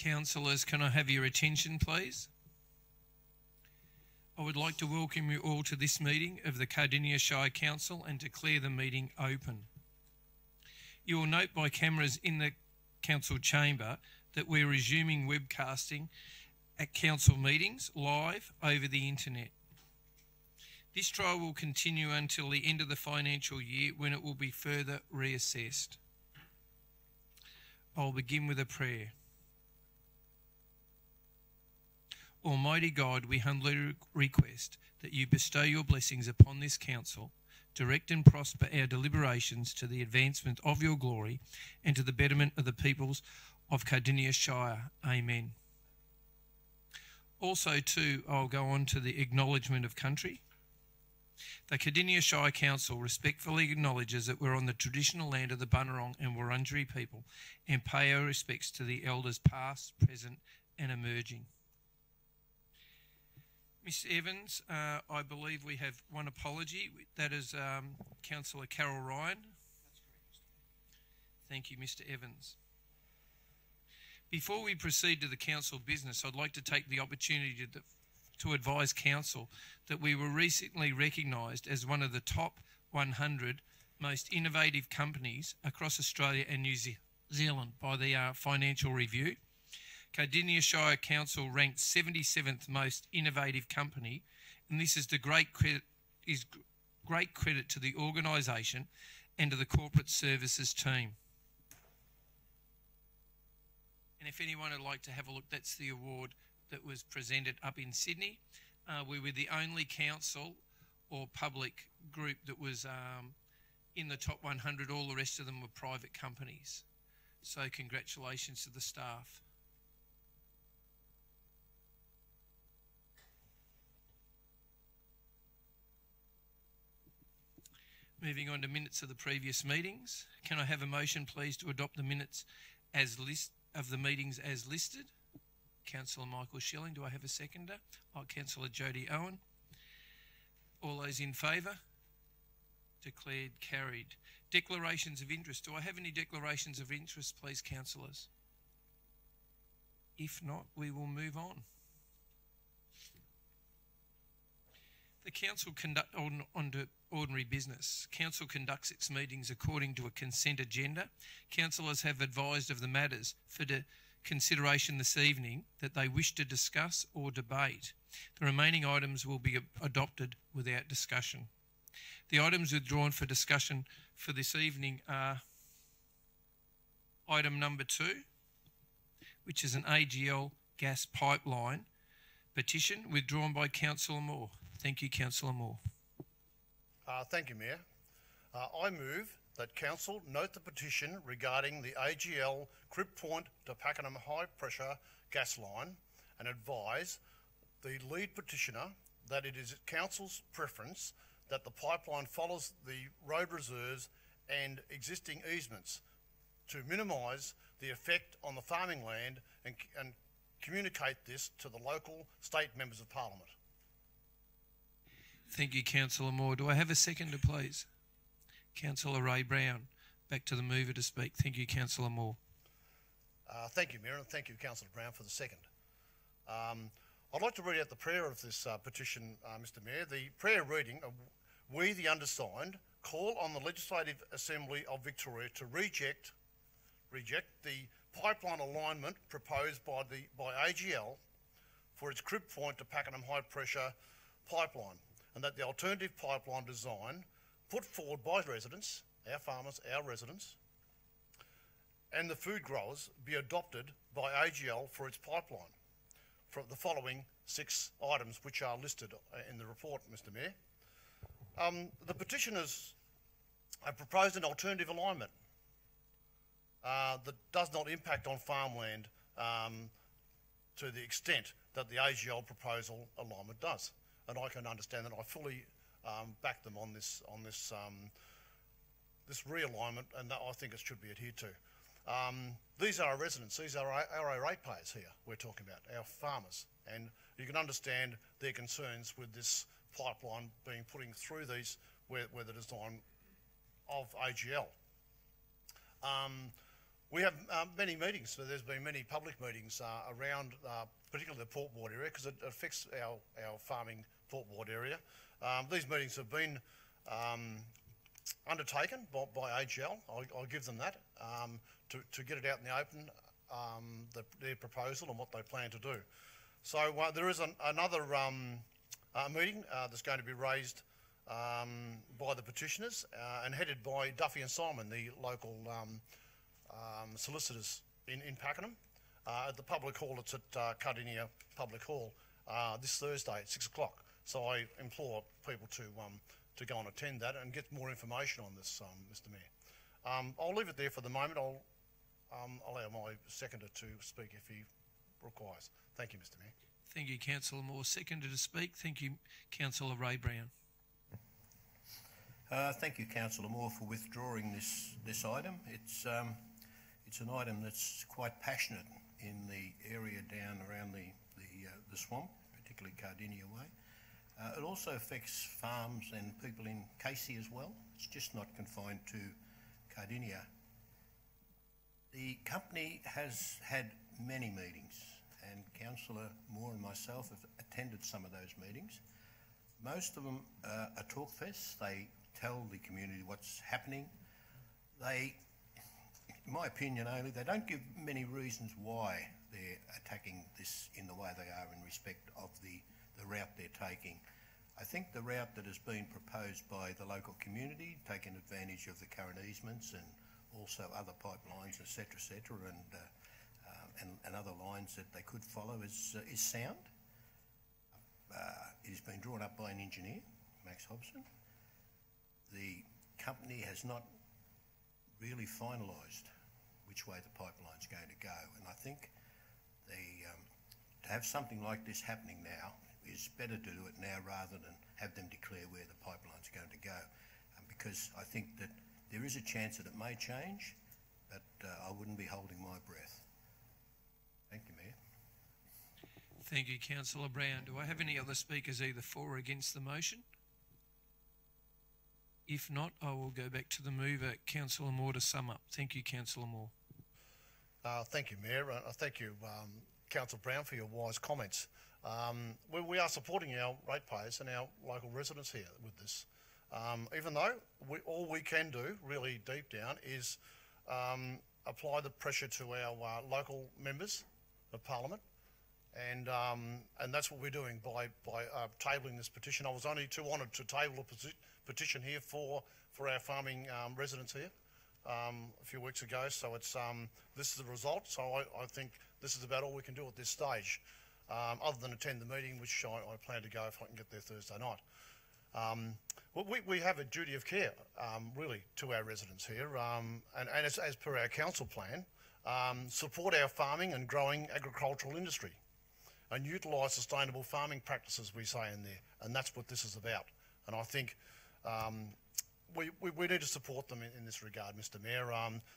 Councillors, can I have your attention, please? I would like to welcome you all to this meeting of the Cardinia Shire Council and declare the meeting open. You will note by cameras in the council chamber that we're resuming webcasting at council meetings live over the internet. This trial will continue until the end of the financial year, when it will be further reassessed. I'll begin with a prayer. Almighty God, we humbly request that you bestow your blessings upon this council, direct and prosper our deliberations to the advancement of your glory and to the betterment of the peoples of Cardinia Shire. Amen. Also too, I'll go on to the acknowledgement of country. The Cardinia Shire Council respectfully acknowledges that we're on the traditional land of the Bunurong and Wurundjeri people and pay our respects to the elders past, present and emerging. Ms Evans, I believe we have one apology. That is Councillor Carol Ryan. Thank you, Mr Evans. Before we proceed to the council business, I'd like to take the opportunity to advise council that we were recently recognised as one of the top 100 most innovative companies across Australia and New Zealand by the Financial Review. Cardinia Shire Council ranked 77th most innovative company, and this is great credit to the organisation and to the corporate services team. And if anyone would like to have a look, that's the award that was presented up in Sydney. We were the only council or public group that was in the top 100. All the rest of them were private companies. So congratulations to the staff. Moving on to minutes of the previous meetings. Can I have a motion, please, to adopt the minutes of the meetings as listed? Councillor Michael Schilling. Do I have a seconder? Councillor Jodie Owen. All those in favour? Declared carried. Declarations of interest. Do I have any declarations of interest, please, councillors? If not, we will move on. The council on to ordinary business. Council conducts its meetings according to a consent agenda. Councillors have advised of the matters for consideration this evening that they wish to discuss or debate. The remaining items will be adopted without discussion. The items withdrawn for discussion for this evening are item number 2, which is an AGL gas pipeline petition withdrawn by Councillor Moore. Thank you, Councillor Moore. Thank you, Mayor. I move that Council note the petition regarding the AGL Crib Point to Pakenham High Pressure gas line and advise the lead petitioner that it is Council's preference that the pipeline follows the road reserves and existing easements to minimise the effect on the farming land and communicate this to the local state members of Parliament. Thank you, Councillor Moore. Do I have a seconder, please? Councillor Ray Brown. Back to the mover to speak. Thank you, Councillor Moore. Thank you, Mayor, and thank you, Councillor Brown, for the second. I'd like to read out the prayer of this petition, Mr Mayor. The prayer reading, we, the undersigned, call on the Legislative Assembly of Victoria to reject the pipeline alignment proposed by AGL for its Crib Point to Pakenham High Pressure pipeline, and that the alternative pipeline design put forward by residents, our farmers, our residents, and the food growers be adopted by AGL for its pipeline for the following 6 items which are listed in the report, Mr Mayor. The petitioners have proposed an alternative alignment that does not impact on farmland to the extent that the AGL proposal alignment does. And I can understand that. I fully back them on this realignment, and I think it should be adhered to. These are our residents. These are our ratepayers here we're talking about, our farmers, and you can understand their concerns with this pipeline being putting through these where the design of AGL. We have many meetings. So there's been many public meetings around, particularly the Port Ward area, because it affects our farming Port Ward area. These meetings have been undertaken by AGL. I'll give them that, to get it out in the open, their proposal and what they plan to do. So there is another meeting that's going to be raised by the petitioners and headed by Duffy and Simon, the local solicitors in Pakenham. At the public hall, it's at Cardinia Public Hall this Thursday at 6 o'clock. So I implore people to go and attend that and get more information on this, Mr. Mayor. I'll leave it there for the moment. I'll allow my seconder to speak if he requires. Thank you, Mr. Mayor. Thank you, Councillor Moore. Seconder to speak. Thank you, Councillor Ray Brown. Thank you, Councillor Moore, for withdrawing this item. It's an item that's quite passionate in the area down around the swamp, particularly Cardinia way. It also affects farms and people in Casey as well. It's just not confined to Cardinia. The company has had many meetings, and Councillor Moore and myself have attended some of those meetings. Most of them are talkfests. They tell the community what's happening. They, in my opinion only, they don't give many reasons why they're attacking this in the way they are in respect of the route they're taking. I think the route that has been proposed by the local community, taking advantage of the current easements and also other pipelines, etc., and other lines that they could follow is sound. It has been drawn up by an engineer, Max Hobson. The company has not really finalised which way the pipeline's going to go, and I think to have something like this happening now is better to do it now rather than have them declare where the pipeline's going to go, because I think that there is a chance that it may change, but I wouldn't be holding my breath. Thank you, Mayor. Thank you, Councillor Brown. Do I have any other speakers either for or against the motion? If not, I will go back to the mover, Councillor Moore, to sum up. Thank you, Councillor Moore. Thank you, Mayor. Thank you, Councillor Brown, for your wise comments. We are supporting our ratepayers and our local residents here with this. Even though all we can do, really deep down, is apply the pressure to our local members of Parliament, and that's what we're doing by tabling this petition. I was only too honoured to table a petition here for our farming residents here a few weeks ago. So it's this is the result. So I think this is about all we can do at this stage, other than attend the meeting, which I plan to go if I can get there Thursday night. We have a duty of care, really, to our residents here, and as per our council plan, support our farming and growing agricultural industry, and utilise sustainable farming practices, we say in there, and that's what this is about. And I think we need to support them in this regard, Mr. Mayor.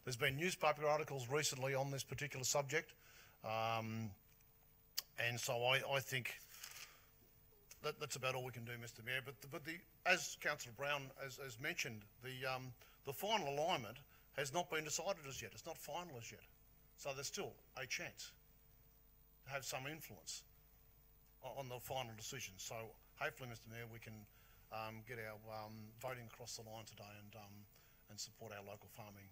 There's been newspaper articles recently on this particular subject, and so I think that's about all we can do, Mr. Mayor. But as Councillor Brown has mentioned, the final alignment has not been decided as yet. It's not final as yet. So there's still a chance to have some influence on the final decision. So hopefully, Mr. Mayor, we can get our voting across the line today and support our local farming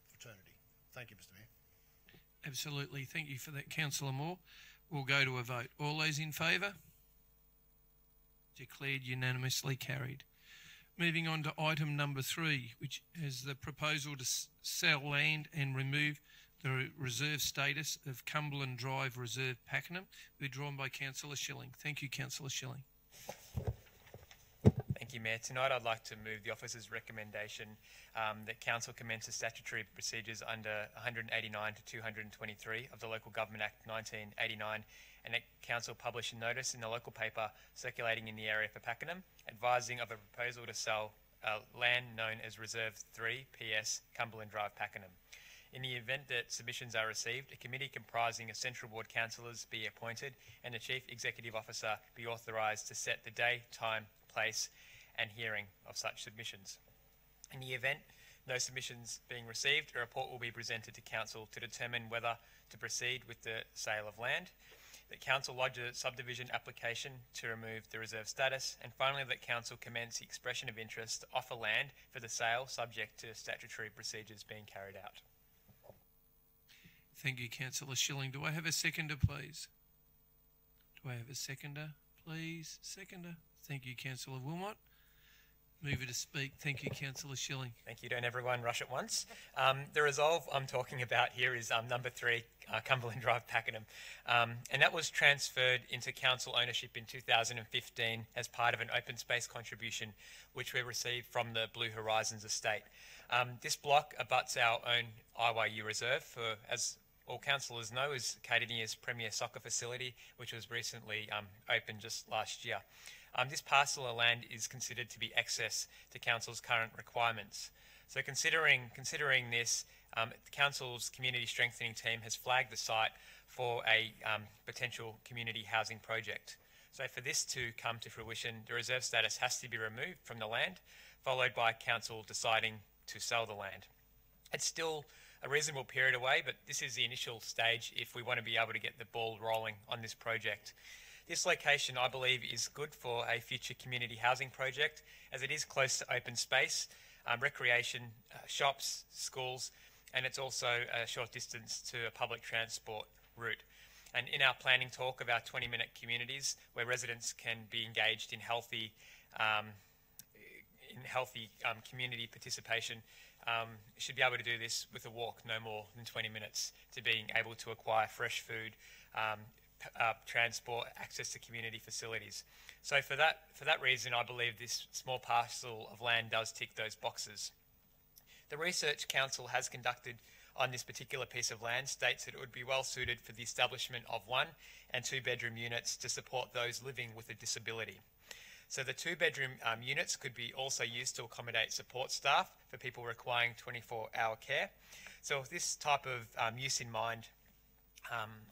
fraternity. Thank you, Mr. Mayor. Absolutely. Thank you for that, Councillor Moore. We'll go to a vote. All those in favour? Declared unanimously carried. Moving on to item number 3, which is the proposal to sell land and remove the reserve status of Cumberland Drive Reserve, Pakenham, withdrawn by Councillor Schilling. Thank you, Councillor Schilling. Thank you, Mayor. Tonight I'd like to move the officer's recommendation that Council commences statutory procedures under 189 to 223 of the Local Government Act 1989, and that Council publish a notice in the local paper circulating in the area for Pakenham, advising of a proposal to sell land known as Reserve 3 PS Cumberland Drive, Pakenham. In the event that submissions are received, a committee comprising of Central Ward councillors be appointed and the Chief Executive Officer be authorised to set the day, time, place and hearing of such submissions. In the event No submissions being received, a report will be presented to Council to determine whether to proceed with the sale of land. That Council lodge a subdivision application to remove the reserve status, and finally that Council commence the expression of interest to offer land for the sale subject to statutory procedures being carried out. Thank you, Councillor Schilling. Do I have a seconder, please? Do I have a seconder, please? Seconder. Thank you, Councillor Wilmot. Mover to speak. Thank you, Councillor Schilling. Thank you. Don't everyone rush at once. The resolve I'm talking about here is number 3, Cumberland Drive, Pakenham. And that was transferred into council ownership in 2015 as part of an open space contribution which we received from the Blue Horizons estate. This block abuts our own IYU reserve for, as all councillors know, is Cardinia's premier soccer facility, which was recently opened just last year. This parcel of land is considered to be excess to council's current requirements. So considering this, the council's community strengthening team has flagged the site for a potential community housing project. So for this to come to fruition, the reserve status has to be removed from the land, followed by council deciding to sell the land. It's still a reasonable period away, but this is the initial stage if we want to be able to get the ball rolling on this project. This location, I believe, is good for a future community housing project, as it is close to open space, recreation, shops, schools, and it's also a short distance to a public transport route. And in our planning talk of our 20-minute communities, where residents can be engaged in healthy community participation, should be able to do this with a walk no more than 20 minutes to being able to acquire fresh food, transport, access to community facilities. So for that reason, I believe this small parcel of land does tick those boxes. The research Council has conducted on this particular piece of land states that it would be well suited for the establishment of 1 and 2 bedroom units to support those living with a disability. So the 2 bedroom units could be also used to accommodate support staff for people requiring 24-hour care. So with this type of use in mind,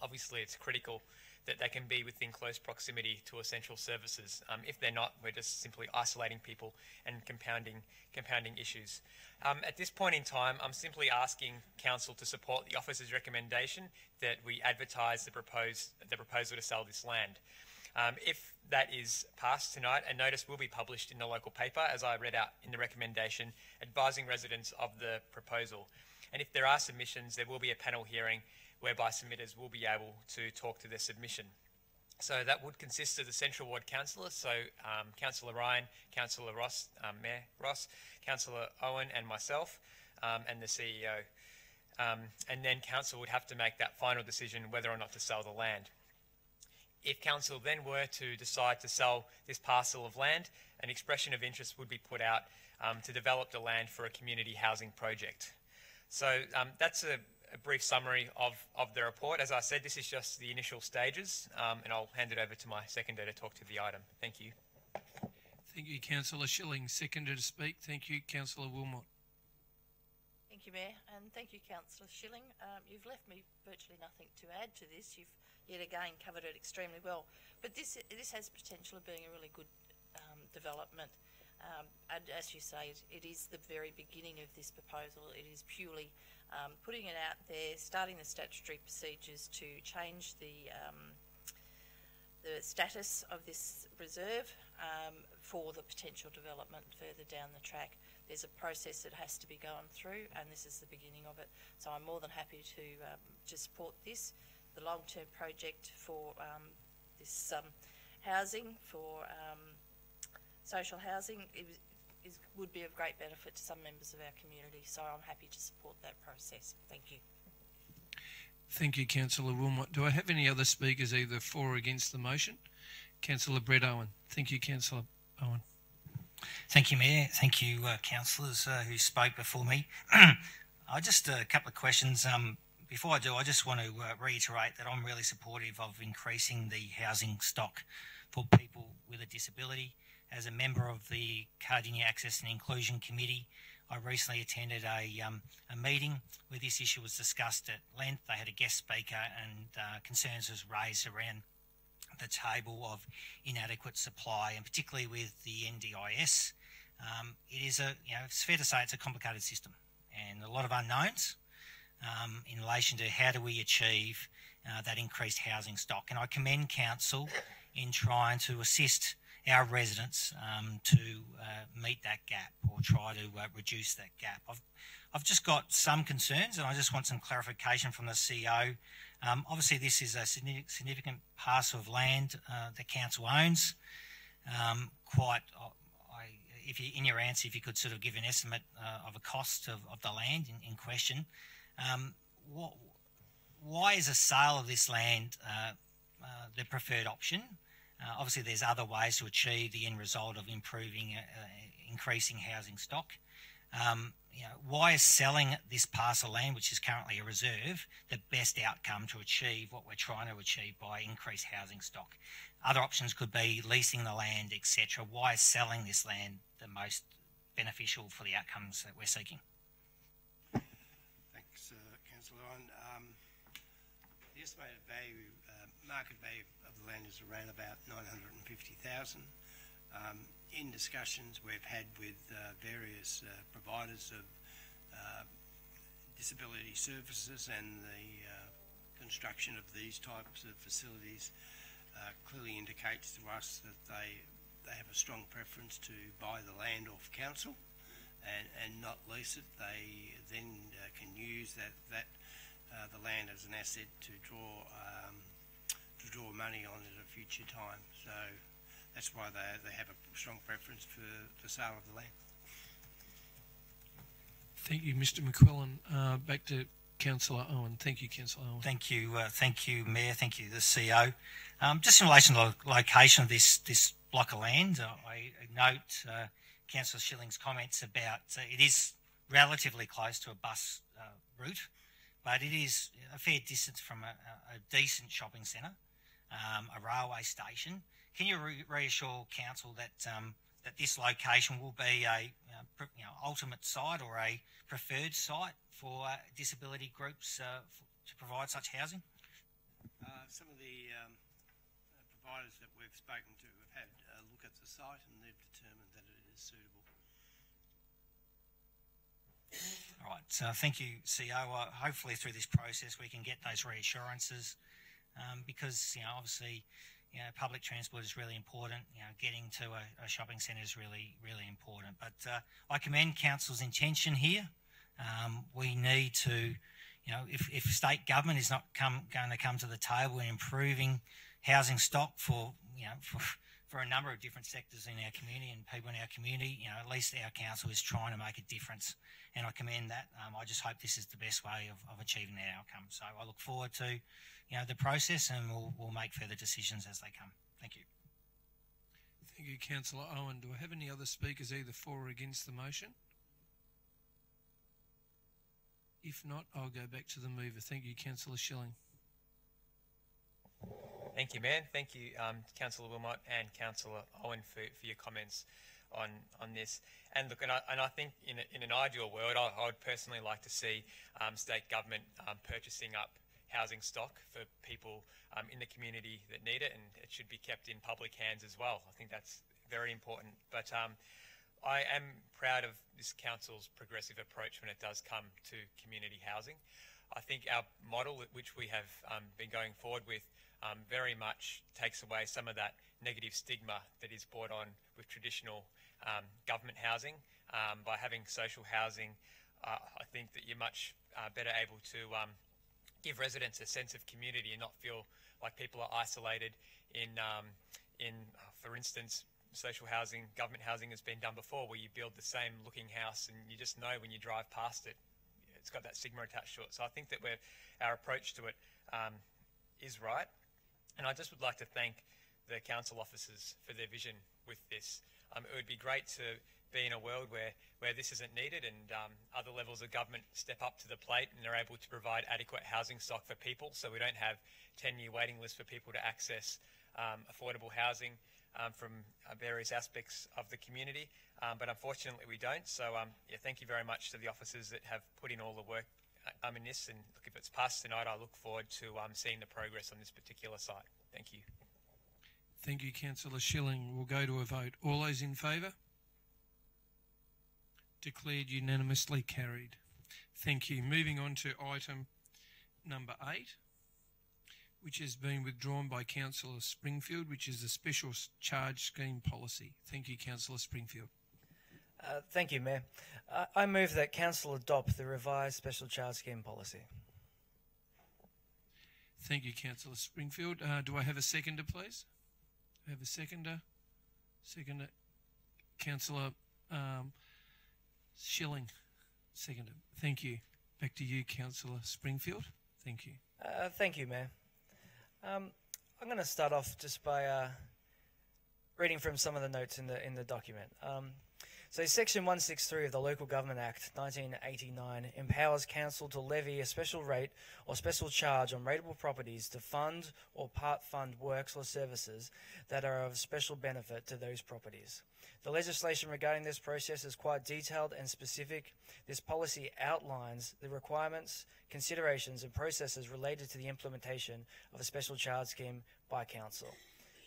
obviously it's critical that they can be within close proximity to essential services. If they're not, we're just simply isolating people and compounding issues. At this point in time, I'm simply asking Council to support the officer's recommendation that we advertise the proposal to sell this land. If that is passed tonight, a notice will be published in the local paper, as I read out in the recommendation, advising residents of the proposal. And if there are submissions, there will be a panel hearing whereby submitters will be able to talk to their submission. So that would consist of the Central Ward councillors, so Councillor Ryan, Councillor Ross, Mayor Ross, Councillor Owen and myself, and the CEO. And then Council would have to make that final decision whether or not to sell the land. If Council then were to decide to sell this parcel of land, an expression of interest would be put out to develop the land for a community housing project. So that's a brief summary of the report. As I said, this is just the initial stages, and I'll hand it over to my seconder to talk to the item. Thank you. Thank you, Councillor Schilling. Seconder to speak. Thank you, Councillor Wilmot. Thank you, Mayor, and thank you, Councillor Schilling. You've left me virtually nothing to add to this. You've yet again covered it extremely well. But this has potential of being a really good development. And as you say, it is the very beginning of this proposal. It is purely putting it out there, starting the statutory procedures to change the status of this reserve for the potential development further down the track. There's a process that has to be gone through, and this is the beginning of it. So I'm more than happy to support this. The long-term project for this housing, for social housing, would be of great benefit to some members of our community. So I'm happy to support that process. Thank you. Thank you, Councillor Wilmot. Do I have any other speakers either for or against the motion? Councillor Brett Owen. Thank you, Councillor Owen. Thank you, Mayor. Thank you, councillors who spoke before me. Just a couple of questions. Before I do, I just want to reiterate that I'm really supportive of increasing the housing stock for people with a disability. As a member of the Cardinia Access and Inclusion Committee, I recently attended a meeting where this issue was discussed at length. They had a guest speaker, and concerns was raised around the table of inadequate supply, and particularly with the NDIS It is it's fair to say it's a complicated system and a lot of unknowns in relation to how do we achieve that increased housing stock. And I commend council in trying to assist our residents to meet that gap or try to reduce that gap. I've just got some concerns, and I just want some clarification from the CEO. Obviously, this is a significant parcel of land the council owns. In your answer, if you could sort of give an estimate of a cost of the land in question. Why is a sale of this land the preferred option? Obviously, there's other ways to achieve the end result of increasing housing stock. Why is selling this parcel land, which is currently a reserve, the best outcome to achieve what we're trying to achieve by increased housing stock? Other options could be leasing the land, etc. Why is selling this land the most beneficial for the outcomes that we're seeking? Thanks, Councillor Owen. The estimated value, market value of the land is around about $950,000. In discussions we've had with various providers of disability services and the construction of these types of facilities clearly indicates to us that they have a strong preference to buy the land off council and not lease it. They then can use the land as an asset to draw money on at a future time. So that's why they have a strong preference for the sale of the land. Thank you, Mr. McQuillan. Back to Councillor Owen. Thank you, Councillor Owen. Thank you, Mayor. Thank you, the CEO. Just in relation to the location of this block of land, I note Councillor Schilling's comments about it is relatively close to a bus route, but it is a fair distance from a decent shopping centre, a railway station. Can you reassure council that that this location will be a ultimate site or a preferred site for disability groups to provide such housing? Some of the providers that we've spoken to have had a look at the site and they've determined that it is suitable. All right, so thank you, CEO. Hopefully through this process we can get those reassurances because obviously public transport is really important. Getting to a shopping centre is really, really important. But I commend council's intention here. We need to, if state government is not going to come to the table in improving housing stock for a number of different sectors in our community and people in our community, at least our council is trying to make a difference. And I commend that. I just hope this is the best way of achieving that outcome. So I look forward to the process, and we'll make further decisions as they come. Thank you. Thank you, Councillor Owen. Do I have any other speakers either for or against the motion? If not, I'll go back to the mover. Thank you, Councillor Schilling. Thank you, Mayor. Thank you, Councillor Wilmot and Councillor Owen for your comments on this. And look, and I think in an ideal world, I would personally like to see state government purchasing up housing stock for people in the community that need it, and it should be kept in public hands as well. I think that's very important. But I am proud of this council's progressive approach when it does come to community housing. I think our model, which we have been going forward with, very much takes away some of that negative stigma that is brought on with traditional government housing. By having social housing, I think that you're much better able to give residents a sense of community and not feel like people are isolated in for instance, social housing, government housing has been done before where you build the same looking house and you just know when you drive past it, it's got that stigma attached to it. So I think that our approach to it is right. And I just would like to thank the council officers for their vision with this. It would be great to be in a world where this isn't needed and other levels of government step up to the plate and they're able to provide adequate housing stock for people so we don't have 10-year waiting lists for people to access affordable housing from various aspects of the community. But unfortunately we don't. So thank you very much to the officers that have put in all the work in this, and look, if it's passed tonight, I look forward to seeing the progress on this particular site. Thank you. Thank you, Councillor Schilling. We'll go to a vote. All those in favour? Declared unanimously carried. Thank you. Moving on to item number 8, which has been withdrawn by Councillor Springfield, which is the Special Charge Scheme Policy. Thank you, Councillor Springfield. Thank you, Mayor. I move that Council adopt the revised Special Charge Scheme Policy. Thank you, Councillor Springfield. Do I have a seconder, please? I have a seconder. Seconder. Councillor Schilling. Seconder. Thank you. Back to you, Councillor Springfield. Thank you. Thank you, Mayor. I'm going to start off just by reading from some of the notes in the document. So Section 163 of the Local Government Act 1989 empowers council to levy a special rate or special charge on rateable properties to fund or part fund works or services that are of special benefit to those properties. The legislation regarding this process is quite detailed and specific. This policy outlines the requirements, considerations and processes related to the implementation of a special charge scheme by council.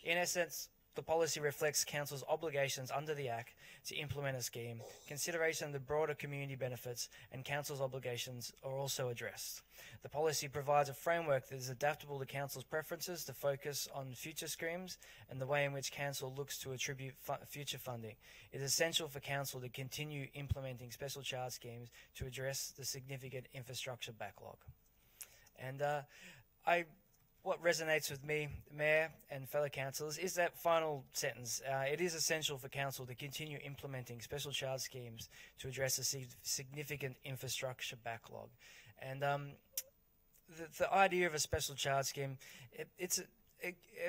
In essence, the policy reflects Council's obligations under the Act to implement a scheme. Consideration of the broader community benefits and Council's obligations are also addressed. The policy provides a framework that is adaptable to Council's preferences to focus on future schemes and the way in which Council looks to attribute future funding. It is essential for Council to continue implementing special charge schemes to address the significant infrastructure backlog. And what resonates with me, Mayor and fellow councillors, is that final sentence. It is essential for council to continue implementing special charge schemes to address a significant infrastructure backlog. And the idea of a special charge scheme, it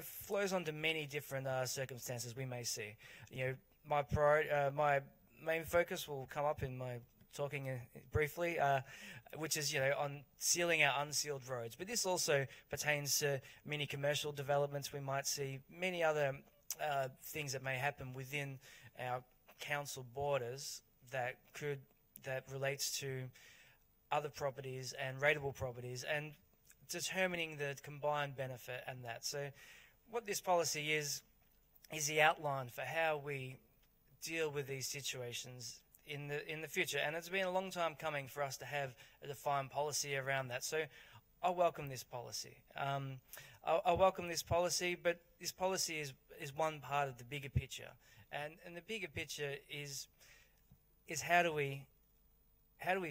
flows onto many different circumstances we may see. You know, my main focus will come up in my talking briefly, which is, on sealing our unsealed roads. But this also pertains to many commercial developments we might see, many other things that may happen within our council borders that relates to other properties and rateable properties and determining the combined benefit and that. So what this policy is the outline for how we deal with these situations in the future, and it's been a long time coming for us to have a defined policy around that. So I welcome this policy. I welcome this policy, but this policy is one part of the bigger picture, and the bigger picture is how do we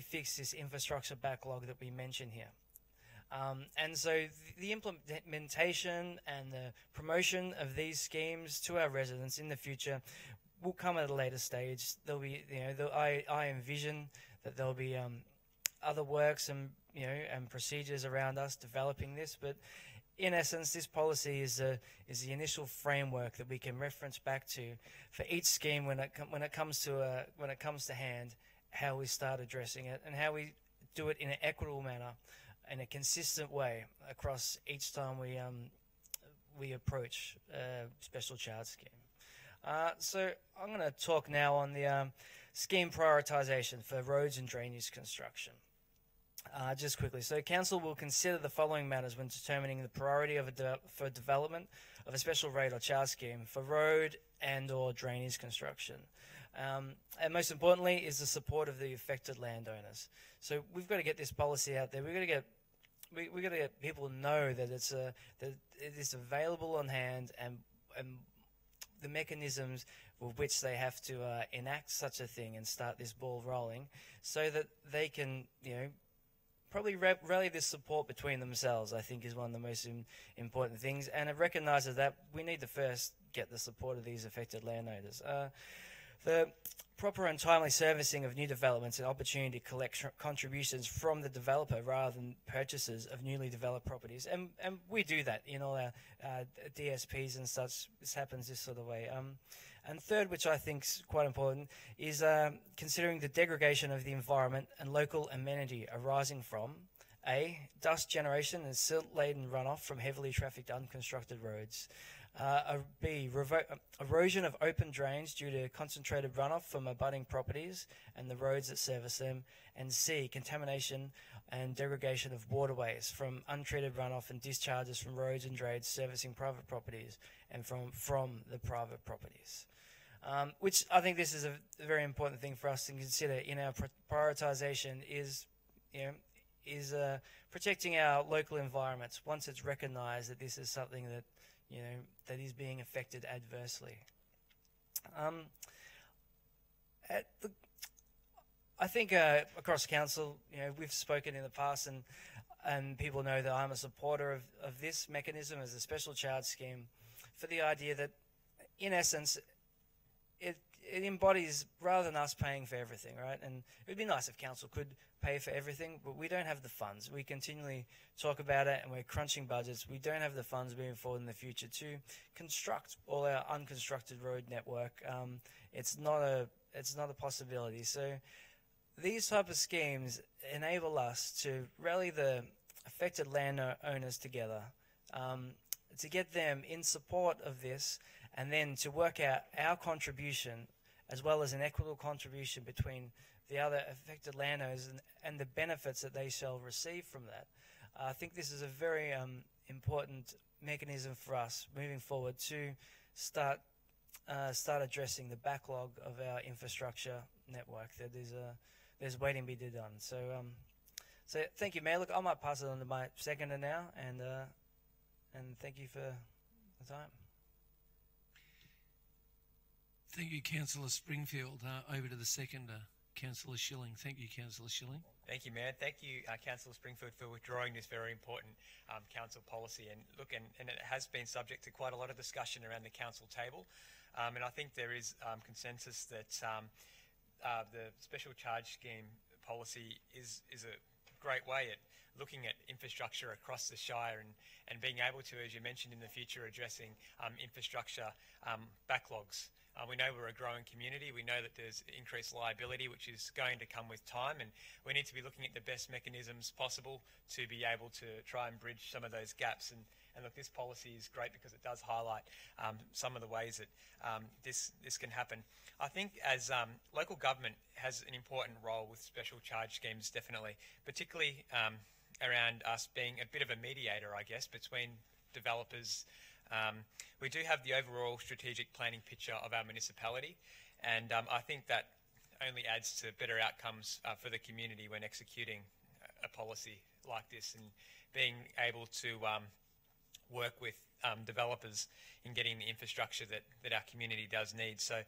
fix this infrastructure backlog that we mention here. And so the implementation and the promotion of these schemes to our residents in the future will come at a later stage. There'll be, I envision that there'll be other works and and procedures around us developing this. But in essence, this policy is the initial framework that we can reference back to for each scheme when it comes to hand, how we start addressing it and how we do it in an equitable manner, in a consistent way across each time we approach a special charge scheme. So I'm going to talk now on the scheme prioritisation for roads and drainage construction. Just quickly, so Council will consider the following matters when determining the priority for development of a special rate or charge scheme for road and or drainage construction. And most importantly is the support of the affected landowners. So we've got to get this policy out there. We've got to get people to know that that it is available on hand and the mechanisms with which they have to enact such a thing and start this ball rolling, so that they can, probably rally this support between themselves, I think, is one of the most important things. And it recognises that we need to first get the support of these affected landowners. The proper and timely servicing of new developments and opportunity to collect contributions from the developer rather than purchasers of newly developed properties. And we do that in all our DSPs and such. This happens this sort of way. And third, which I think is quite important, is considering the degradation of the environment and local amenity arising from A, dust generation and silt-laden runoff from heavily trafficked unconstructed roads. B, erosion of open drains due to concentrated runoff from abutting properties and the roads that service them. And C, contamination and degradation of waterways from untreated runoff and discharges from roads and drains servicing private properties and from the private properties. which I think this is a very important thing for us to consider in our prioritisation is, protecting our local environments once it's recognised that this is something that, that is being affected adversely. I think across council, we've spoken in the past, and people know that I'm a supporter of this mechanism as a special charge scheme, for the idea that, in essence, it embodies, rather than us paying for everything, right? And it would be nice if council could pay for everything, but we don't have the funds. We continually talk about it, and we're crunching budgets. We don't have the funds moving forward in the future to construct all our unconstructed road network. It's not a possibility. So these type of schemes enable us to rally the affected landowners together, to get them in support of this, and then to work out our contribution as well as an equitable contribution between the other affected landowners and the benefits that they shall receive from that. I think this is a very important mechanism for us moving forward to start addressing the backlog of our infrastructure network that there's waiting to be done. So thank you, Mayor. Look, I might pass it on to my seconder now, and thank you for the time. Thank you, Councillor Springfield. Over to the seconder, Councillor Schilling. Thank you, Councillor Schilling. Thank you, Mayor. Thank you, Councillor Springfield, for withdrawing this very important council policy. And look, and it has been subject to quite a lot of discussion around the council table. And I think there is consensus that the special charge scheme policy is a great way at looking at infrastructure across the Shire and being able to, as you mentioned in the future, addressing infrastructure backlogs. We know we're a growing community. We know that there's increased liability, which is going to come with time, and we need to be looking at the best mechanisms possible to be able to try and bridge some of those gaps. And look, this policy is great because it does highlight some of the ways that this can happen. I think as local government has an important role with special charge schemes, definitely, particularly around us being a bit of a mediator, I guess, between developers. We do have the overall strategic planning picture of our municipality, and I think that only adds to better outcomes for the community when executing a policy like this, and being able to work with developers in getting the infrastructure that our community does need. So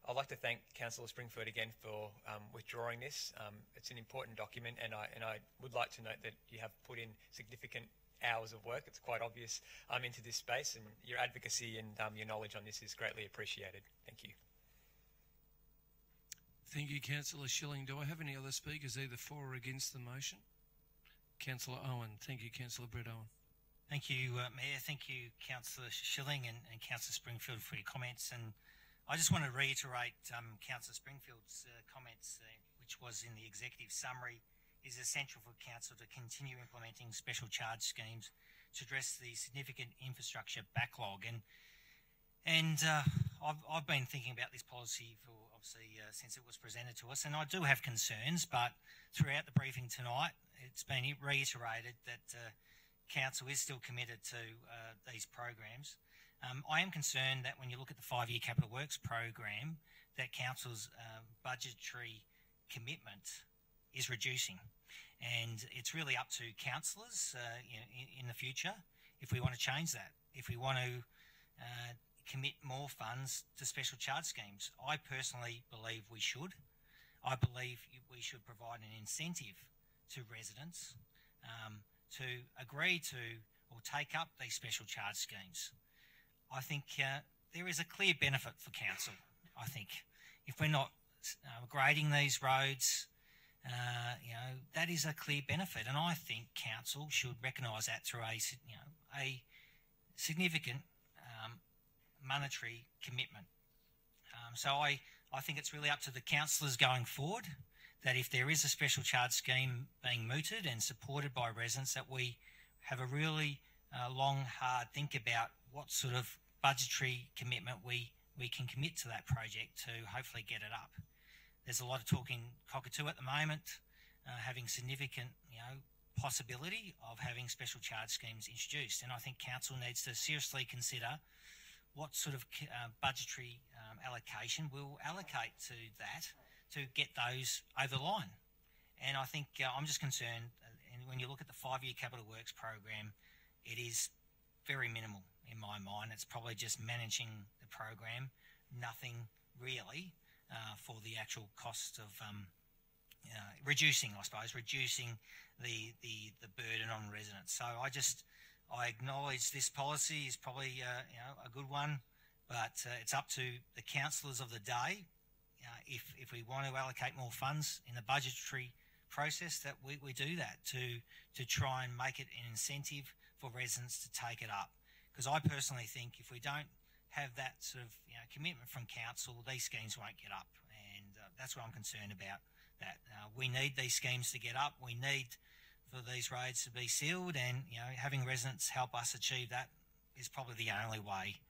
I'd like to thank Councillor Springfield again for withdrawing this. It's an important document, and I would like to note that you have put in significant hours of work. It's quite obvious into this space, and your advocacy and your knowledge on this is greatly appreciated. Thank you. Thank you, Councillor Schilling. Do I have any other speakers either for or against the motion? Councillor Owen. Thank you, Councillor Brett Owen. Thank you, Mayor. Thank you, Councillor Schilling and Councillor Springfield, for your comments. And I just want to reiterate Councillor Springfield's comments, which was in the executive summary. Is essential for council to continue implementing special charge schemes to address the significant infrastructure backlog. And I've been thinking about this policy for obviously since it was presented to us, and I do have concerns. But throughout the briefing tonight, it's been reiterated that council is still committed to these programs. I am concerned that when you look at the 5-year capital works program, that council's budgetary commitment is reducing, and it's really up to councillors in the future if we want to change that, if we want to commit more funds to special charge schemes. I personally believe we should. I believe we should provide an incentive to residents to agree to or take up these special charge schemes. I think there is a clear benefit for council. I think if we're not grading these roads, that is a clear benefit, and I think council should recognise that through a significant monetary commitment. So I think it's really up to the councillors going forward that if there is a special charge scheme being mooted and supported by residents, that we have a really long, hard think about what sort of budgetary commitment we can commit to that project to hopefully get it up. There's a lot of talking cockatoo at the moment, having significant, possibility of having special charge schemes introduced, and I think council needs to seriously consider what sort of budgetary allocation we'll allocate to that to get those over the line. And I think I'm just concerned, and when you look at the 5-year capital works program, it is very minimal in my mind. It's probably just managing the program, nothing really for the actual cost of reducing the burden on residents. So I acknowledge this policy is probably a good one, but it's up to the councillors of the day if we want to allocate more funds in the budgetary process, that we do that to try and make it an incentive for residents to take it up. Because I personally think if we don't have that sort of commitment from council, these schemes won't get up, and that's what I'm concerned about. That we need these schemes to get up. We need for these roads to be sealed, and having residents help us achieve that is probably the only way,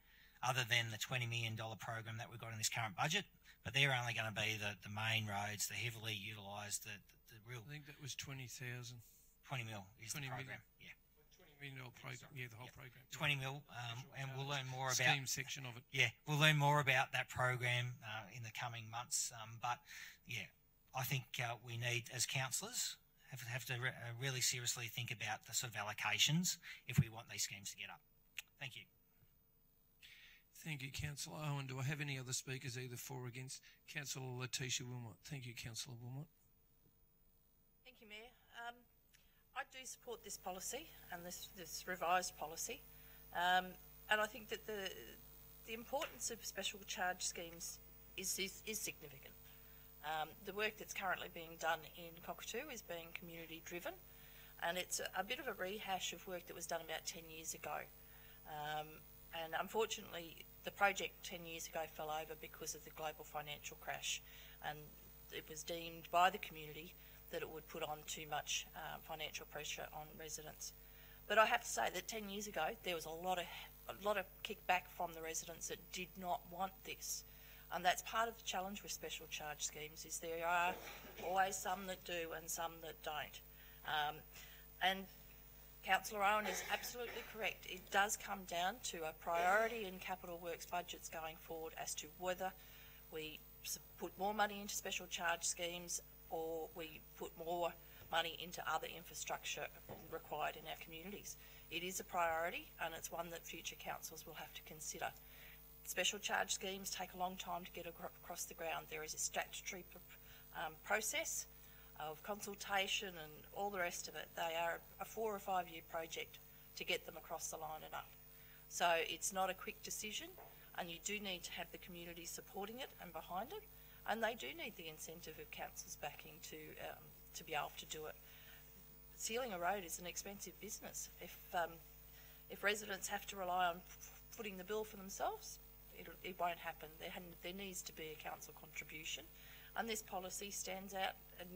other than the $20 million program that we've got in this current budget. But they're only going to be the main roads, the heavily utilised, the real. I think that was 20,000. 20 mil is 20 the program. million. Yeah. $20 million program. Yeah, the whole program. 20 mil, and we'll learn more about scheme section of it. Yeah, we'll learn more about that program in the coming months. But yeah, I think we need, as councillors, have to really seriously think about the sort of allocations if we want these schemes to get up. Thank you. Thank you, Councillor Owen. Do I have any other speakers, either for or against? Councillor Letitia Wilmot. Thank you, Councillor Wilmot. Thank you, Mayor. I do support this policy and this revised policy, and I think that the importance of special charge schemes is significant. The work that's currently being done in Cockatoo is being community driven, and it's a bit of a rehash of work that was done about 10 years ago. And unfortunately, the project 10 years ago fell over because of the global financial crash, and it was deemed by the community that it would put on too much financial pressure on residents. But I have to say that 10 years ago, there was a lot of kickback from the residents that did not want this. And that's part of the challenge with special charge schemes, is there are always some that do and some that don't. And Councillor Owen is absolutely correct. It does come down to a priority in capital works budgets going forward as to whether we put more money into special charge schemes or we put more money into other infrastructure required in our communities. It is a priority, and it's one that future councils will have to consider. Special charge schemes take a long time to get across the ground. There is a statutory process of consultation and all the rest of it. They are a 4 or 5 year project to get them across the line and up. So it's not a quick decision, and you do need to have the community supporting it and behind it, and they do need the incentive of councils backing to be able to do it. Sealing a road is an expensive business. If residents have to rely on footing the bill for themselves, it won't happen. There needs to be a council contribution, and this policy stands out and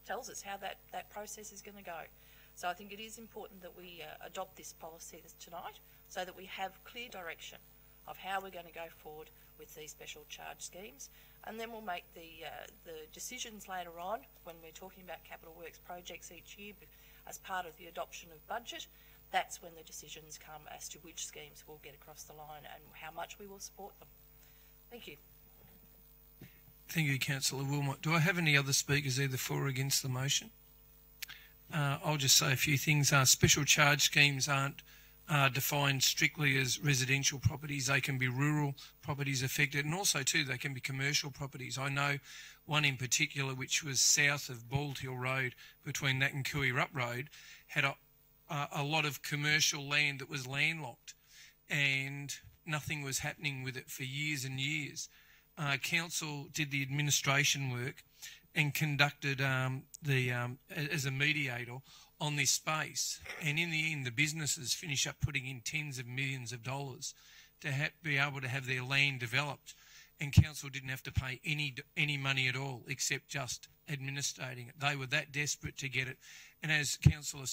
tells us how that process is going to go. So I think it is important that we adopt this policy tonight, so that we have clear direction of how we're going to go forward with these special charge schemes, and then we'll make the decisions later on when we're talking about capital works projects each year as part of the adoption of budget. That's when the decisions come as to which schemes will get across the line and how much we will support them. Thank you. Thank you, Councillor Wilmot. Do I have any other speakers, either for or against the motion? I'll just say a few things. Special charge schemes aren't defined strictly as residential properties. They can be rural properties affected, and also too they can be commercial properties. I know one in particular, which was south of Bald Hill Road, between that and Cooey-Rupp Road, had a lot of commercial land that was landlocked, and nothing was happening with it for years and years. Council did the administration work and conducted as a mediator on this space, and in the end the businesses finish up putting in tens of millions of dollars to be able to have their land developed, and council didn't have to pay any money at all except just administrating it. They were that desperate to get it, and as Councillor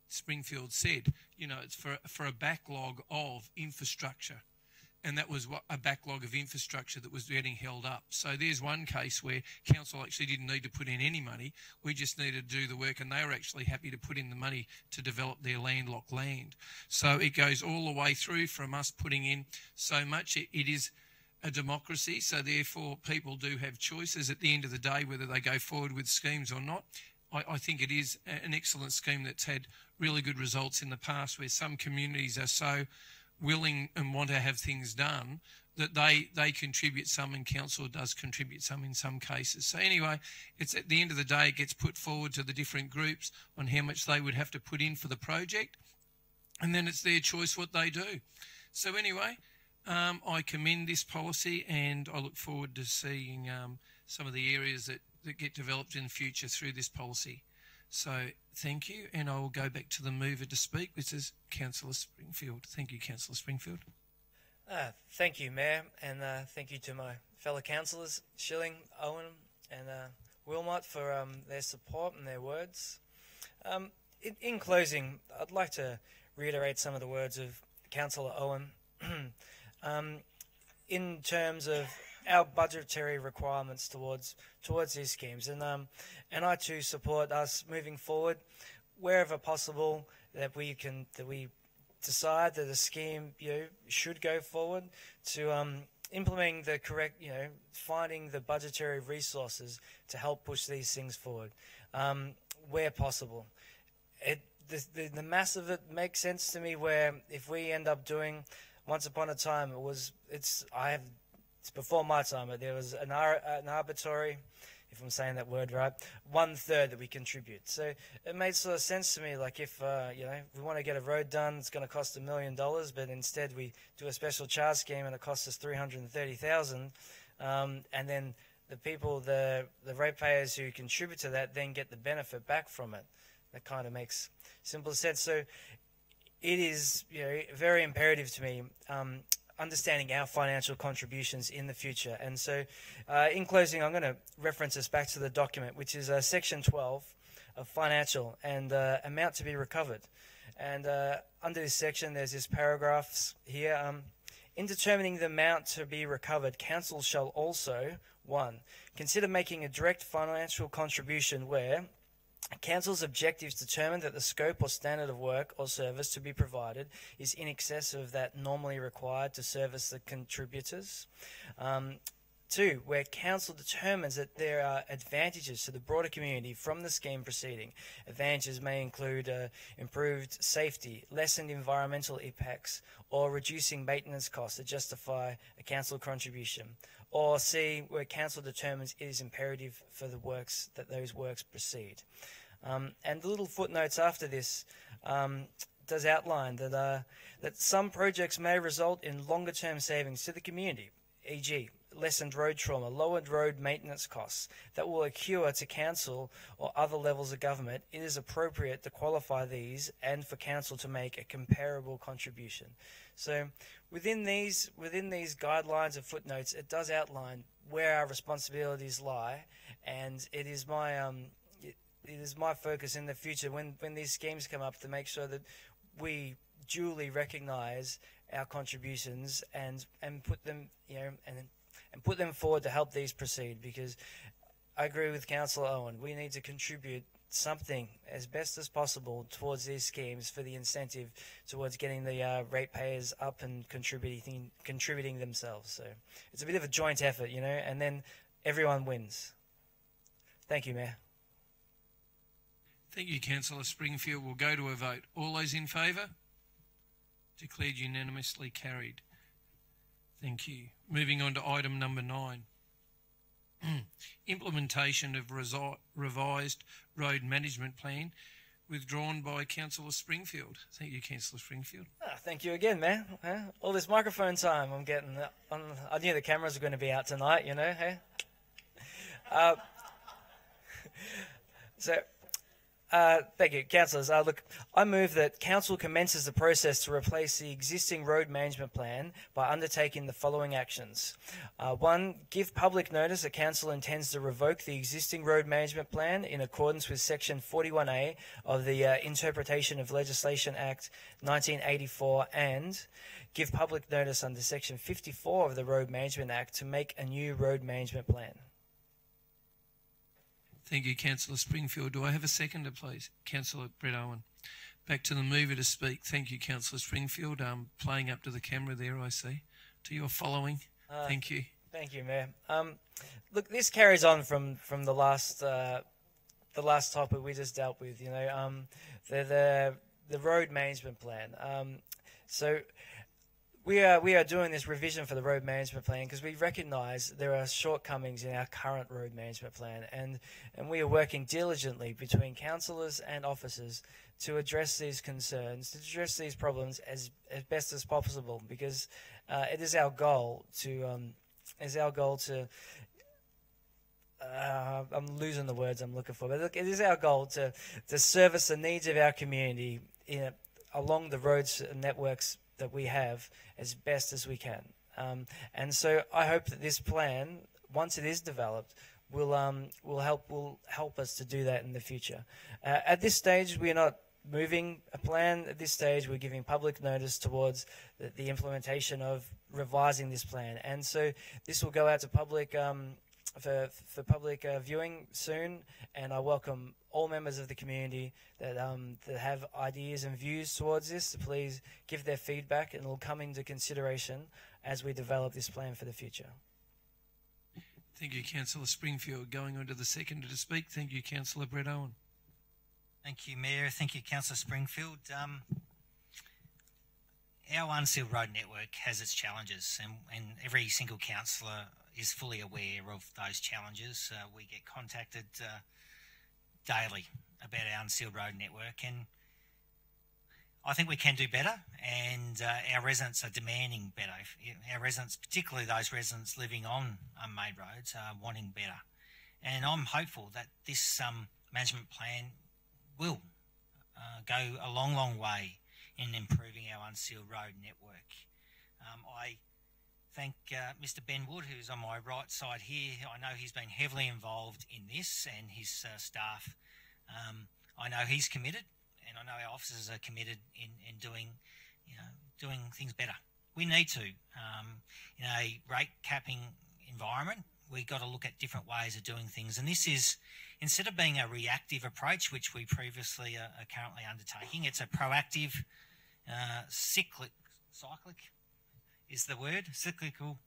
Springfield said, it's for a backlog of infrastructure and that was a backlog of infrastructure that was getting held up. So there's one case where council actually didn't need to put in any money. We just needed to do the work, and they were actually happy to put in the money to develop their landlocked land. So it goes all the way through from us putting in so much. It is a democracy, so therefore people do have choices at the end of the day whether they go forward with schemes or not. I think it is an excellent scheme that's had really good results in the past, where some communities are so willing and want to have things done that they contribute some, and council does contribute some in some cases. So anyway, it's at the end of the day, it gets put forward to the different groups on how much they would have to put in for the project, and then it's their choice what they do. So anyway, I commend this policy, and I look forward to seeing some of the areas that get developed in the future through this policy. So thank you, and I will go back to the mover to speak, which is Councillor Springfield. Thank you, Councillor Springfield. Thank you, Mayor, and thank you to my fellow councillors, Schilling, Owen and Wilmot, for their support and their words. In closing, I'd like to reiterate some of the words of Councillor Owen in terms of our budgetary requirements towards these schemes, and I too support us moving forward wherever possible that we decide that a scheme should go forward to implementing the correct finding the budgetary resources to help push these things forward where possible. The mass of it makes sense to me, where if we end up doing, once upon a time it's before my time, but there was an arbitrary, if I'm saying that word right, 1/3 that we contribute. So it made sort of sense to me, like if we want to get a road done, it's going to cost $1 million, but instead we do a special charge scheme and it costs us $330,000, and then the people, the ratepayers who contribute to that, then get the benefit back from it. That kind of makes simple sense. So it is very imperative to me understanding our financial contributions in the future. And so in closing, I'm going to reference us back to the document, which is section 12 of financial and amount to be recovered. And under this section, there's this paragraphs here. In determining the amount to be recovered, council shall also, 1, consider making a direct financial contribution where council's objectives determine that the scope or standard of work or service to be provided is in excess of that normally required to service the contributors. 2, where council determines that there are advantages to the broader community from the scheme proceeding. Advantages may include improved safety, lessened environmental impacts, or reducing maintenance costs that justify a council contribution. Or C, where council determines it is imperative for the works that those works proceed. And the little footnotes after this does outline that some projects may result in longer-term savings to the community, e.g., lessened road trauma, lowered road maintenance costs that will accrue to council or other levels of government. It is appropriate to qualify these and for council to make a comparable contribution. So within these guidelines and footnotes, it does outline where our responsibilities lie, and it is my focus in the future when these schemes come up to make sure that we duly recognise our contributions and put them and put them forward to help these proceed, because I agree with Councillor Owen. We need to contribute something as best as possible towards these schemes for the incentive towards getting the ratepayers up and contributing themselves. So it's a bit of a joint effort, and then everyone wins. Thank you, Mayor. Thank you, Councillor Springfield. We'll go to a vote. All those in favour? Declared unanimously carried. Thank you. Moving on to item number 9. Implementation of revised road management plan, withdrawn by Councillor Springfield. Thank you, Councillor Springfield. Thank you again, man. All this microphone time I'm getting. I knew the cameras were going to be out tonight, hey? So Thank you, councillors. Look, I move that council commences the process to replace the existing road management plan by undertaking the following actions. 1, give public notice that council intends to revoke the existing road management plan in accordance with Section 41A of the Interpretation of Legislation Act 1984, and give public notice under Section 54 of the Road Management Act to make a new road management plan. Thank you, Councillor Springfield. Do I have a seconder, please? Councillor Brett Owen. Back to the mover to speak. Thank you, Councillor Springfield. Playing up to the camera there, I see. To your following. Thank you. Thank you, Mayor. Look, this carries on from the last topic we just dealt with. You know, the road management plan. So we are doing this revision for the road management plan because we recognise there are shortcomings in our current road management plan, and we are working diligently between councillors and officers to address these concerns, to address these problems as best as possible, because it is our goal to I'm losing the words I'm looking for, but look, it is our goal to service the needs of our community along the roads and networks that we have as best as we can. And so I hope that this plan, once it is developed, will help us to do that in the future. At this stage, we are not moving a plan. At this stage, we're giving public notice towards the implementation of revising this plan. And so this will go out to public for public viewing soon, and I welcome all members of the community that have ideas and views towards this to please give their feedback, and it will come into consideration as we develop this plan for the future. Thank you, Councillor Springfield. Going on to the seconder to speak. Thank you, Councillor Brett Owen. Thank you, Mayor. Thank you, Councillor Springfield. Our unsealed road network has its challenges, and every single councillor is fully aware of those challenges. We get contacted daily about our unsealed road network, and I think we can do better, and our residents are demanding better. Our residents, particularly those residents living on unmade roads, are wanting better. And I'm hopeful that this management plan will go a long, long way in improving our unsealed road network. I thank Mr. Ben Wood, who's on my right side here. I know he's been heavily involved in this, and his staff. I know he's committed, and I know our officers are committed in doing things better. We need to. In a rate capping environment, we've got to look at different ways of doing things. And this is, instead of being a reactive approach, which we previously are currently undertaking, it's a proactive, cyclical is the word, cyclical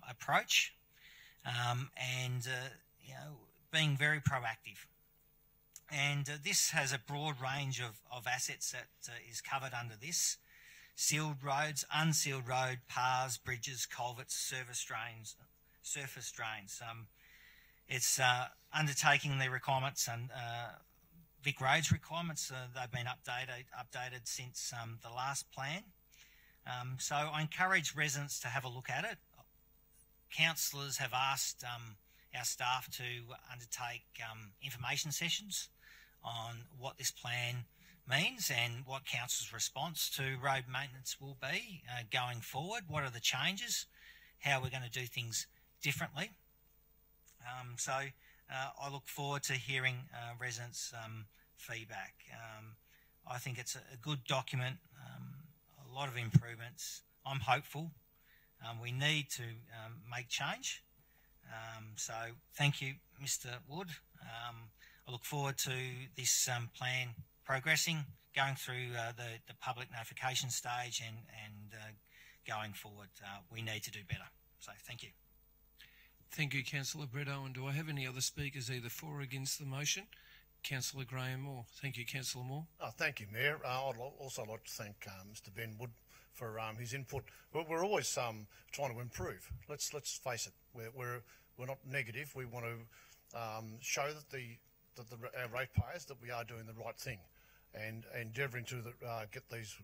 approach, and being very proactive. And this has a broad range of assets that is covered under this: sealed roads, unsealed road, paths, bridges, culverts, surface drains. It's undertaking the requirements and Vic Roads requirements. They've been updated since the last plan. So I encourage residents to have a look at it. Councillors have asked our staff to undertake information sessions on what this plan means and what council's response to road maintenance will be going forward. What are the changes? How we're going to do things differently. So I look forward to hearing residents' feedback. I think it's a good document, a lot of improvements. I'm hopeful. We need to make change. So thank you, Mr. Wood. I look forward to this plan progressing, going through the public notification stage and going forward. We need to do better. So thank you. Thank you, Councillor Brett Owen. Do I have any other speakers either for or against the motion? Councillor Graham Moore. Thank you, Councillor Moore. Thank you, Mayor. I'd also like to thank Mr. Ben Wood for his input. We're always trying to improve. Let's face it. We're not negative. We want to show that our ratepayers that we are doing the right thing and endeavouring to get these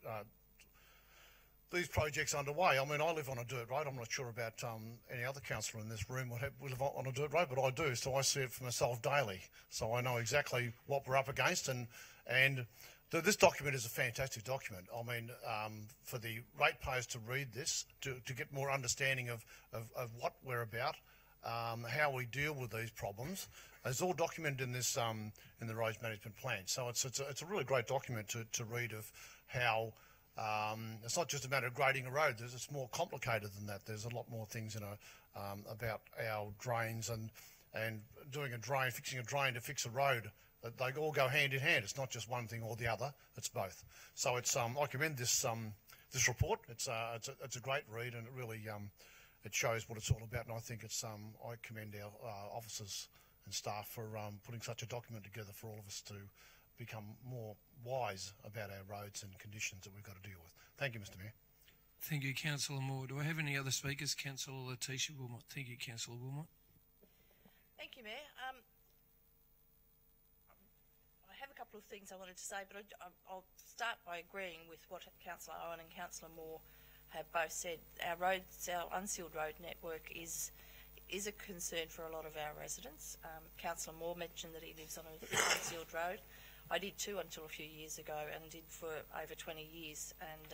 these projects underway. I mean, I live on a dirt road. I'm not sure about any other councillor in this room would live on a dirt road, but I do, so I see it for myself daily. So I know exactly what we're up against, and this document is a fantastic document. I mean, for the ratepayers to read this, to get more understanding of what we're about, how we deal with these problems, it's all documented in this in the roads management plan. So it's a really great document to read of how. It's not just a matter of grading a road. It's more complicated than that. There's a lot more things, about our drains and doing a drain, fixing a drain to fix a road. They all go hand in hand. It's not just one thing or the other. It's both. So it's I commend this report. It's a great read, and it really it shows what it's all about. And I think it's I commend our officers and staff for putting such a document together for all of us to become more wise about our roads and conditions that we've got to deal with. Thank you, Mr. Mayor. Thank you, Councillor Moore. Do I have any other speakers? Councillor Letitia Wilmot. Thank you, Councillor Wilmot. Thank you, Mayor. I have a couple of things I wanted to say, but I'll start by agreeing with what Councillor Owen and Councillor Moore have both said. Our roads, our unsealed road network is a concern for a lot of our residents. Councillor Moore mentioned that he lives on an unsealed road. I did too until a few years ago, and did for over 20 years. And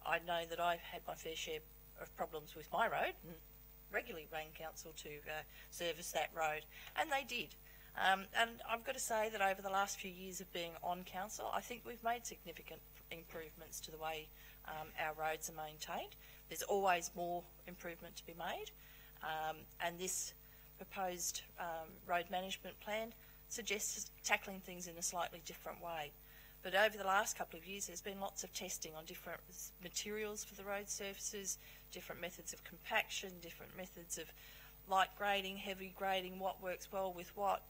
I know that I've had my fair share of problems with my road, and regularly rang council to service that road, and they did. And I've got to say that over the last few years of being on council, I think we've made significant improvements to the way our roads are maintained. There's always more improvement to be made, and this proposed road management plan suggests tackling things in a slightly different way. But over the last couple of years, there's been lots of testing on different materials for the road surfaces, different methods of compaction, different methods of light grading, heavy grading, what works well with what,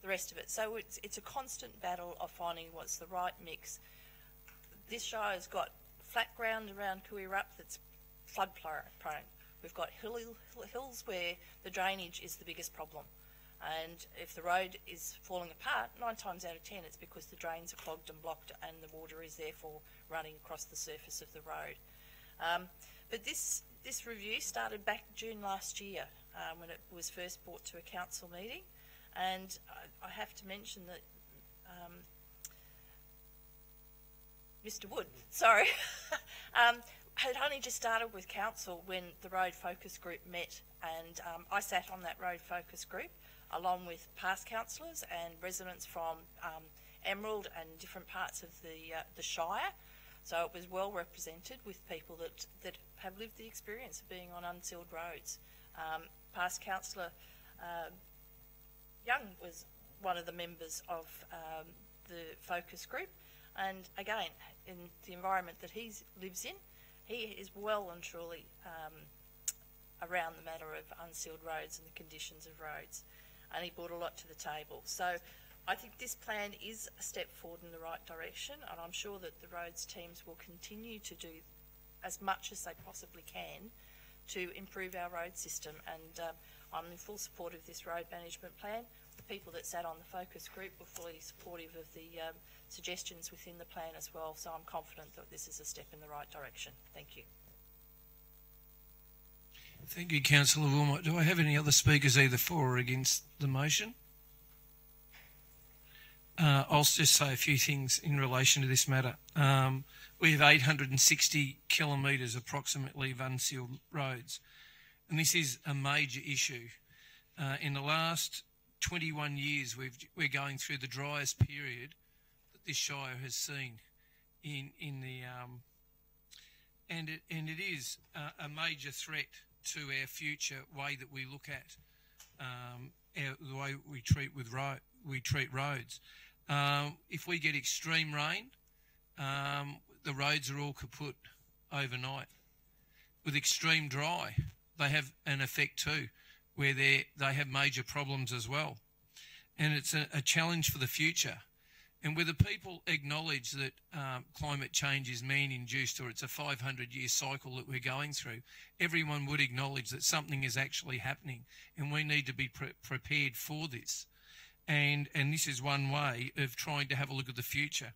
the rest of it. So it's a constant battle of finding what's the right mix. This Shire's got flat ground around Kuirup that's flood prone. We've got hills where the drainage is the biggest problem. And if the road is falling apart, 9 times out of 10 it's because the drains are clogged and blocked and the water is therefore running across the surface of the road. But this review started back June last year when it was first brought to a council meeting, and I have to mention that Mr. Wood, sorry, had only just started with council when the road focus group met, and I sat on that road focus group along with past councillors and residents from Emerald and different parts of the Shire. So it was well represented with people that have lived the experience of being on unsealed roads. Past councillor Young was one of the members of the focus group, and again, in the environment that he lives in, he is well and truly around the matter of unsealed roads and the conditions of roads, and he brought a lot to the table. So I think this plan is a step forward in the right direction, and I'm sure that the roads teams will continue to do as much as they possibly can to improve our road system, and I'm in full support of this road management plan. The people that sat on the focus group were fully supportive of the suggestions within the plan as well, so I'm confident that this is a step in the right direction. Thank you. Thank you, Councillor Wilmot. Do I have any other speakers either for or against the motion? I'll just say a few things in relation to this matter. We have 860 kilometres approximately of unsealed roads, and this is a major issue. In the last 21 years, we're going through the driest period that this Shire has seen and it is a major threat to our future way that we look at the way we treat roads. If we get extreme rain, the roads are all kaput overnight. With extreme dry, they have an effect too, where they have major problems as well. And it's a challenge for the future. And whether people acknowledge that climate change is man-induced or it's a 500-year cycle that we're going through, everyone would acknowledge that something is actually happening, and we need to be prepared for this. And this is one way of trying to have a look at the future.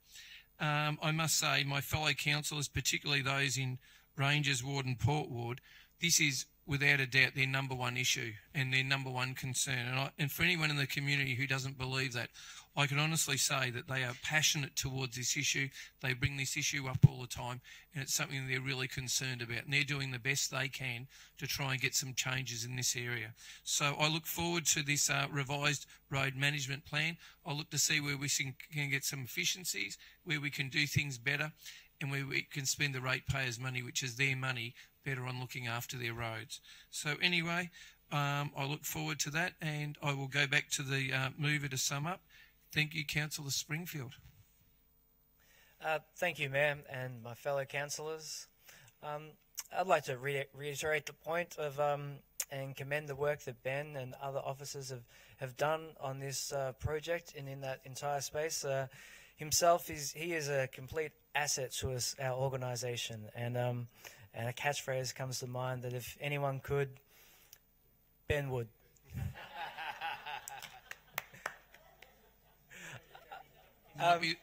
I must say, my fellow councillors, particularly those in Rangers Ward and Port Ward, this is without a doubt their number one issue and their number one concern. And for anyone in the community who doesn't believe that, I can honestly say that they are passionate towards this issue. They bring this issue up all the time, and it's something they're really concerned about. And they're doing the best they can to try and get some changes in this area. So I look forward to this revised road management plan. I look to see where we can get some efficiencies, where we can do things better, and where we can spend the ratepayers' money, which is their money, better on looking after their roads. So anyway, I look forward to that, and I will go back to the mover to sum up. Thank you, Councillor Springfield. Thank you, Mayor, and my fellow councillors. I'd like to reiterate the point of and commend the work that Ben and other officers have done on this project and in that entire space. Himself, he is a complete asset to us, our organisation, and a catchphrase comes to mind that if anyone could, Ben would.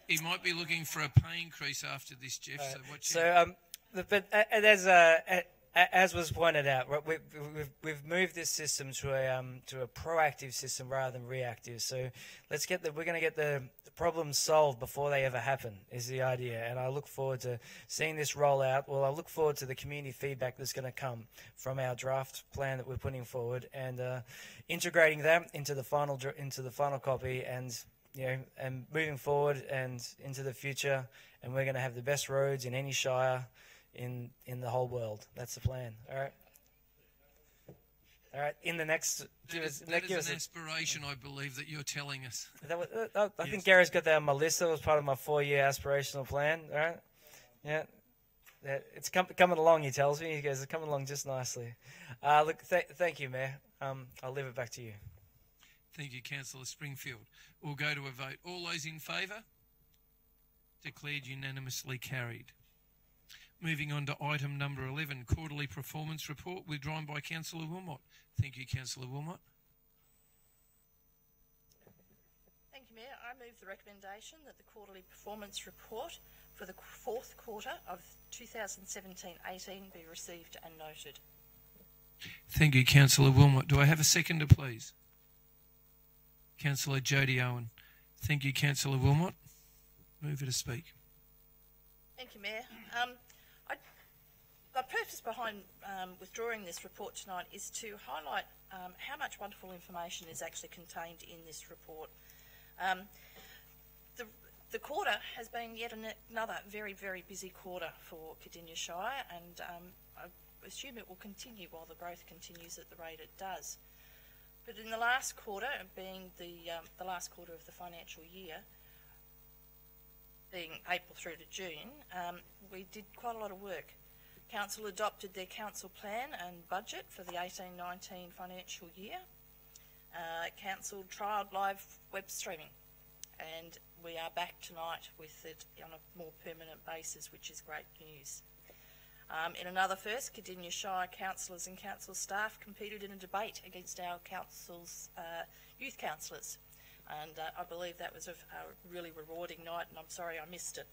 He might be looking for a pay increase after this, Jeff. So watch out. But as was pointed out, we've moved this system to a proactive system rather than reactive. So we're going to get the problems solved before they ever happen is the idea. And I look forward to seeing this roll out. Well, I look forward to the community feedback that's going to come from our draft plan that we're putting forward and integrating that into the final copy and moving forward and into the future. And we're going to have the best roads in any shire in the whole world. That's the plan. All right. In the next, that is an aspiration, I believe, that you're telling us. I think Gary's got that on my list. That was part of my 4-year aspirational plan. All right. Yeah. It's coming along. He tells me. He goes, it's coming along just nicely. Look, thank you, Mayor. I'll leave it back to you. Thank you, Councillor Springfield. We'll go to a vote. All those in favour? Declared unanimously carried. Moving on to item number 11, Quarterly Performance Report, withdrawn by Councillor Wilmot. Thank you, Councillor Wilmot. Thank you, Mayor. I move the recommendation that the Quarterly Performance Report for the fourth quarter of 2017-18 be received and noted. Thank you, Councillor Wilmot. Do I have a seconder, please? Councillor Jodie Owen. Thank you, Councillor Wilmot. Move her to speak. Thank you, Mayor. The purpose behind withdrawing this report tonight is to highlight how much wonderful information is actually contained in this report. The quarter has been yet another very, very busy quarter for Cardinia Shire, and I assume it will continue while the growth continues at the rate it does. But in the last quarter, being the last quarter of the financial year, being April through to June, we did quite a lot of work. Council adopted their council plan and budget for the 18-19 financial year. Council trialled live web streaming, and we are back tonight with it on a more permanent basis, which is great news. In another first, Cardinia Shire councillors and council staff competed in a debate against our council's youth councillors, and I believe that was a really rewarding night, and I'm sorry I missed it.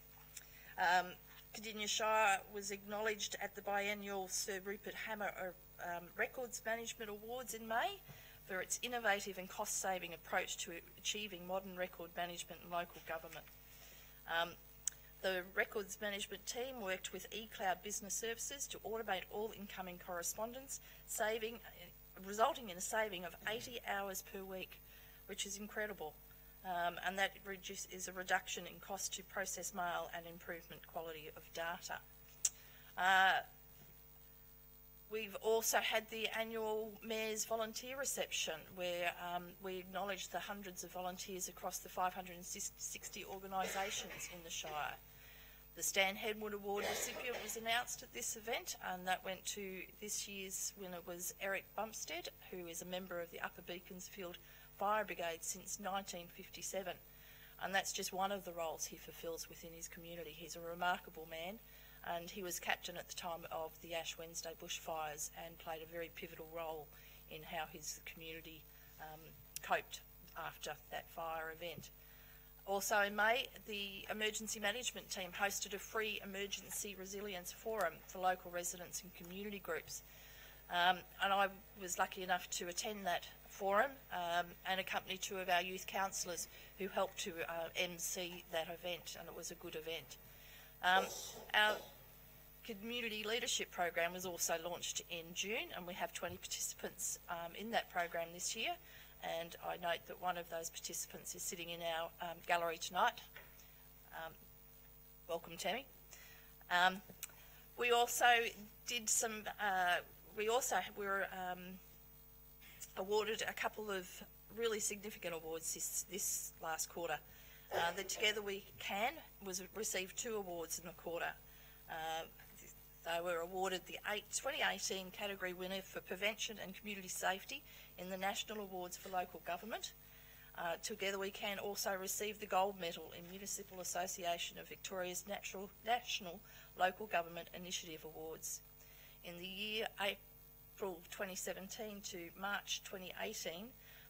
Cardinia Shire was acknowledged at the biennial Sir Rupert Hammer Records Management Awards in May for its innovative and cost-saving approach to achieving modern record management in local government. The records management team worked with eCloud Business Services to automate all incoming correspondence, resulting in a saving of 80 hours per week, which is incredible. And that is a reduction in cost to process mail and improvement quality of data. We've also had the annual Mayor's Volunteer Reception, where we acknowledged the hundreds of volunteers across the 560 organisations in the Shire. The Stan Hedwood Award recipient was announced at this event, and that went to this year's winner was Eric Bumstead, who is a member of the Upper Beaconsfield Fire Brigade since 1957, and that's just one of the roles he fulfills within his community. He's a remarkable man, and he was captain at the time of the Ash Wednesday bushfires and played a very pivotal role in how his community coped after that fire event. Also in May, the emergency management team hosted a free emergency resilience forum for local residents and community groups. And I was lucky enough to attend that forum and accompany two of our youth councillors who helped to MC that event, and it was a good event. Our community leadership program was also launched in June, and we have 20 participants in that program this year. And I note that one of those participants is sitting in our gallery tonight. Welcome, Tammy. We also did some. We were awarded a couple of really significant awards this last quarter. The Together We Can received 2 awards in the quarter. They were awarded the 2018 category winner for prevention and community safety in the National Awards for Local Government. Together We Can also received the gold medal in Municipal Association of Victoria's National Local Government Initiative Awards. In the year April 2017 to March 2018,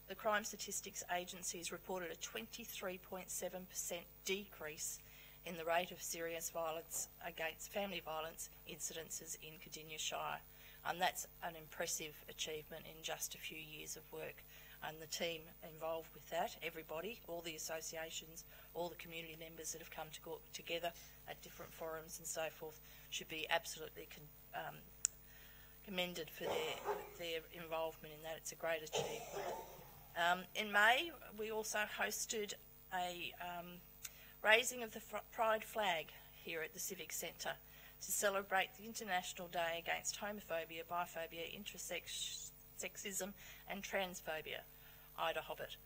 the Crime Statistics Agencies reported a 23.7% decrease in the rate of serious violence against family violence incidences in Cardinia Shire. And that's an impressive achievement in just a few years of work. And the team involved with that, everybody, all the associations, all the community members that have come together at different forums and so forth, should be absolutely commended for their involvement in that. It's a great achievement. In May, we also hosted a raising of the Pride flag here at the Civic Centre to celebrate the International Day Against Homophobia, Biphobia, Intersexism and Transphobia. Ida Hobbit.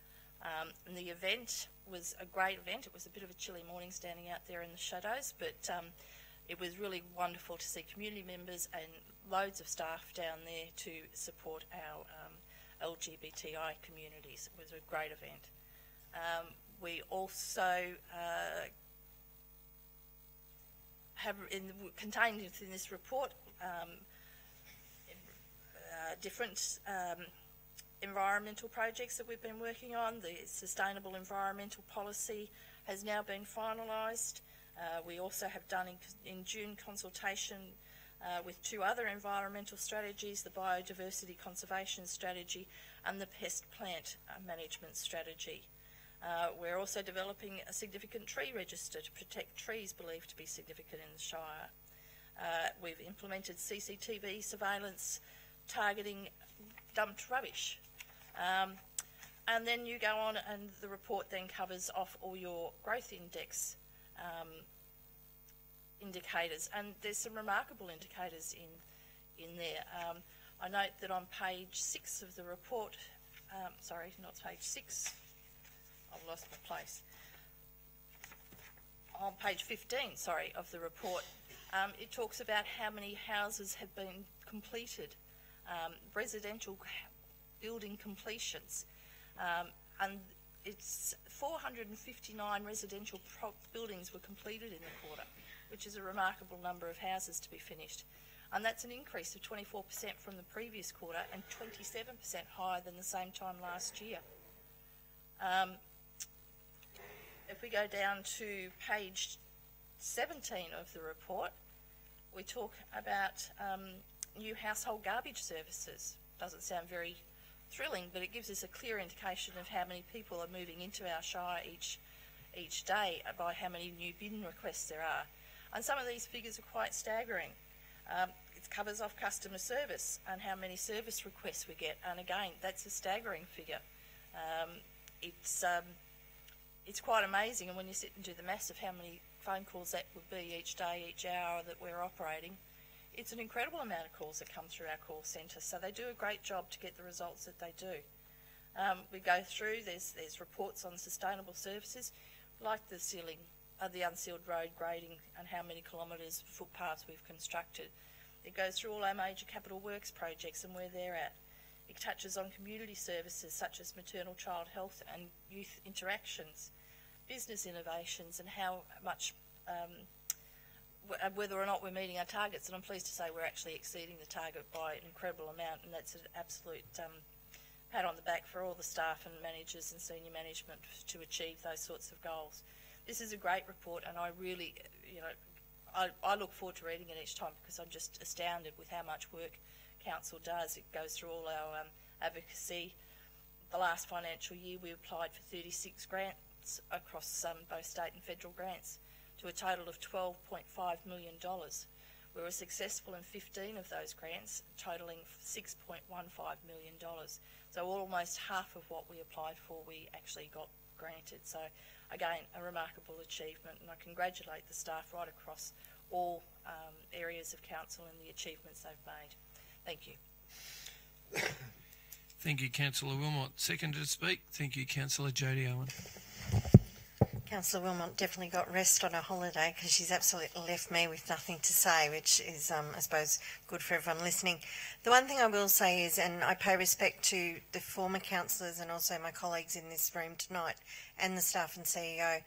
And the event was a great event. It was a bit of a chilly morning standing out there in the shadows, but it was really wonderful to see community members and loads of staff down there to support our LGBTI communities. It was a great event. We also have contained within this report different environmental projects that we've been working on. The Sustainable Environmental Policy has now been finalised. We also have done in June consultation with 2 other environmental strategies, the Biodiversity Conservation Strategy and the Pest Plant Management Strategy. We're also developing a significant tree register to protect trees believed to be significant in the Shire. We've implemented CCTV surveillance targeting dumped rubbish. And then you go on and the report then covers off all your growth index indicators, and there's some remarkable indicators in there. I note that on page 6 of the report, sorry, not page 6, I've lost my place. On page 15, sorry, of the report, it talks about how many houses have been completed, residential building completions, and it's 459 residential buildings were completed in the quarter, which is a remarkable number of houses to be finished. And that's an increase of 24% from the previous quarter and 27% higher than the same time last year. If we go down to page 17 of the report, we talk about new household garbage services. Doesn't sound very thrilling, but it gives us a clear indication of how many people are moving into our Shire each day by how many new bin requests there are. And some of these figures are quite staggering. It covers off customer service and how many service requests we get, and again, that's a staggering figure. It's quite amazing, and when you sit and do the maths of how many phone calls that would be each day, each hour that we're operating, it's an incredible amount of calls that come through our call centre. So they do a great job to get the results that they do. We go through, there's reports on sustainable services, like the unsealed road grading and how many kilometres of footpaths we've constructed. It goes through all our major capital works projects and where they're at. It touches on community services such as maternal child health and youth interactions, business innovations and how much, whether or not we're meeting our targets. And I'm pleased to say we're actually exceeding the target by an incredible amount, and that's an absolute pat on the back for all the staff and managers and senior management to achieve those sorts of goals. This is a great report, and I really, I look forward to reading it each time because I'm just astounded with how much work Council does. It goes through all our advocacy. The last financial year we applied for 36 grants across both state and federal grants to a total of $12.5 million. We were successful in 15 of those grants, totalling $6.15 million. So almost half of what we applied for we actually got granted. So again, a remarkable achievement, and I congratulate the staff right across all areas of council and the achievements they've made. Thank you. Thank you, Councillor Wilmot. Seconded to speak. Thank you, Councillor Jodie Owen. Councillor Wilmot definitely got rest on her holiday because she's absolutely left me with nothing to say, which is, I suppose, good for everyone listening. The one thing I will say is, and I pay respect to the former councillors and also my colleagues in this room tonight and the staff and CEO,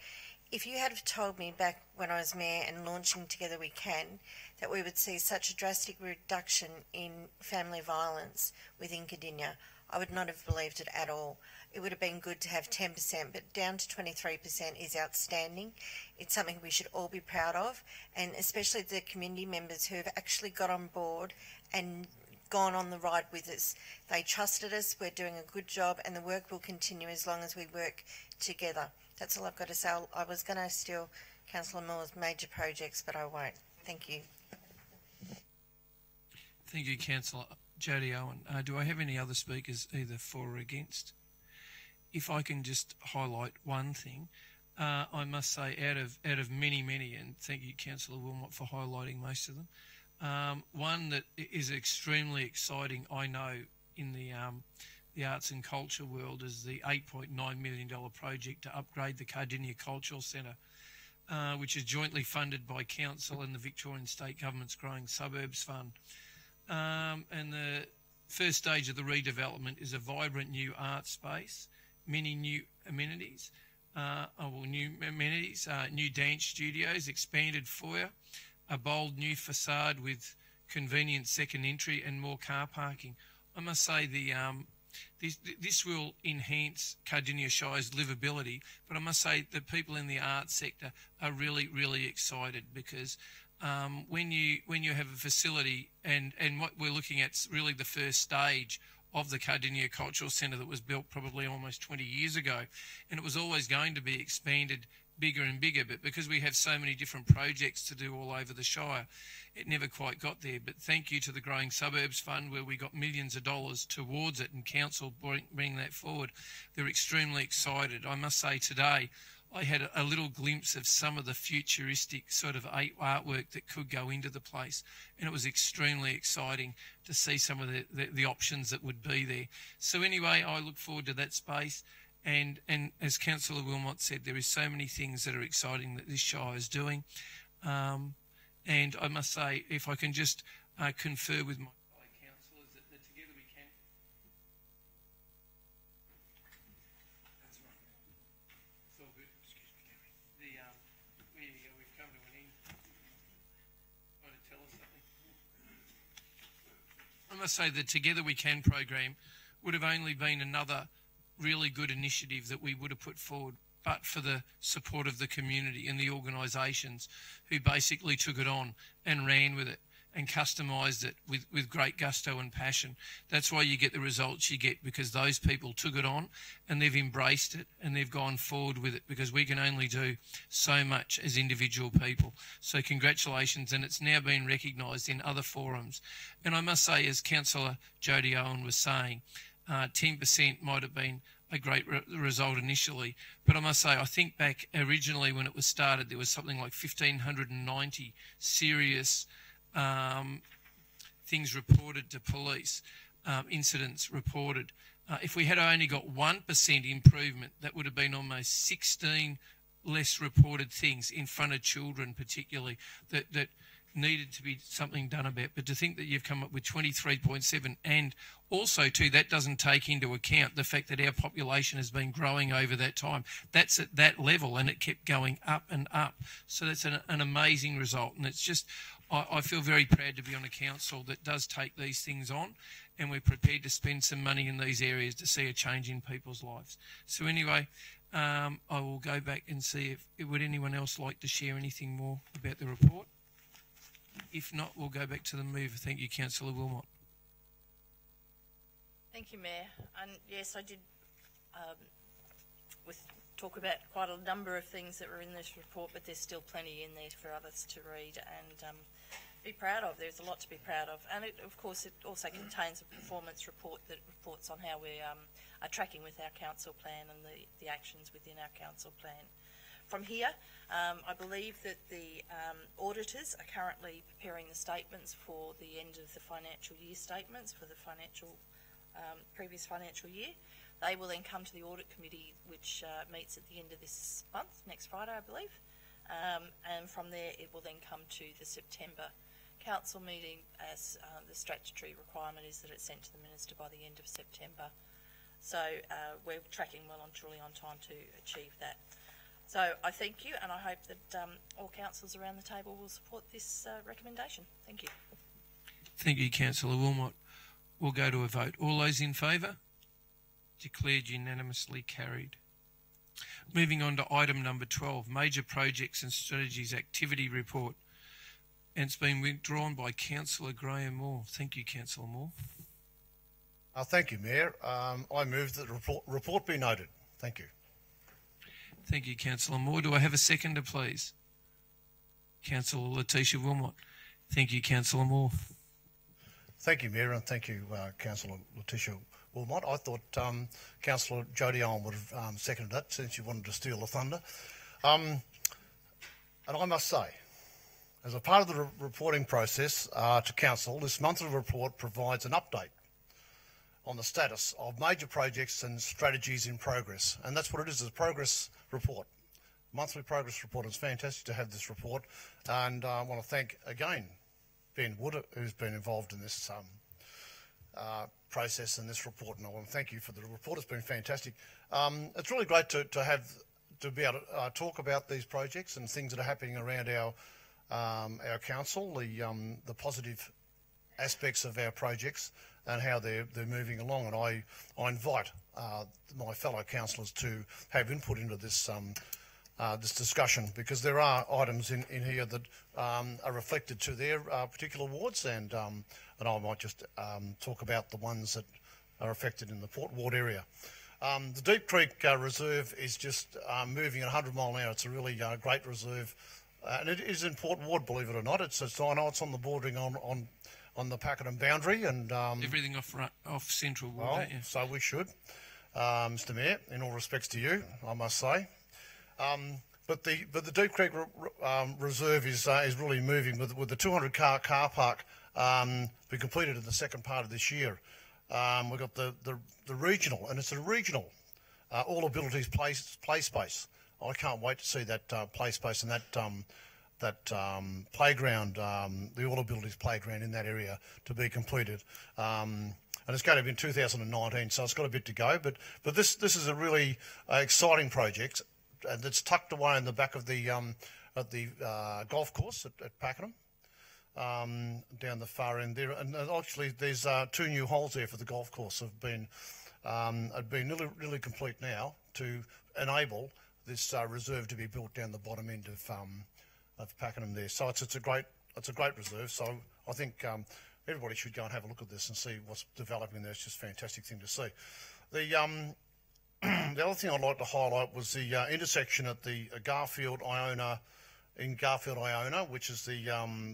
if you had have told me back when I was Mayor and launching Together We Can that we would see such a drastic reduction in family violence within Cardinia, I would not have believed it at all. It would have been good to have 10%, but down to 23% is outstanding. It's something we should all be proud of, and especially the community members who have actually got on board and gone on the ride with us. They trusted us, we're doing a good job, and the work will continue as long as we work together. That's all I've got to say. I was going to steal Councillor Moore's major projects, but I won't. Thank you. Thank you, Councillor Jodie Owen. Do I have any other speakers either for or against? If I can just highlight one thing, I must say out of many, and thank you, Councillor Wilmot, for highlighting most of them. One that is extremely exciting, I know, in the arts and culture world is the $8.9 million project to upgrade the Cardinia Cultural Centre, which is jointly funded by Council and the Victorian State Government's Growing Suburbs Fund. And the first stage of the redevelopment is a vibrant new art space, many new amenities, new dance studios, expanded foyer, a bold new facade with convenient second entry and more car parking. I must say this will enhance Cardinia Shire's livability, but I must say the people in the arts sector are really excited because when you have a facility and what we're looking at is really the first stage of the Cardinia Cultural Centre that was built probably almost 20 years ago, and it was always going to be expanded bigger and bigger, but because we have so many different projects to do all over the Shire, it never quite got there. But thank you to the Growing Suburbs Fund, where we got millions of dollars towards it, and Council bringing that forward. They're extremely excited. I must say today, I had a little glimpse of some of the futuristic sort of artwork that could go into the place, and it was extremely exciting to see some of the options that would be there. So anyway, I look forward to that space, and as Councillor Wilmot said, there is so many things that are exciting that this Shire is doing, and I must say, if I can just confer with my fellow councillors that Together We Can. We've come to an end. Want to tell us something? I must say the Together We Can program would have only been another really good initiative that we would have put forward, but for the support of the community and the organisations who basically took it on and ran with it and customised it with great gusto and passion. That's why you get the results you get, because those people took it on and they've embraced it and they've gone forward with it, because we can only do so much as individual people. So congratulations, and it's now been recognised in other forums. And I must say, as Councillor Jodie Owen was saying, 10% might have been a great result initially, but I must say, I think back originally when it was started, there was something like 1,590 serious things reported to police, incidents reported. If we had only got 1% improvement, that would have been almost 16 less reported things in front of children, particularly, that needed to be something done about. But to think that you've come up with 23.7, and also too, that doesn't take into account the fact that our population has been growing over that time. That's at that level, and it kept going up and up. So that's an amazing result, and it's just, I feel very proud to be on a council that does take these things on, and we're prepared to spend some money in these areas to see a change in people's lives. So anyway, I will go back and see if would anyone else like to share anything more about the report. If not, we'll go back to the mover. Thank you, Councillor Wilmot. Thank you, Mayor. And yes, I did talk about quite a number of things that were in this report, but there's still plenty in there for others to read and be proud of. There's a lot to be proud of. And it, of course, it also contains a performance report that reports on how we are tracking with our council plan and the actions within our council plan. From here, I believe that the auditors are currently preparing the statements for the end of the financial year statements for the previous financial year. They will then come to the audit committee, which meets at the end of this month, next Friday, I believe. And from there, it will then come to the September council meeting, as the statutory requirement is that it's sent to the minister by the end of September. So we're tracking well and truly on time to achieve that. So I thank you, and I hope that all councillors around the table will support this recommendation. Thank you. Thank you, Councillor Wilmot. We'll go to a vote. All those in favour? Declared unanimously carried. Moving on to item number 12, Major Projects and Strategies Activity Report. And it's been withdrawn by Councillor Graham Moore. Thank you, Councillor Moore. Thank you, Mayor. I move that the report be noted. Thank you. Thank you, Councillor Moore. Do I have a seconder, please? Councillor Letitia Wilmot. Thank you, Councillor Moore. Thank you, Mayor, and thank you, Councillor Letitia Wilmot. I thought Councillor Jodie Owen would have seconded that since you wanted to steal the thunder. And I must say, as a part of the reporting process to Council, this monthly report provides an update on the status of major projects and strategies in progress. And that's what it is, a progress report. Monthly progress report. It's fantastic to have this report. And I want to thank again Ben Wood, who's been involved in this process and this report. And I want to thank you for the report. It's been fantastic. It's really great to be able to talk about these projects and things that are happening around our council, the positive aspects of our projects and how they're moving along. And I invite my fellow councillors to have input into this this discussion, because there are items in here that are reflected to their particular wards, and I might just talk about the ones that are affected in the Port Ward area. The Deep Creek Reserve is just moving at 100 mile an hour. It's a really great reserve, and it is in Port Ward, believe it or not. I know it's on the bordering on the Pakenham boundary, and everything off Central Ward. Well, so we should, Mr. Mayor, in all respects to you, I must say. But the Deep Creek Reserve is really moving with the 200-car park be completed in the second part of this year. We've got the regional, and it's a regional all abilities play space. I can't wait to see that play space and that playground, the all abilities playground in that area to be completed. And it's going to be in 2019, so it's got a bit to go. But this is a really exciting project, and it's tucked away in the back of the golf course at Pakenham, down the far end there. And actually, there's 2 new holes there for the golf course have been nearly complete now to enable this reserve to be built down the bottom end of Pakenham there. So it's a great reserve. So I think everybody should go and have a look at this and see what's developing there. It's just a fantastic thing to see. The other thing I'd like to highlight was the intersection at the Garfield-Iona, which is the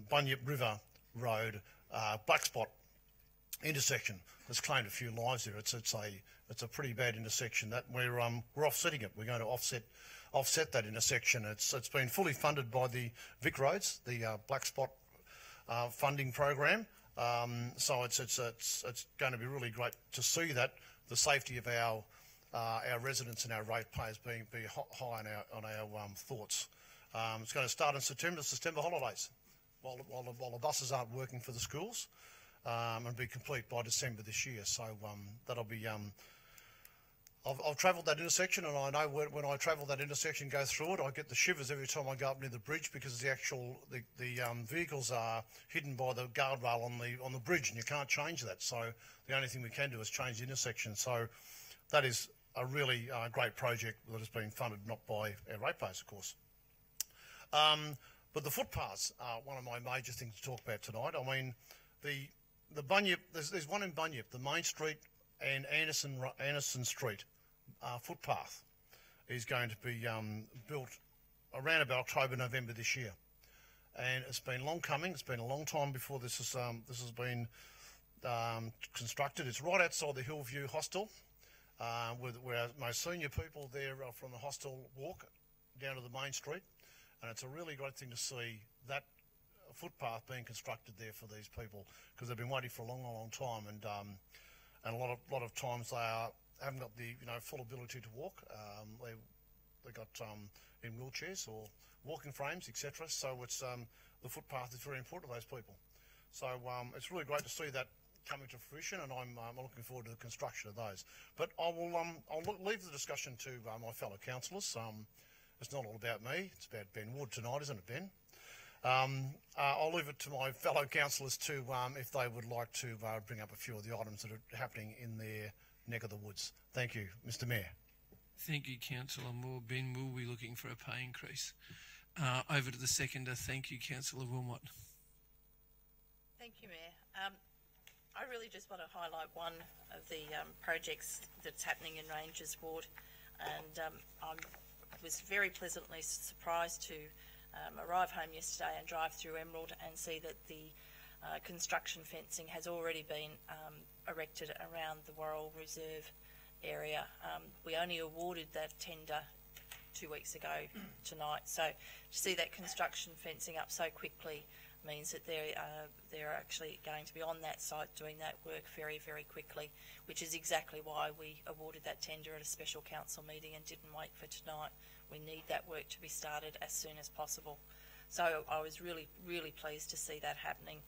Bunyip River Road black spot intersection. That's claimed a few lives there. It's a pretty bad intersection that we're offsetting it. We're going to offset that intersection. It's been fully funded by the Vic Roads, the black spot funding program. So it's going to be really great to see that the safety of our residents and our ratepayers be high on our thoughts. It's going to start in September, the September holidays. while the buses aren't working for the schools, and be complete by December this year. So that'll be. I've travelled that intersection, and I know when I travel that intersection, go through it, I get the shivers every time I go up near the bridge, because the vehicles are hidden by the guardrail on the bridge, and you can't change that. So the only thing we can do is change the intersection. So that is a really great project that has been funded not by our ratepayers, of course. But the footpaths are one of my major things to talk about tonight. I mean, the Bunyip, there's one in Bunyip, the Main Street and Anderson Street footpath is going to be built around about October, November this year, and it's been long coming. It's been a long time before this has been constructed. It's right outside the Hillview Hostel, where most senior people there from the hostel walk down to the main street, and it's a really great thing to see that footpath being constructed there for these people, because they've been waiting for a long time, and a lot of times they haven't got the full ability to walk. They got in wheelchairs or walking frames, etc. So it's the footpath is very important to those people. So it's really great to see that coming to fruition, and I'm looking forward to the construction of those. But I'll leave the discussion to my fellow councillors. It's not all about me. It's about Ben Wood tonight, isn't it, Ben? I'll leave it to my fellow councillors to, if they would like to bring up a few of the items that are happening in their neck of the woods. Thank you, Mr Mayor. Thank you, Councillor Moore. Ben will be looking for a pay increase. Over to the seconder. Thank you, Councillor Wilmot. Thank you, Mayor. I really just want to highlight one of the projects that's happening in Rangers Ward, and I was very pleasantly surprised to arrive home yesterday and drive through Emerald and see that the construction fencing has already been erected around the Worrell Reserve area. We only awarded that tender 2 weeks ago tonight, so to see that construction fencing up so quickly means that they're actually going to be on that site doing that work very, very quickly, which is exactly why we awarded that tender at a special council meeting and didn't wait for tonight. We need that work to be started as soon as possible. So I was really, really pleased to see that happening.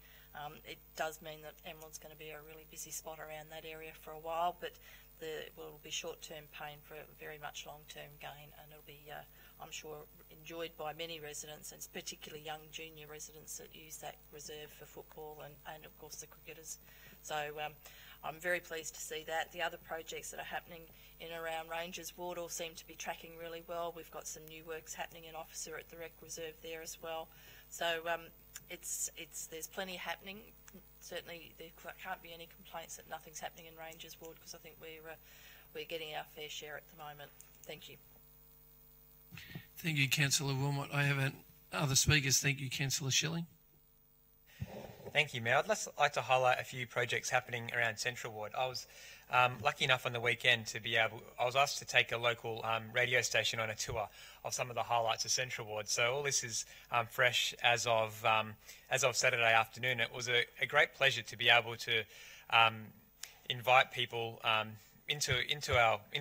It does mean that Emerald's going to be a really busy spot around that area for a while, but it will be short-term pain for very much long-term gain, and it'll be, I'm sure, enjoyed by many residents, and particularly young junior residents that use that reserve for football and of course the cricketers. So I'm very pleased to see that. The other projects that are happening in and around Rangers Ward all seem to be tracking really well. We've got some new works happening in Officer at the Rec Reserve there as well. So there's plenty happening. Certainly there can't be any complaints that nothing's happening in Rangers Ward, because I think we're getting our fair share at the moment. Thank you. Thank you, Councillor Wilmot. I have other speakers. Thank you, Councillor Schilling. Thank you, Mayor. I'd like to highlight a few projects happening around Central Ward. I was lucky enough on the weekend to I was asked to take a local radio station on a tour of some of the highlights of Central Ward. So all this is fresh as of Saturday afternoon. It was a great pleasure to be able to invite people into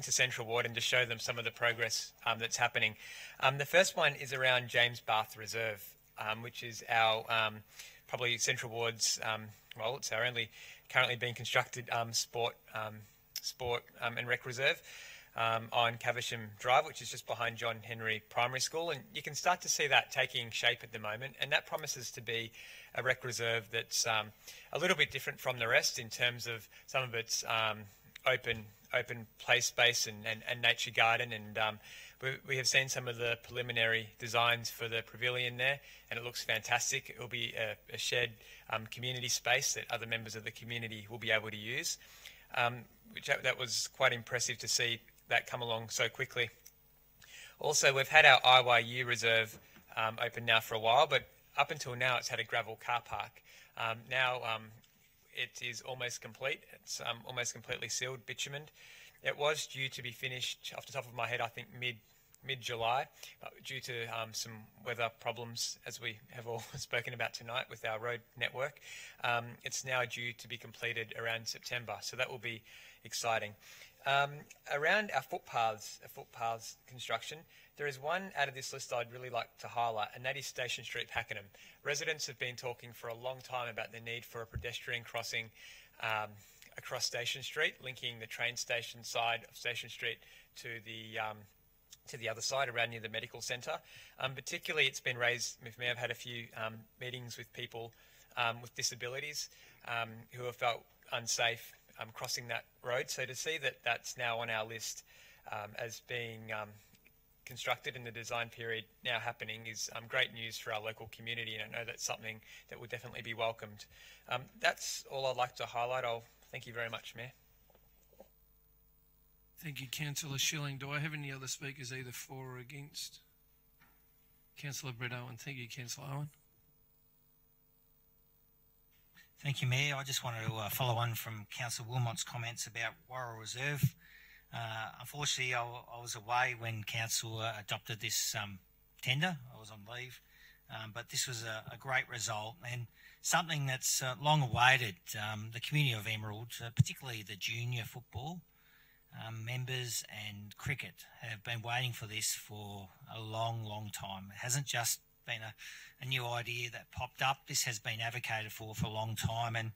Central Ward and to show them some of the progress that's happening. The first one is around James Bath Reserve, which is our probably Central Ward's, it's our only currently being constructed sport and rec reserve on Caversham Drive, which is just behind John Henry Primary School. And you can start to see that taking shape at the moment, and that promises to be a rec reserve that's a little bit different from the rest in terms of some of its open play space and nature garden, and we have seen some of the preliminary designs for the pavilion there, and it looks fantastic. It will be a shared community space that other members of the community will be able to use. That was quite impressive to see that come along so quickly. Also, we've had our IYU reserve open now for a while, but up until now it's had a gravel car park. Now it is almost complete. It's almost completely sealed, bitumened. It was due to be finished, off the top of my head, I think mid-July, but due to some weather problems, as we have all spoken about tonight with our road network, it's now due to be completed around September, so that will be exciting. Around our footpaths construction, there is one out of this list I'd really like to highlight, and that is Station Street, Pakenham. Residents have been talking for a long time about the need for a pedestrian crossing across Station Street, linking the train station side of Station Street to the other side, around near the medical centre. Particularly, it's been raised, Ms. Mayor, I've had a few meetings with people with disabilities who have felt unsafe crossing that road. So to see that that's now on our list as being constructed and the design period now happening is great news for our local community, and I know that's something that will definitely be welcomed. That's all I'd like to highlight. Thank you very much, Mayor. Thank you, Councillor Schilling. Do I have any other speakers either for or against? Councillor Brett Owen. Thank you, Councillor Owen. Thank you, Mayor. I just wanted to follow on from Councillor Wilmot's comments about Worrell Reserve. Unfortunately, I was away when Council adopted this tender. I was on leave, but this was a great result and something that's long awaited. The community of Emerald, particularly the junior football members and cricket, have been waiting for this for a long, long time. It hasn't just been a new idea that popped up. This has been advocated for a long time, and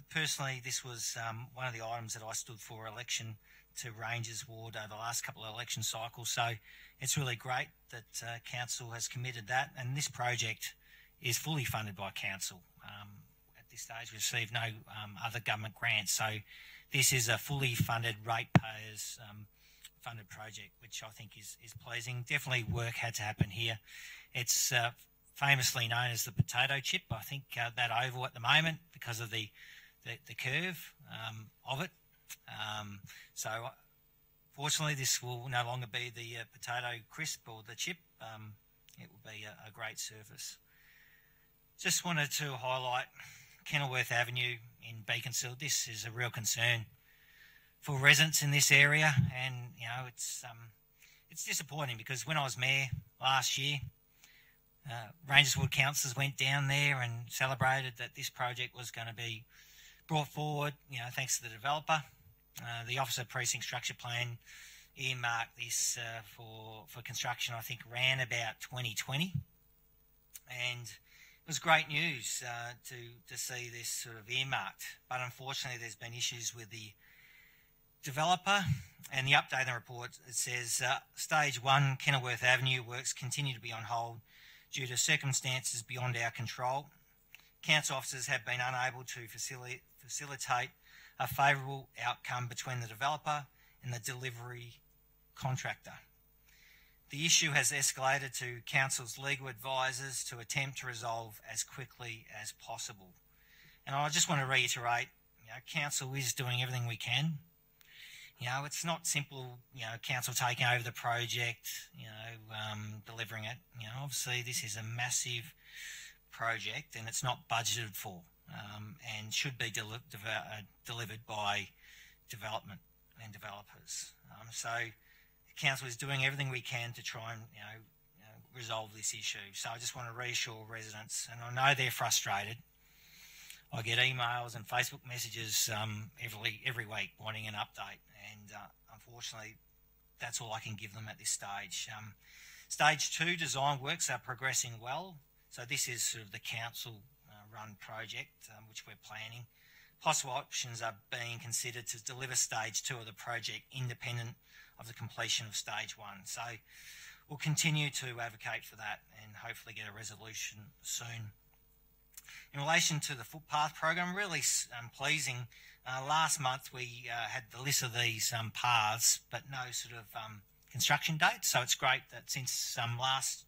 personally this was one of the items that I stood for election to Rangers Ward over the last couple of election cycles. So it's really great that Council has committed that, and this project is fully funded by Council. At this stage we received no other government grants, so this is a fully funded, ratepayers funded project, which I think is pleasing. Definitely work had to happen here. It's famously known as the potato chip. I think that oval at the moment, because of the curve of it. So fortunately this will no longer be the potato crisp or the chip. It will be a great surface. Just wanted to highlight Kenilworth Avenue in Beaconsfield. This is a real concern for residents in this area, and it's disappointing because when I was mayor last year, Rangers Wood councillors went down there and celebrated that this project was going to be brought forward, thanks to the developer. The Officer Precinct Structure Plan earmarked this for construction, I think, around about 2020. And it was great news to see this sort of earmarked. But unfortunately, there's been issues with the developer, and the update in the report, it says Stage 1 Kenilworth Avenue works continue to be on hold due to circumstances beyond our control. Council officers have been unable to facilitate a favourable outcome between the developer and the delivery contractor. The issue has escalated to Council's legal advisors to attempt to resolve as quickly as possible. And I just want to reiterate, Council is doing everything we can. It's not simple, Council taking over the project, delivering it. Obviously this is a massive project and it's not budgeted for, and should be delivered by development and developers. So the Council is doing everything we can to try and resolve this issue. So I just want to reassure residents, and I know they're frustrated. I get emails and Facebook messages every week wanting an update, and unfortunately that's all I can give them at this stage. Stage 2 design works are progressing well. So this is sort of the council run project which we're planning. Possible options are being considered to deliver Stage 2 of the project independent of the completion of Stage 1. So we'll continue to advocate for that and hopefully get a resolution soon. In relation to the footpath program, really pleasing. Last month we had the list of these paths, but no sort of construction date. So it's great that since last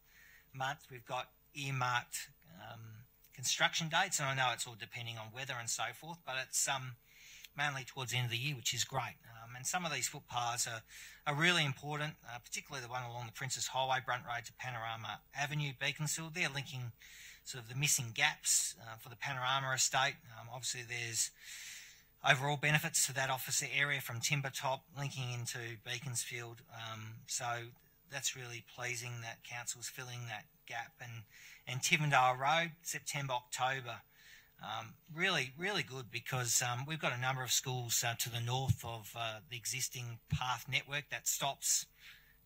month we've got earmarked construction dates, and I know it's all depending on weather and so forth, but it's mainly towards the end of the year, which is great. And some of these footpaths are really important, particularly the one along the Princess Highway, Brunt Road to Panorama Avenue, Beaconsfield. They're linking sort of the missing gaps for the Panorama estate. Obviously there's overall benefits to that officer area from Timbertop linking into Beaconsfield. So that's really pleasing that Council's filling that gap. And Tivendale Road, September, October, Really, really good because we've got a number of schools to the north of the existing path network that stops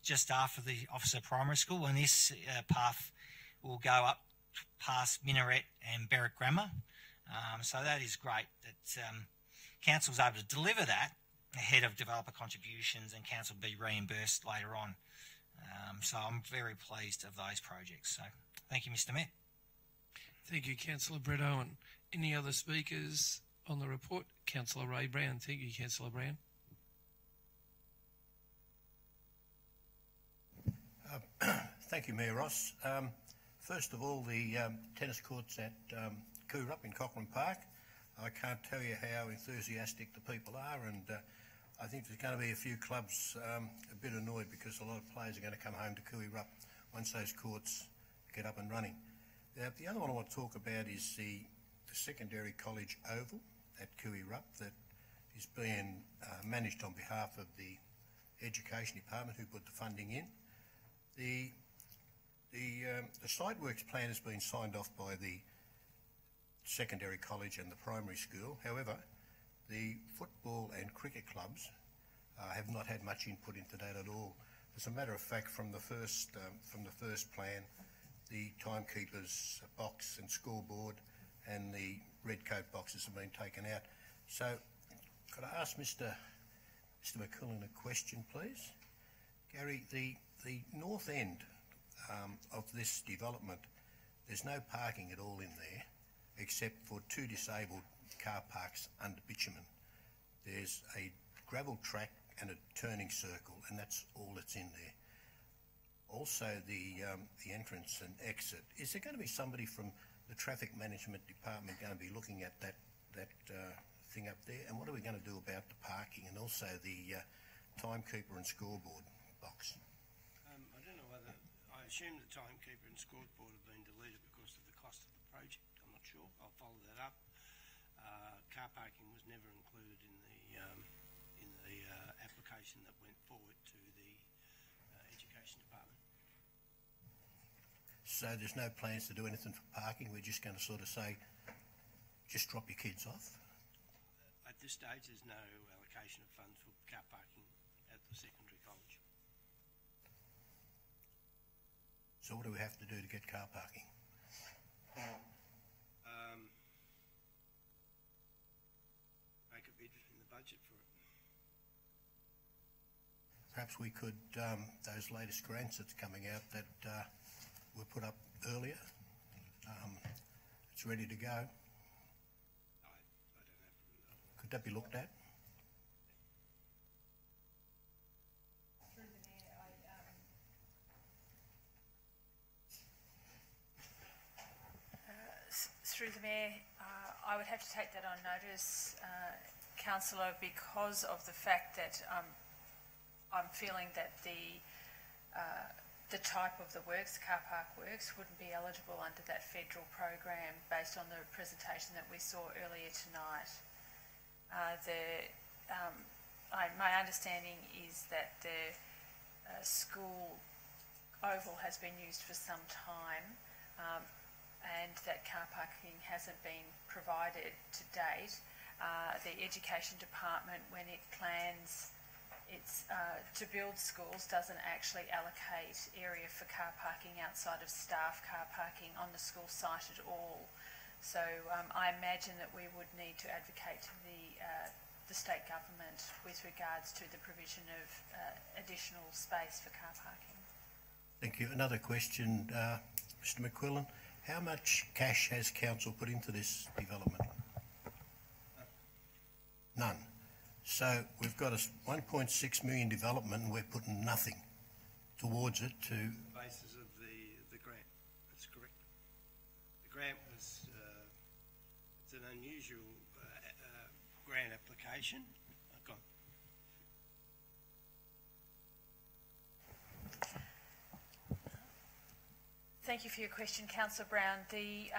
just after the Officer Primary School, and this path will go up past Minaret and Berwick Grammar. So that is great that Council's able to deliver that ahead of developer contributions, and Council will be reimbursed later on. So I'm very pleased of those projects. So thank you, Mr. Mayor. Thank you, Councillor Brett Owen. Any other speakers on the report? Councillor Ray Brown. Thank you, Councillor Brown. Thank you, Mayor Ross. First of all, the tennis courts at Coorup in Cochrane Park. I can't tell you how enthusiastic the people are, and I think there's going to be a few clubs a bit annoyed because a lot of players are going to come home to Coorup once those courts get up and running. The other one I want to talk about is the secondary college oval at Coorup that is being managed on behalf of the Education Department, who put the funding in. The site works plan has been signed off by the secondary college and the primary school. However, the football and cricket clubs have not had much input into that at all. As a matter of fact, from the first plan, the timekeepers box and scoreboard and the red coat boxes have been taken out. So, could I ask Mr. McQuillan a question, please? Gary, the north end of this development, there's no parking at all in there, except for 2 disabled car parks under bitumen. There's a gravel track and a turning circle, and that's all that's in there. Also, the entrance and exit. Is there going to be somebody from the Traffic Management Department going to be looking at that thing up there? And what are we going to do about the parking and also the timekeeper and scoreboard box? I don't know whether, I assume the timekeeper and scoreboard have been deleted because of the cost of the project. I'm not sure. I'll follow that up. Car parking was never included in the application that went forward to the Education Department. So there's no plans to do anything for parking? We're just going to sort of say, just drop your kids off? At this stage, there's no allocation of funds for car parking at the secondary college. So what do we have to do to get car parking? Make a bid in the budget for it. Perhaps we could, those latest grants that's coming out that were put up earlier, it's ready to go. I don't have. Could that be looked at? Through the Mayor, I would have to take that on notice, Councillor, because of the fact that I'm feeling that the type of the works, car park works, wouldn't be eligible under that federal program based on the presentation that we saw earlier tonight. My understanding is that the school oval has been used for some time, and that car parking hasn't been provided to date. The Education Department, when it plans its to build schools, doesn't actually allocate area for car parking outside of staff car parking on the school site at all. So I imagine that we would need to advocate to the state government with regards to the provision of additional space for car parking. Thank you. Another question, Mr. McQuillan. How much cash has council put into this development? None. So we've got a 1.6 million development and we're putting nothing towards it to... The basis of the grant, that's correct. The grant was, it's an unusual grant application. Go on. Thank you for your question, Councillor Brown. The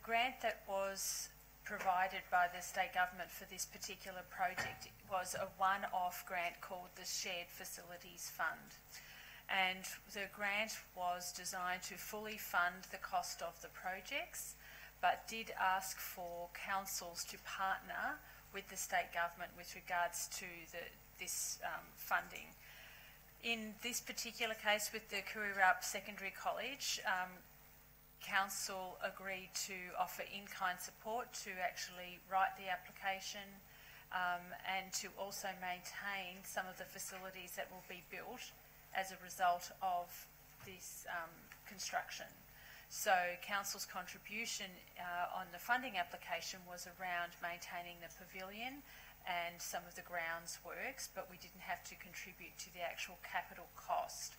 grant that was provided by the state government for this particular project was a one-off grant called the Shared Facilities Fund. And the grant was designed to fully fund the cost of the projects, but did ask for councils to partner with the state government with regards to this funding. In this particular case with the Career-Up Secondary College, council agreed to offer in-kind support to actually write the application and to also maintain some of the facilities that will be built as a result of this construction. So council's contribution on the funding application was around maintaining the pavilion and some of the grounds works, but we didn't have to contribute to the actual capital cost.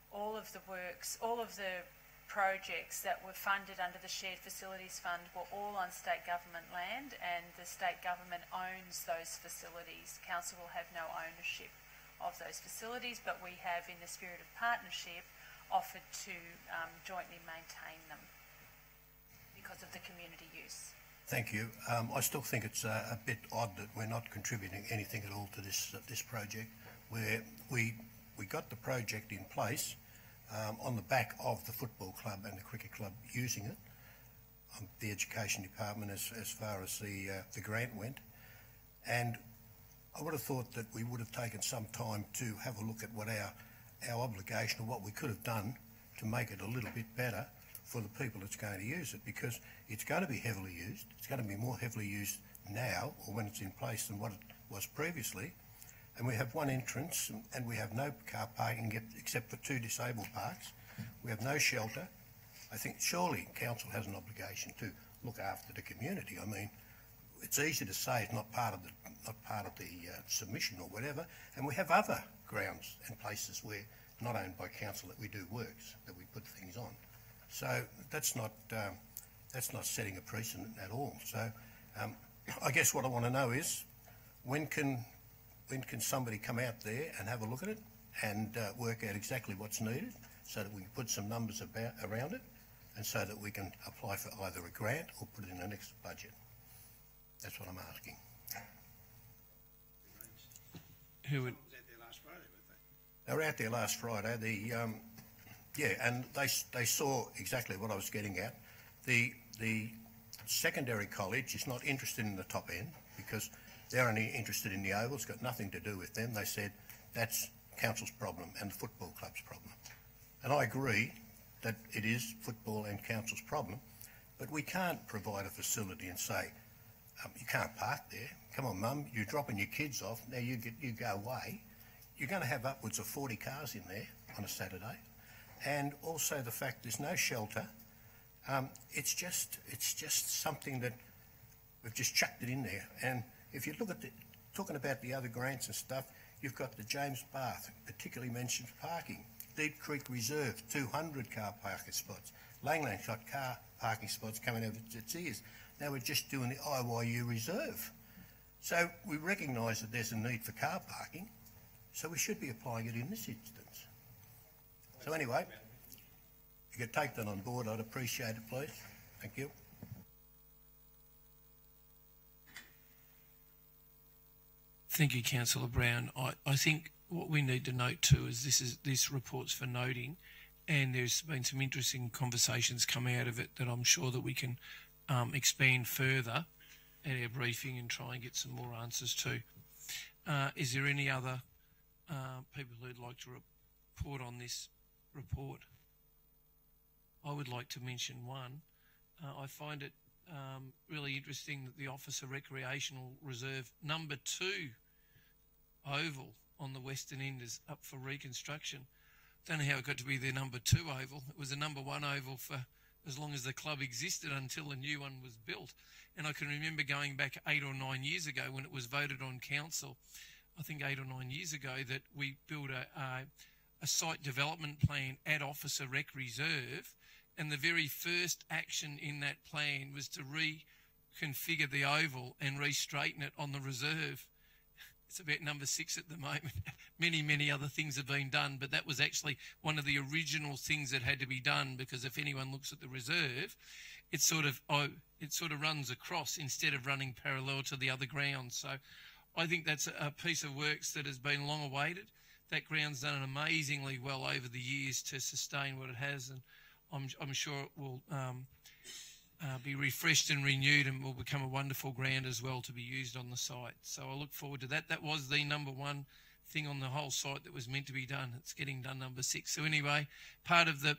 All of the works, all of the projects that were funded under the Shared Facilities Fund were all on state government land, and the state government owns those facilities. Council will have no ownership of those facilities, but we have, in the spirit of partnership, offered to jointly maintain them because of the community use. Thank you. I still think it's a bit odd that we're not contributing anything at all to this project, where we got the project in place on the back of the football club and the cricket club using it, the education department as far as the grant went, and I would have thought that we would have taken some time to have a look at what our obligation or what we could have done to make it a little bit better for the people that's going to use it, because it's going to be heavily used. It's going to be more heavily used now, or when it's in place, than what it was previously. And we have one entrance, and we have no car parking except for 2 disabled parks. We have no shelter. I think surely council has an obligation to look after the community. I mean, it's easy to say it's not part of the submission or whatever, and we have other grounds and places where not owned by council that we do works, that we put things on. So that's not setting a precedent at all. So I guess what I want to know is when can somebody come out there and have a look at it and work out exactly what's needed, so that we can put some numbers around it, and so that we can apply for either a grant or put it in the next budget. That's what I'm asking. Who would? They were out there last Friday. And they saw exactly what I was getting at. The secondary college is not interested in the top end because they're only interested in the oval. It's got nothing to do with them. They said that's council's problem and the football club's problem. And I agree that it is football and council's problem, but we can't provide a facility and say, you can't park there. Come on, Mum, you're dropping your kids off. Now you go away. You're going to have upwards of 40 cars in there on a Saturday. And also the fact there's no shelter. It's just something that we've just chucked it in there. And if you look at talking about the other grants and stuff, you've got the James Bath, particularly mentions parking. Deep Creek Reserve, 200 car parking spots. Langland's got car parking spots coming over its ears. Now we're just doing the IYU Reserve. So we recognise that there's a need for car parking, so we should be applying it in this instance. So anyway, if you could take that on board, I'd appreciate it, please. Thank you. Thank you, Councillor Brown. I think what we need to note too is this report's for noting, and there's been some interesting conversations come out of it that I'm sure that we can expand further at our briefing and try and get some more answers to. Is there any other people who'd like to report on this report? I would like to mention one. I find it really interesting that the Officer Recreational Reserve number 2 oval on the western end is up for reconstruction. Don't know how it got to be their number 2 oval. It was a number 1 oval for as long as the club existed until a new one was built. And I can remember going back 8 or 9 years ago when it was voted on council, I think 8 or 9 years ago, that we built a site development plan at Officer Rec Reserve, and the very first action in that plan was to reconfigure the oval and re-straighten it on the reserve. It's about number 6 at the moment. Many other things have been done, but that was actually one of the original things that had to be done, because if anyone looks at the reserve, it sort of runs across instead of running parallel to the other grounds. So I think that's a piece of works that has been long awaited. That ground's done amazingly well over the years to sustain what it has, and I'm sure it will be refreshed and renewed, and will become a wonderful ground as well to be used on the site. So I look forward to that. That was the number one thing on the whole site that was meant to be done. It's getting done, number 6. So anyway, part of the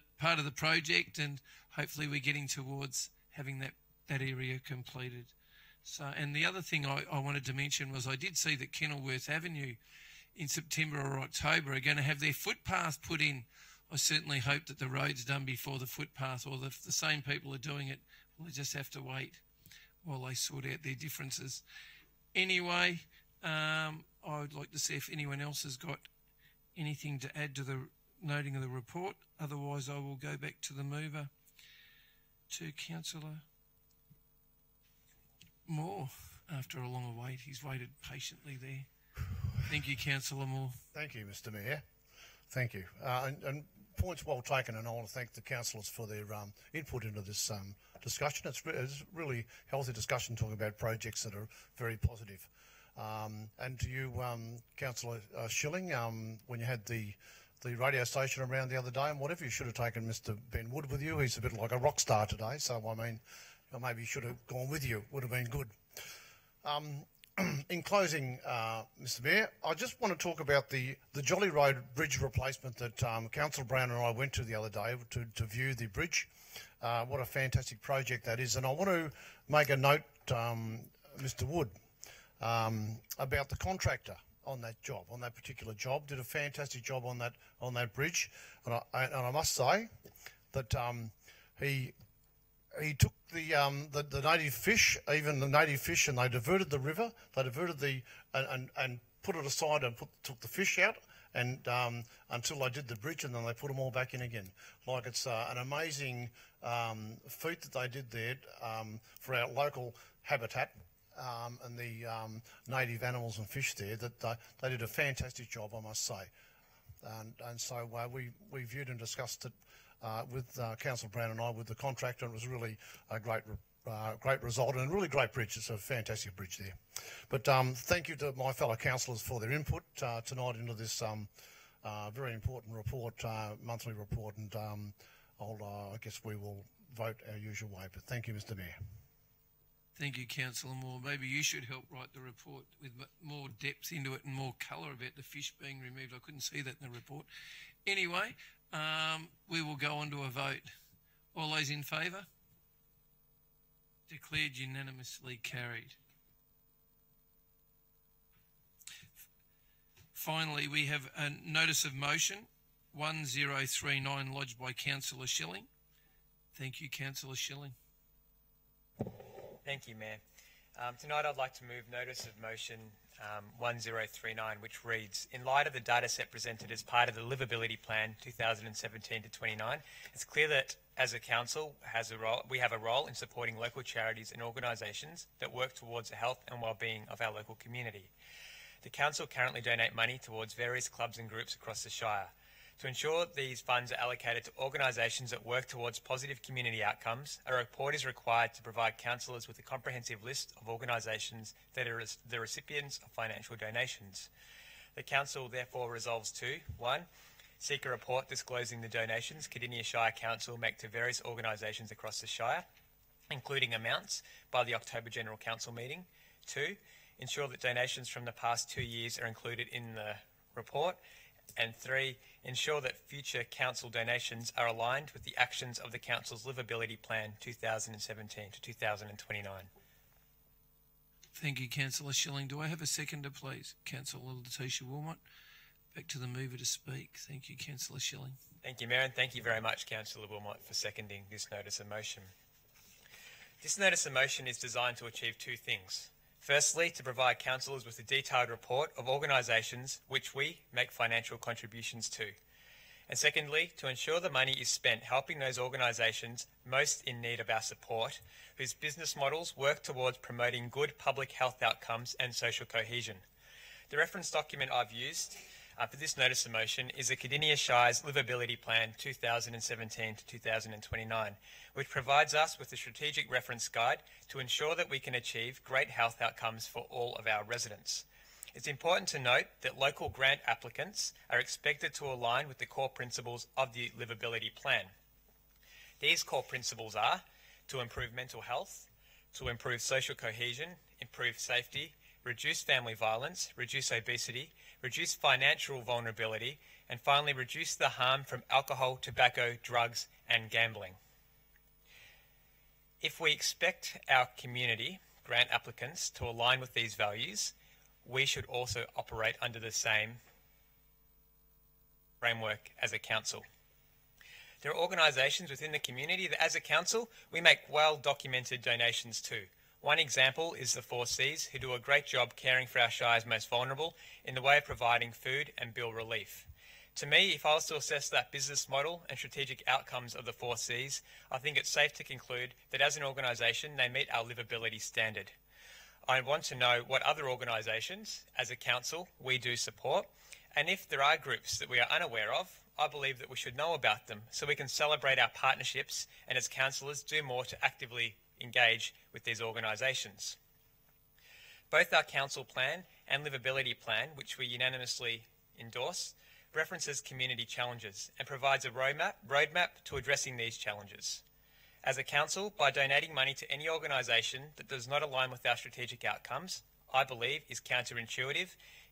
project, and hopefully we're getting towards having that area completed. So, and the other thing I wanted to mention was I did see that Kenilworth Avenue in September or October are going to have their footpath put in. I certainly hope that the road's done before the footpath, or if the same people are doing it, we'll just have to wait while they sort out their differences. Anyway, I would like to see if anyone else has got anything to add to the noting of the report. Otherwise, I will go back to the mover, to Councillor Moore. After a long wait, he's waited patiently there. Thank you, Councillor Moore. Thank you, Mr Mayor. Thank you. And points well taken, and I want to thank the councillors for their input into this discussion. It's really healthy discussion, talking about projects that are very positive. And to you, Councillor Schilling, when you had the radio station around the other day and whatever, you should have taken Mr Ben Wood with you. He's a bit like a rock star today, so I mean, maybe you should have gone with you. Would have been good. In closing, Mr Mayor, I just want to talk about the Jolly Road Bridge replacement that Councillor Brown and I went to the other day to view the bridge. What a fantastic project that is. And I want to make a note, Mr Wood, about the contractor on that job, on that particular job. Did a fantastic job on that bridge. And I must say that he took the native fish, and they diverted the river. They diverted and put it aside and took the fish out, and until they did the bridge, and then they put them all back in again. Like, it's an amazing feat that they did there for our local habitat and the native animals and fish there. That they did a fantastic job, I must say. And so we viewed and discussed it with Councillor Brown and I with the contractor, and it was really a great result and a really great bridge. It's a fantastic bridge there. But thank you to my fellow councillors for their input tonight into this very important report, monthly report, and I guess we will vote our usual way. But thank you, Mr Mayor. Thank you, Councillor Moore. Maybe you should help write the report with more depth into it and more colour about the fish being removed. I couldn't see that in the report. Anyway, we will go on to a vote. All those in favour? Declared unanimously carried. Finally, we have a notice of motion 1039 lodged by Councillor Schilling. Thank you, Councillor Schilling. Thank you, Mayor. Tonight I'd like to move notice of motion 1039, which reads, in light of the data set presented as part of the Livability Plan 2017 to 29, it's clear that as a council we have a role in supporting local charities and organisations that work towards the health and well-being of our local community. The council currently donate money towards various clubs and groups across the Shire. To ensure these funds are allocated to organisations that work towards positive community outcomes, a report is required to provide councillors with a comprehensive list of organisations that are the recipients of financial donations. The council therefore resolves to 1. Seek a report disclosing the donations Cardinia Shire Council make to various organisations across the Shire, including amounts, by the October General Council meeting. 2. Ensure that donations from the past 2 years are included in the report. And 3, ensure that future council donations are aligned with the actions of the council's Livability Plan 2017 to 2029. Thank you, Councillor Schilling. Do I have a seconder, please? Councillor Letitia Wilmot. Back to the mover to speak. Thank you, Councillor Schilling. Thank you, Mayor, and thank you very much, Councillor Wilmot, for seconding this notice of motion. This notice of motion is designed to achieve 2 things. Firstly, to provide councillors with a detailed report of organisations which we make financial contributions to. And secondly, to ensure the money is spent helping those organisations most in need of our support, whose business models work towards promoting good public health outcomes and social cohesion. The reference document I've used for this notice of motion is the Cardinia Shire's Livability Plan 2017 to 2029, which provides us with a strategic reference guide to ensure that we can achieve great health outcomes for all of our residents. It's important to note that local grant applicants are expected to align with the core principles of the Livability Plan. These core principles are to improve mental health, to improve social cohesion, improve safety, reduce family violence, reduce obesity, reduce financial vulnerability, and finally reduce the harm from alcohol, tobacco, drugs, and gambling. If we expect our community grant applicants to align with these values, we should also operate under the same framework as a council. There are organisations within the community that as a council we make well-documented donations to. One example is the 4Cs, who do a great job caring for our Shire's most vulnerable in the way of providing food and bill relief. To me, if I was to assess that business model and strategic outcomes of the 4Cs, I think it's safe to conclude that as an organisation they meet our livability standard. I want to know what other organisations, as a council, we do support, and if there are groups that we are unaware of, I believe that we should know about them so we can celebrate our partnerships and as councillors do more to actively engage with these organisations. Both our council plan and livability plan, which we unanimously endorse, references community challenges and provides a roadmap to addressing these challenges. As a council, by donating money to any organisation that does not align with our strategic outcomes, I believe is counterintuitive,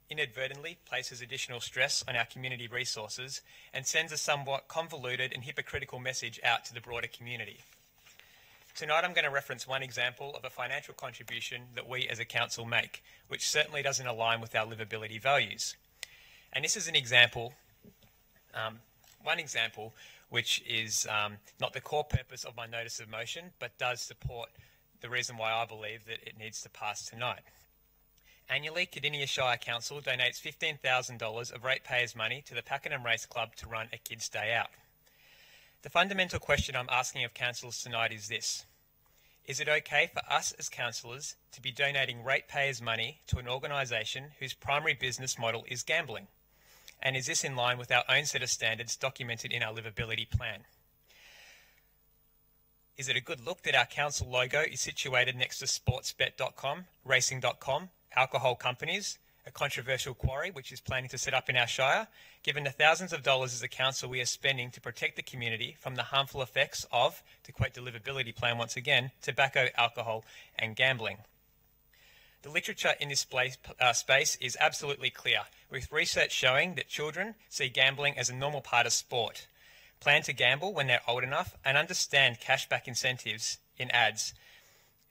inadvertently places additional stress on our community resources and sends a somewhat convoluted and hypocritical message out to the broader community. Tonight I'm going to reference one example of a financial contribution that we as a council make, which certainly doesn't align with our livability values. And this is an example, one example which is not the core purpose of my notice of motion, but does support the reason why I believe that it needs to pass tonight. Annually, Cardinia Shire Council donates $15,000 of ratepayers' money to the Pakenham Race Club to run a Kids' Day Out. The fundamental question I'm asking of councillors tonight is this: is it okay for us as councillors to be donating ratepayers' money to an organisation whose primary business model is gambling? And is this in line with our own set of standards documented in our livability plan? Is it a good look that our council logo is situated next to sportsbet.com, racing.com, alcohol companies, a controversial quarry which is planning to set up in our Shire, given the thousands of dollars as a council we are spending to protect the community from the harmful effects of, to quote the livability plan once again, tobacco, alcohol and gambling? The literature in this space is absolutely clear, with research showing that children see gambling as a normal part of sport, plan to gamble when they're old enough, and understand cashback incentives in ads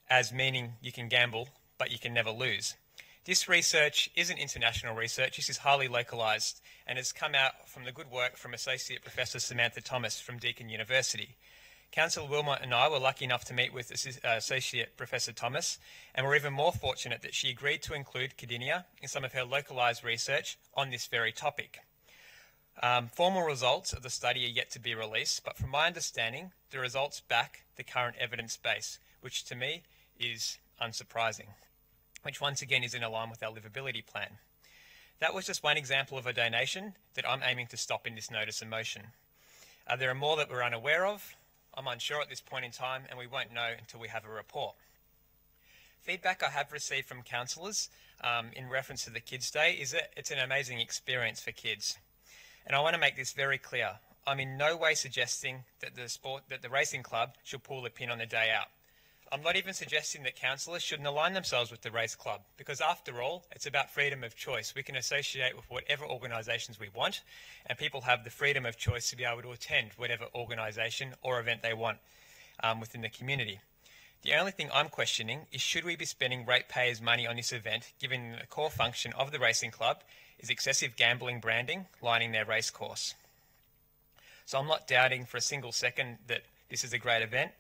as meaning you can gamble but you can never lose. This research isn't international research, this is highly localised and has come out from the good work from Associate Professor Samantha Thomas from Deakin University. Councillor Wilmot and I were lucky enough to meet with Associate Professor Thomas, and we're even more fortunate that she agreed to include Cardinia in some of her localised research on this very topic. Formal results of the study are yet to be released, but from my understanding, the results back the current evidence base, which to me is unsurprising, which once again is in line with our livability plan. That was just one example of a donation that I'm aiming to stop in this notice of motion. There are more that we're unaware of. I'm unsure at this point in time, and we won't know until we have a report. Feedback I have received from councillors in reference to the Kids' Day is that it's an amazing experience for kids. And I want to make this very clear. I'm in no way suggesting that the racing club should pull the pin on the day out. I'm not even suggesting that councillors shouldn't align themselves with the race club, because after all, it's about freedom of choice. We can associate with whatever organisations we want, and people have the freedom of choice to be able to attend whatever organisation or event they want within the community. The only thing I'm questioning is, should we be spending ratepayers' money on this event, given the core function of the racing club is excessive gambling branding lining their race course? So I'm not doubting for a single second that this is a great event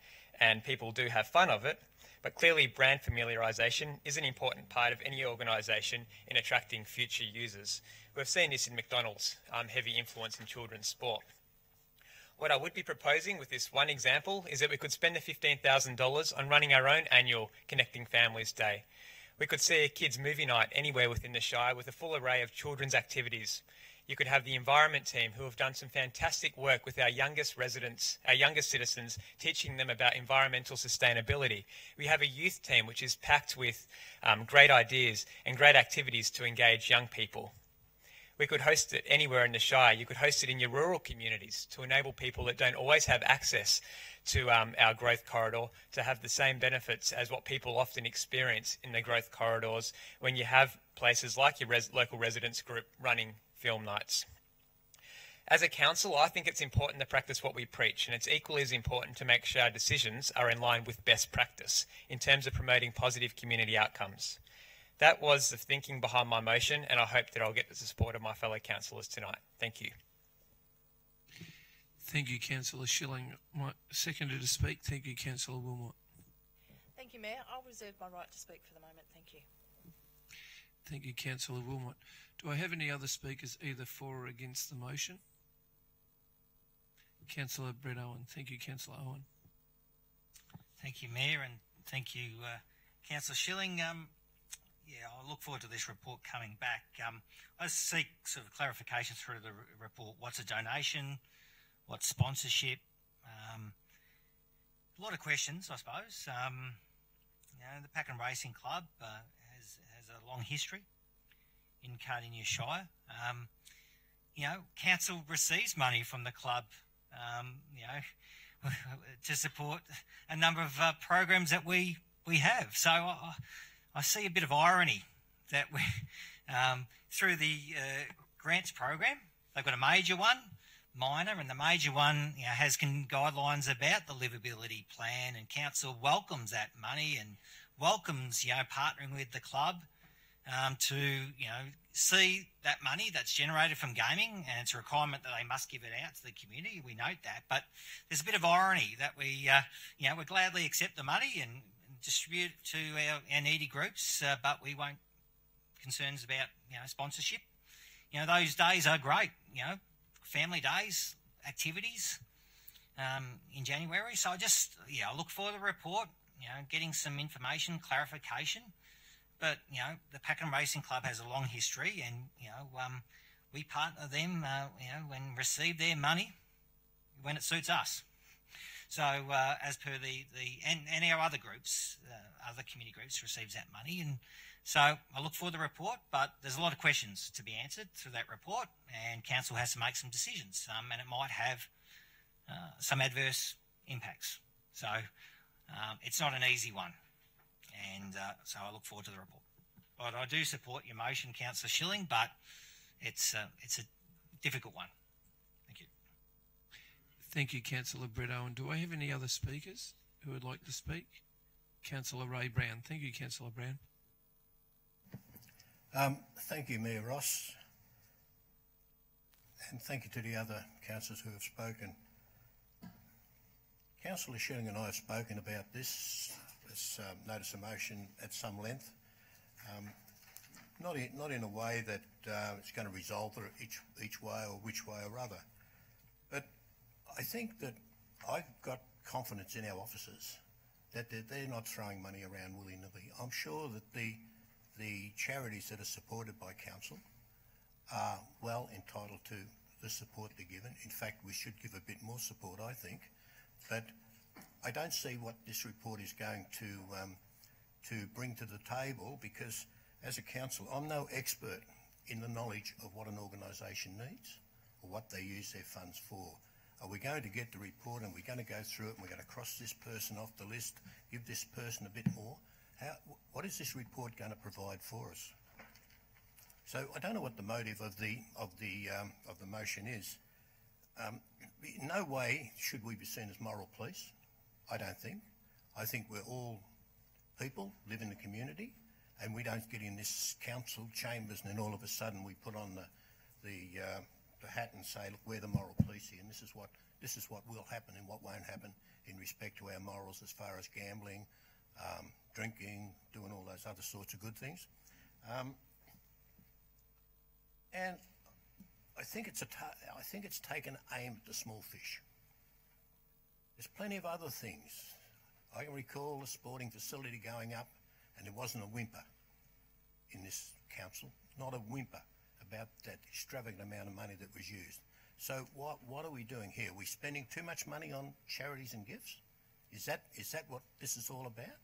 and people do have fun of it, but clearly brand familiarisation is an important part of any organisation in attracting future users. We've seen this in McDonald's, heavy influence in children's sport. What I would be proposing with this one example is that we could spend the $15,000 on running our own annual Connecting Families Day. We could see a kids' movie night anywhere within the Shire with a full array of children's activities. You could have the environment team who have done some fantastic work with our youngest residents, our youngest citizens, teaching them about environmental sustainability. We have a youth team which is packed with great ideas and great activities to engage young people. We could host it anywhere in the Shire. You could host it in your rural communities to enable people that don't always have access to our growth corridor to have the same benefits as what people often experience in the growth corridors when you have places like your local residents group running film nights. As a council, I think it's important to practice what we preach, and it's equally as important to make sure our decisions are in line with best practice in terms of promoting positive community outcomes. That was the thinking behind my motion, and I hope that I'll get the support of my fellow councillors tonight. Thank you. Thank you, Councillor Schilling. My seconder to speak. Thank you, Councillor Wilmot. Thank you, Mayor. I'll reserve my right to speak for the moment. Thank you. Thank you, Councillor Wilmot. Do I have any other speakers either for or against the motion? Councillor Brett Owen. Thank you, Councillor Owen. Thank you, Mayor, and thank you, Councillor Schilling. Yeah, I look forward to this report coming back. I seek sort of clarification through the report. What's a donation? What's sponsorship? A lot of questions, I suppose. The Pack and Racing Club has a long history in Cardinia Shire. Council receives money from the club, to support a number of programs that we have. So I see a bit of irony that we, through the grants program, they've got a major one, minor, and the major one has guidelines about the livability plan, and council welcomes that money and welcomes partnering with the club to see that money that's generated from gaming, and it's a requirement that they must give it out to the community. We note that, but there's a bit of irony that we gladly accept the money and distribute it to our needy groups, but we won't concerns about sponsorship. Those days are great. Family days, activities in January. So I look for the report. Getting some information, clarification. But the Pack and Racing Club has a long history, and we partner them and receive their money when it suits us. So as per and our other groups, other community groups receives that money, and so I look for the report. But there's a lot of questions to be answered through that report, and council has to make some decisions, and it might have some adverse impacts. So it's not an easy one. And so I look forward to the report. But I do support your motion, Councillor Schilling, but it's a difficult one. Thank you. Thank you, Councillor Brett Owen. Do I have any other speakers who would like to speak? Councillor Ray Brown. Thank you, Councillor Brown. Thank you, Mayor Ross. And thank you to the other councillors who have spoken. Councillor Schilling and I have spoken about this notice of motion at some length, not in a way that it's going to resolve each way or which way or other, but I think that I've got confidence in our officers that they're not throwing money around willy-nilly. I'm sure that the charities that are supported by council are well entitled to the support they're given. In fact, we should give a bit more support, I think, but I don't see what this report is going to bring to the table, because as a council, I'm no expert in the knowledge of what an organisation needs or what they use their funds for. Are we going to get the report and we're going to go through it and we're going to cross this person off the list, give this person a bit more? What is this report going to provide for us? So I don't know what the motive of the motion is. In no way should we be seen as moral police. I don't think. I think we're all people, live in the community, and we don't get in this council chambers and then all of a sudden we put on the hat and say, look, we're the moral police here, and this is what will happen and what won't happen in respect to our morals as far as gambling, drinking, doing all those other sorts of good things. And I think it's taken aim at the small fish. There's plenty of other things. I can recall a sporting facility going up and there wasn't a whimper in this council, not a whimper about that extravagant amount of money that was used. So what are we doing here? Are we spending too much money on charities and gifts? Is that what this is all about?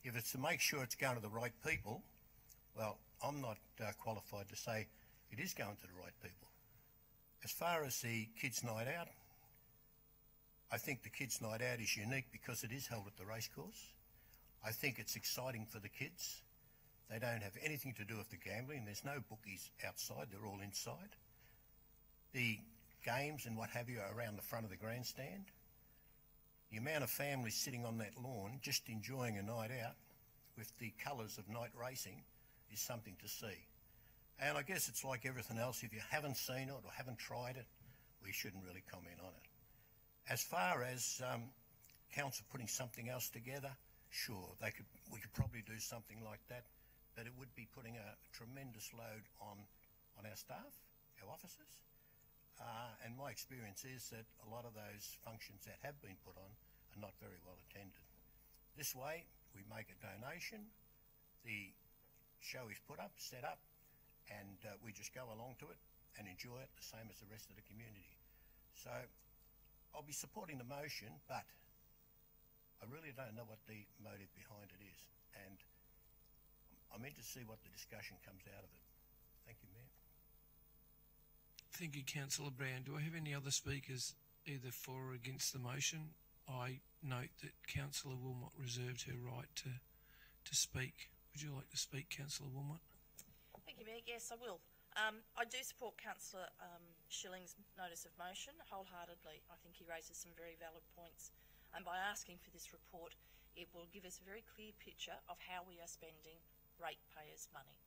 If it's to make sure it's going to the right people, well, I'm not qualified to say it is going to the right people. As far as the kids' night out, I think the kids' night out is unique because it is held at the racecourse. I think it's exciting for the kids. They don't have anything to do with the gambling. There's no bookies outside, they're all inside. The games and what have you are around the front of the grandstand. The amount of families sitting on that lawn just enjoying a night out with the colours of night racing is something to see. And I guess it's like everything else, if you haven't seen it or haven't tried it, we shouldn't really comment on it. As far as council putting something else together, sure, we could probably do something like that, but it would be putting a tremendous load on our staff, our officers. And my experience is that a lot of those functions that have been put on are not very well attended. This way, we make a donation, the show is put up, set up, and we just go along to it and enjoy it the same as the rest of the community. So I'll be supporting the motion, but I really don't know what the motive behind it is, and I'm in to see what the discussion comes out of it. Thank you, Mayor. Thank you, Councillor Brown. Do I have any other speakers either for or against the motion? I note that Councillor Wilmot reserved her right to speak. Would you like to speak, Councillor Wilmot? Thank you, Mayor. Yes, I will. I do support Councillor Schilling's notice of motion wholeheartedly. I think he raises some very valid points. And by asking for this report, it will give us a very clear picture of how we are spending ratepayers' money.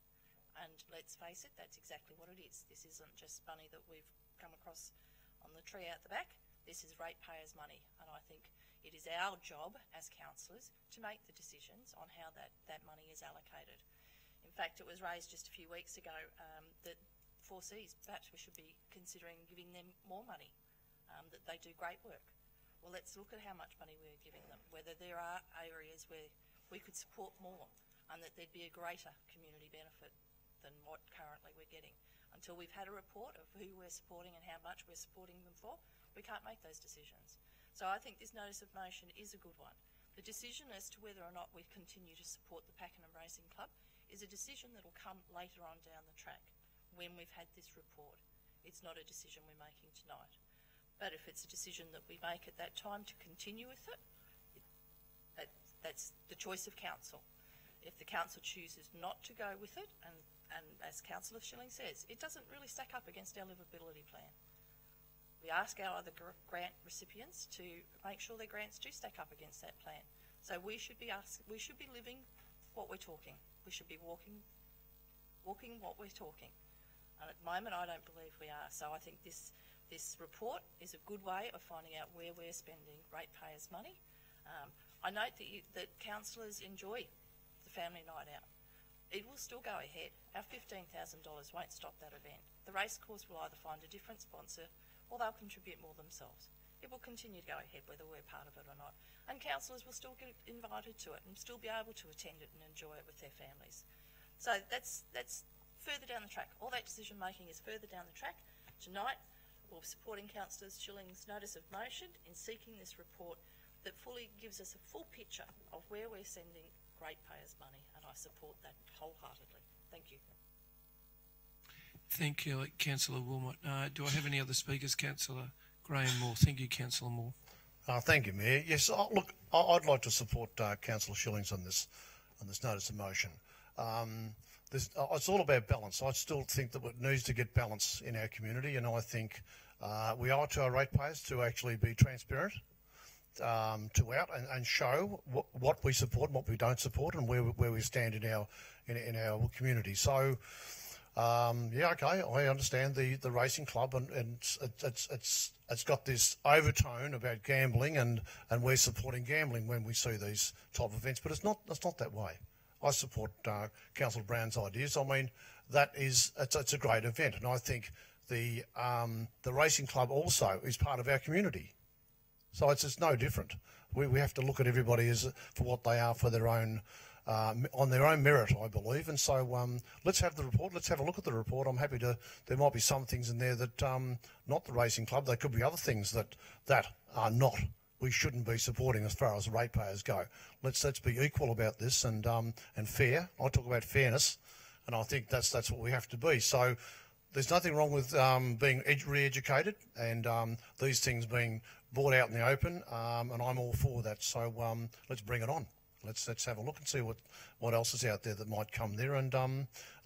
And let's face it, that's exactly what it is. This isn't just money that we've come across on the tree out the back. This is ratepayers' money. And I think it is our job as councillors to make the decisions on how that money is allocated. In fact, it was raised just a few weeks ago that 4Cs, perhaps we should be considering giving them more money, that they do great work. Well, let's look at how much money we're giving them, whether there are areas where we could support more and that there'd be a greater community benefit than what currently we're getting. Until we've had a report of who we're supporting and how much we're supporting them for, we can't make those decisions. So I think this notice of motion is a good one. The decision as to whether or not we continue to support the Pakenham Racing Club is a decision that will come later on down the track when we've had this report. It's not a decision we're making tonight. But if it's a decision that we make at that time to continue with it, that's the choice of council. If the council chooses not to go with it, and as Councillor Schilling says, it doesn't really stack up against our livability plan. We ask our other grant recipients to make sure their grants do stack up against that plan. So we should be living what we're talking. We should be walking what we're talking. And at the moment, I don't believe we are. So I think this report is a good way of finding out where we're spending ratepayers' money. I note that councillors enjoy the family night out. It will still go ahead. Our $15,000 won't stop that event. The racecourse will either find a different sponsor or they'll contribute more themselves. It will continue to go ahead whether we're part of it or not. And councillors will still get invited to it and still be able to attend it and enjoy it with their families. So that's further down the track. All that decision making is further down the track. Tonight, we're supporting Councillor Schilling's notice of motion in seeking this report that fully gives us a full picture of where we're sending ratepayers' money, and I support that wholeheartedly. Thank you. Thank you, Councillor Wilmot. Do I have any other speakers? Councillor Graham Moore. Thank you, Councillor Moore. Thank you, Mayor. Yes, look, I'd like to support Councillor Schilling's on this notice of motion. It's all about balance. I still think that it needs to get balance in our community, and I think we owe it to our ratepayers to actually be transparent, to out and show what we support and what we don't support, and where we stand in our community. So. Yeah, okay, I understand the racing club, and it's got this overtone about gambling, and we're supporting gambling when we see these type of events, but it's not that way. I support Councillor Brown's ideas. I mean, it's a great event, and I think the racing club also is part of our community, so it's no different. We have to look at everybody as for what they are for their own. On their own merit, I believe, and so let's have the report. Let's have a look at the report. I'm happy to. There might be some things in there that not the racing club. There could be other things that are not. We shouldn't be supporting as far as ratepayers go. Let's be equal about this and fair. I talk about fairness, and I think that's what we have to be. So there's nothing wrong with being re-educated and these things being brought out in the open, and I'm all for that. So let's bring it on. Let's have a look and see what else is out there that might come there, and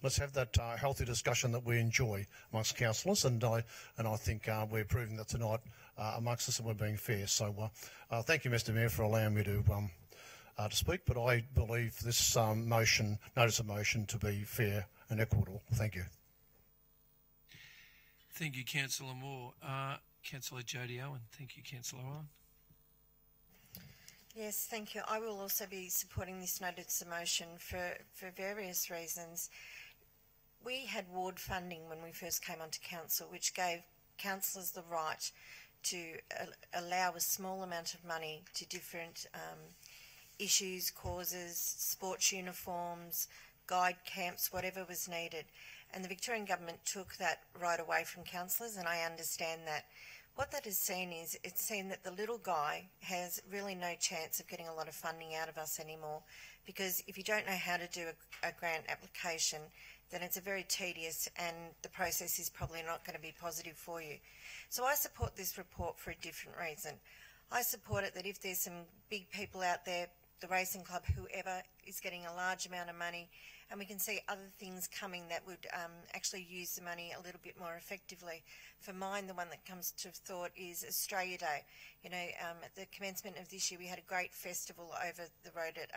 let's have that healthy discussion that we enjoy amongst councillors. And I think we're proving that tonight amongst us, and we're being fair. So thank you, Mr. Mayor, for allowing me to speak. But I believe this notice of motion to be fair and equitable. Thank you. Thank you, Councillor Moore. Councillor Jodie Owen. Thank you, Councillor Owen. Yes, thank you. I will also be supporting this notice of motion for various reasons. We had ward funding when we first came onto council, which gave councillors the right to allow a small amount of money to different issues, causes, sports uniforms, guide camps, whatever was needed. And the Victorian government took that right away from councillors, and I understand that. What that has seen is it's seen that the little guy has really no chance of getting a lot of funding out of us anymore, because if you don't know how to do a grant application, then it's a very tedious, and the process is probably not going to be positive for you. So I support this report for a different reason. I support it that if there's some big people out there, the racing club, whoever, is getting a large amount of money, and we can see other things coming that would actually use the money a little bit more effectively. For mine, the one that comes to thought is Australia Day. You know, at the commencement of this year, we had a great festival over the road at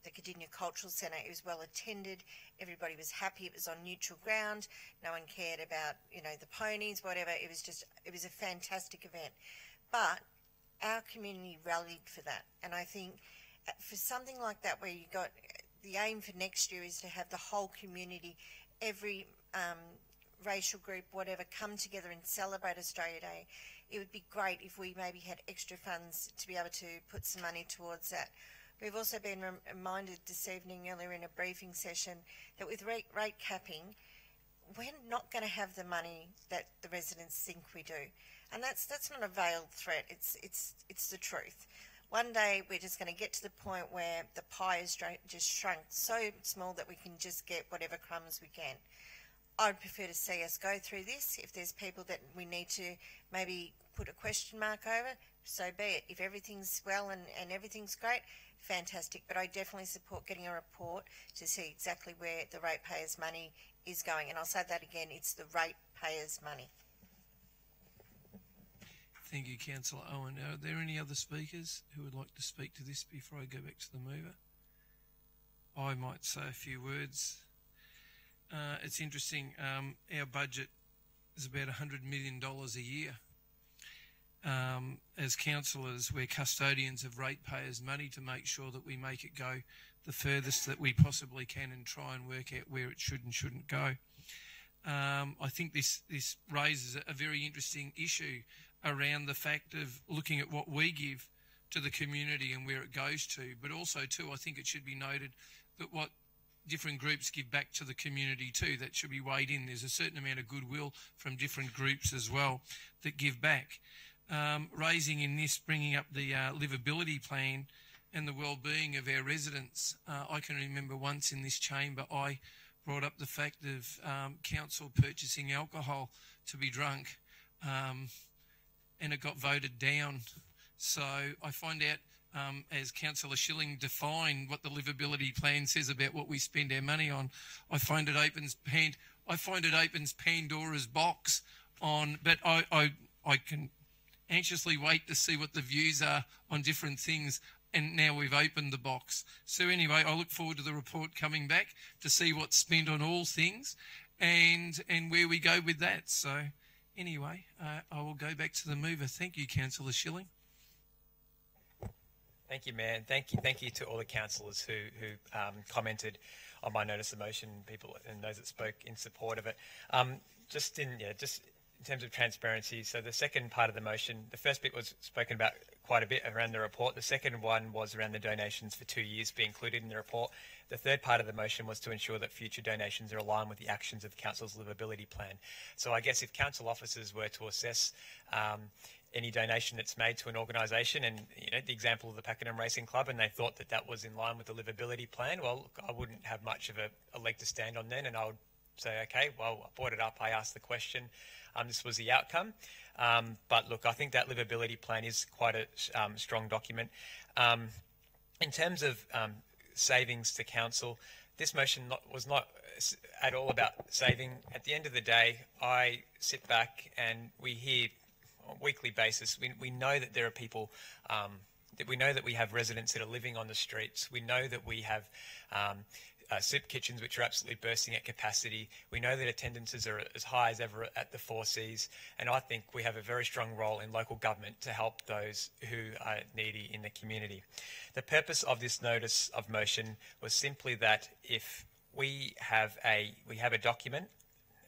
the Cardinia Cultural Centre. It was well attended. Everybody was happy. It was on neutral ground. No one cared about, you know, the ponies, whatever. It was a fantastic event. But our community rallied for that. And I think for something like that, where you got the aim for next year is to have the whole community, every racial group, whatever, come together and celebrate Australia Day. It would be great if we maybe had extra funds to be able to put some money towards that. We've also been reminded this evening, earlier in a briefing session, that with rate capping, we're not going to have the money that the residents think we do. And that's not a veiled threat, it's the truth. One day we're just going to get to the point where the pie is just shrunk so small that we can just get whatever crumbs we can. I'd prefer to see us go through this. If there's people that we need to maybe put a question mark over, so be it. If everything's well and everything's great, fantastic. But I definitely support getting a report to see exactly where the ratepayers' money is going. And I'll say that again, it's the ratepayers' money. Thank you, Councillor Owen. Are there any other speakers who would like to speak to this before I go back to the mover? I might say a few words. It's interesting. Our budget is about $100 million a year. As councillors, we're custodians of ratepayers' money to make sure that we make it go the furthest that we possibly can and try and work out where it should and shouldn't go. I think this raises a very interesting issue around the fact of looking at what we give to the community and where it goes to, but also too, I think it should be noted that what different groups give back to the community too, that should be weighed in. There's a certain amount of goodwill from different groups as well that give back. Raising in this, bringing up the livability plan and the well-being of our residents. I can remember once in this chamber I brought up the fact of council purchasing alcohol to be drunk, and it got voted down. So I find out, as Councillor Schilling defined what the livability plan says about what we spend our money on, I find it opens Pandora's box on. But I can anxiously wait to see what the views are on different things. And now we've opened the box. So anyway, I look forward to the report coming back to see what's spent on all things and where we go with that. So anyway, I will go back to the mover. Thank you, Councillor Schilling. Thank you, Mayor. Thank you to all the councillors who commented on my notice of motion, people and those that spoke in support of it. Just in terms of transparency, so the second part of the motion, the first bit was spoken about quite a bit around the report. The second one was around the donations for 2 years be included in the report. The third part of the motion was to ensure that future donations are aligned with the actions of Council's livability plan. So I guess if council officers were to assess any donation that's made to an organisation, and the example of the Pakenham Racing Club, and they thought that that was in line with the livability plan, well, look, I wouldn't have much of a leg to stand on then, and I would say, okay, well, I brought it up, I asked the question, this was the outcome. But look, I think that livability plan is quite a strong document. In terms of savings to council, this motion was not at all about saving. At the end of the day, I sit back and we hear on a weekly basis, we know that there are people, that we know that we have residents that are living on the streets. We know that we have soup kitchens which are absolutely bursting at capacity. We know that attendances are as high as ever at the 4Cs, and I think we have a very strong role in local government to help those who are needy in the community. The purpose of this notice of motion was simply that if we have a document,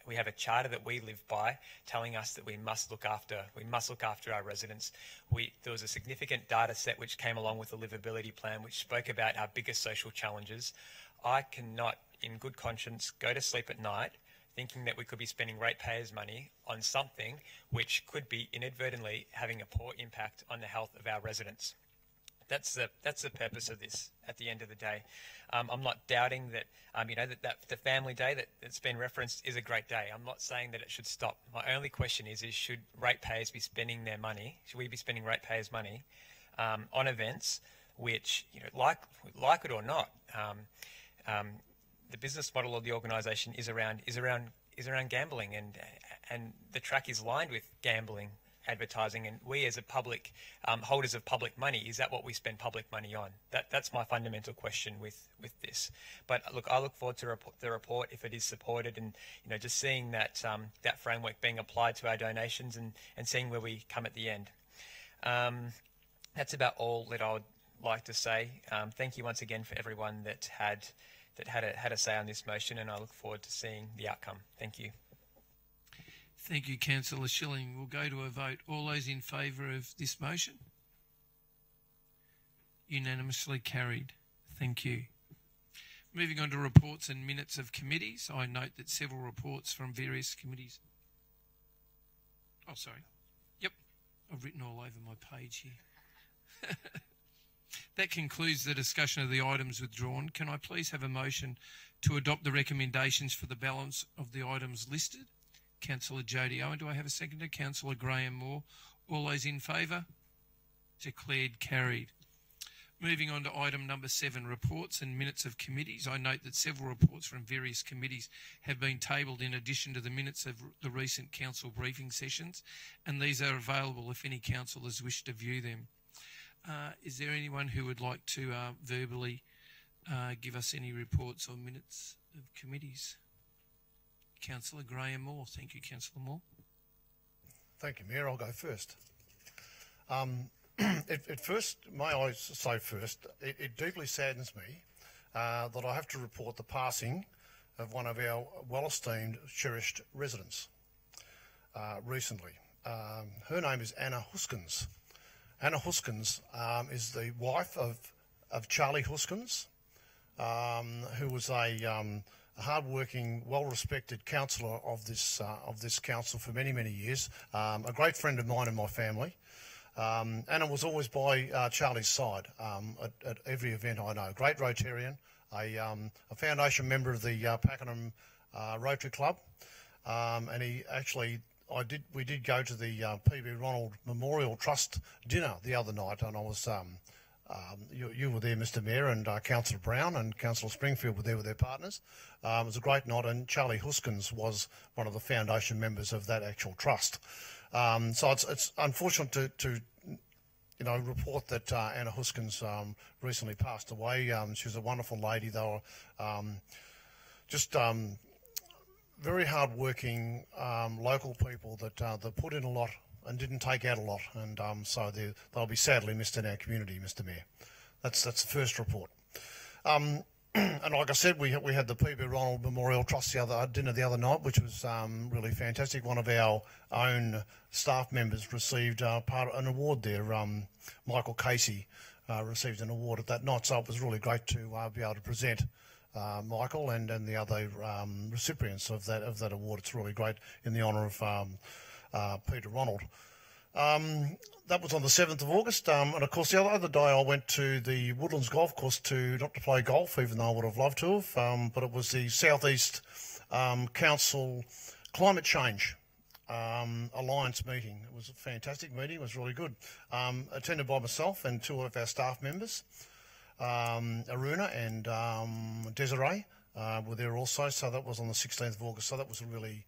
we have a charter that we live by, telling us that we must look after our residents. There was a significant data set which came along with the livability plan, which spoke about our biggest social challenges. I cannot, in good conscience, go to sleep at night thinking that we could be spending ratepayers' money on something which could be inadvertently having a poor impact on the health of our residents. That's the purpose of this. At the end of the day, I'm not doubting that that the family day that's been referenced is a great day. I'm not saying that it should stop. My only question is should ratepayers be spending their money? Should we be spending ratepayers' money on events which, like it or not, the business model of the organisation is around gambling, and the track is lined with gambling advertising, and we as a public holders of public money, is that what we spend public money on? That's my fundamental question with this. But look, I look forward to the report if it is supported, and just seeing that that framework being applied to our donations and seeing where we come at the end. That's about all that I would like to say. Thank you once again for everyone that had a say on this motion, and I look forward to seeing the outcome. Thank you. Thank you, Councillor Schilling. We'll go to a vote. All those in favour of this motion? Unanimously carried. Thank you. Moving on to reports and minutes of committees. I note that several reports from various committees. Oh, sorry. Yep. I've written all over my page here. That concludes the discussion of the items withdrawn. Can I please have a motion to adopt the recommendations for the balance of the items listed? Councillor Jodie Owen. Do I have a seconder? Councillor Graham Moore. All those in favour? Declared carried. Moving on to item number 7, reports and minutes of committees. I note that several reports from various committees have been tabled in addition to the minutes of the recent council briefing sessions, and these are available if any councillors wish to view them. Is there anyone who would like to verbally give us any reports or minutes of committees? Councillor Graham Moore. Thank you, Councillor Moore. Thank you, Mayor. I'll go first. May I say first, it deeply saddens me that I have to report the passing of one of our well-esteemed, cherished residents recently. Her name is Anna Huskins. Anna Huskins is the wife of Charlie Huskins, who was a hard-working, well-respected councillor of this council for many, many years. A great friend of mine and my family. Anna was always by Charlie's side at every event I know. Great Rotarian, a foundation member of the Pakenham Rotary Club, and we did go to the PB Ronald Memorial Trust dinner the other night, and I was you were there, Mr. Mayor, and Councillor Brown and Councillor Springfield were there with their partners. It was a great night, and Charlie Huskins was one of the foundation members of that actual trust. So it's unfortunate to report that Anna Huskins recently passed away. She was a wonderful lady. They were just very hard-working local people that put in a lot and didn't take out a lot, and so they'll be sadly missed in our community, Mr. Mayor. That's the first report. And like I said, we had the PB Ronald Memorial Trust dinner the other night, which was really fantastic. One of our own staff members received an award there. Michael Casey received an award at that night, so it was really great to be able to present Michael and the other recipients of that award. It's really great in the honour of Peter Ronald. That was on the 7th of August, and of course the other day I went to the Woodlands Golf Course not to play golf, even though I would have loved to have, but it was the South East Council Climate Change Alliance meeting. It was a fantastic meeting, it was really good. Attended by myself and two of our staff members, Aruna and Desiree were there also, so that was on the 16th of August, so that was a really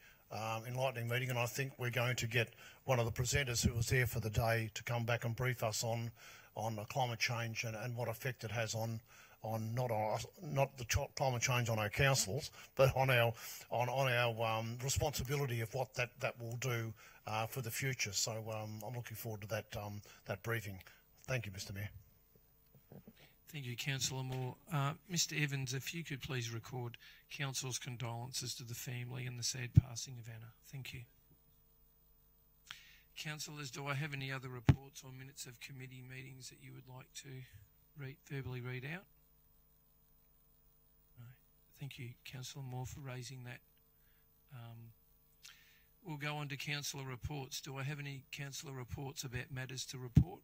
enlightening meeting, and I think we're going to get one of the presenters who was there for the day to come back and brief us on climate change and what effect it has on not the climate change on our councils, but on our responsibility of what that will do for the future. So I'm looking forward to that briefing. Thank you, Mr. Mayor. Thank you, Councillor Moore. Mr. Evans, if you could please record Council's condolences to the family and the sad passing of Anna. Thank you. Councillors, do I have any other reports or minutes of committee meetings that you would like to verbally read out? No. Thank you, Councillor Moore, for raising that. We'll go on to councillor reports. Do I have any councillor reports about matters to report?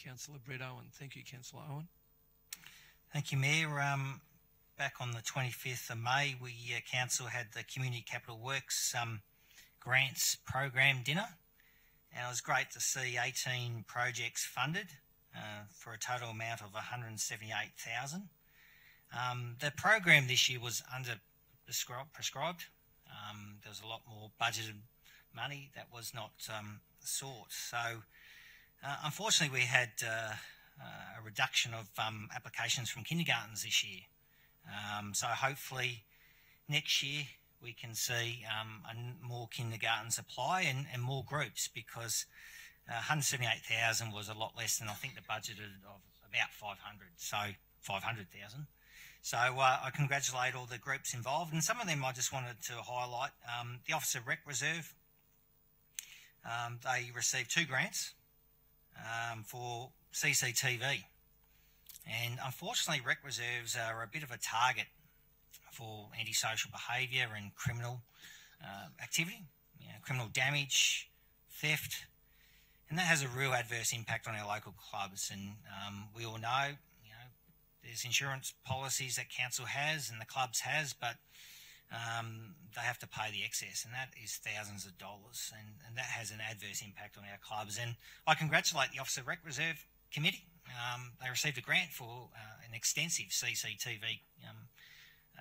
Councillor Brett Owen. Thank you, Councillor Owen. Thank you, Mayor. Back on the 25th of May, Council had the Community Capital Works Grants Program dinner, and it was great to see 18 projects funded for a total amount of $178,000. The program this year was prescribed. There was a lot more budgeted money that was not sought. So unfortunately we had a reduction of applications from kindergartens this year. So hopefully next year we can see more kindergartens apply and more groups, because 178,000 was a lot less than I think the budgeted of about 500, so 500,000. So I congratulate all the groups involved, and some of them I just wanted to highlight. The Officer Rec Reserve, they received 2 grants for CCTV, and unfortunately Rec Reserves are a bit of a target for antisocial behaviour and criminal activity, criminal damage, theft, and that has a real adverse impact on our local clubs. And we all know, there's insurance policies that council has and the clubs has, but they have to pay the excess, and that is thousands of dollars, and that has an adverse impact on our clubs. And I congratulate the Officer Rec Reserve Committee. They received a grant for an extensive CCTV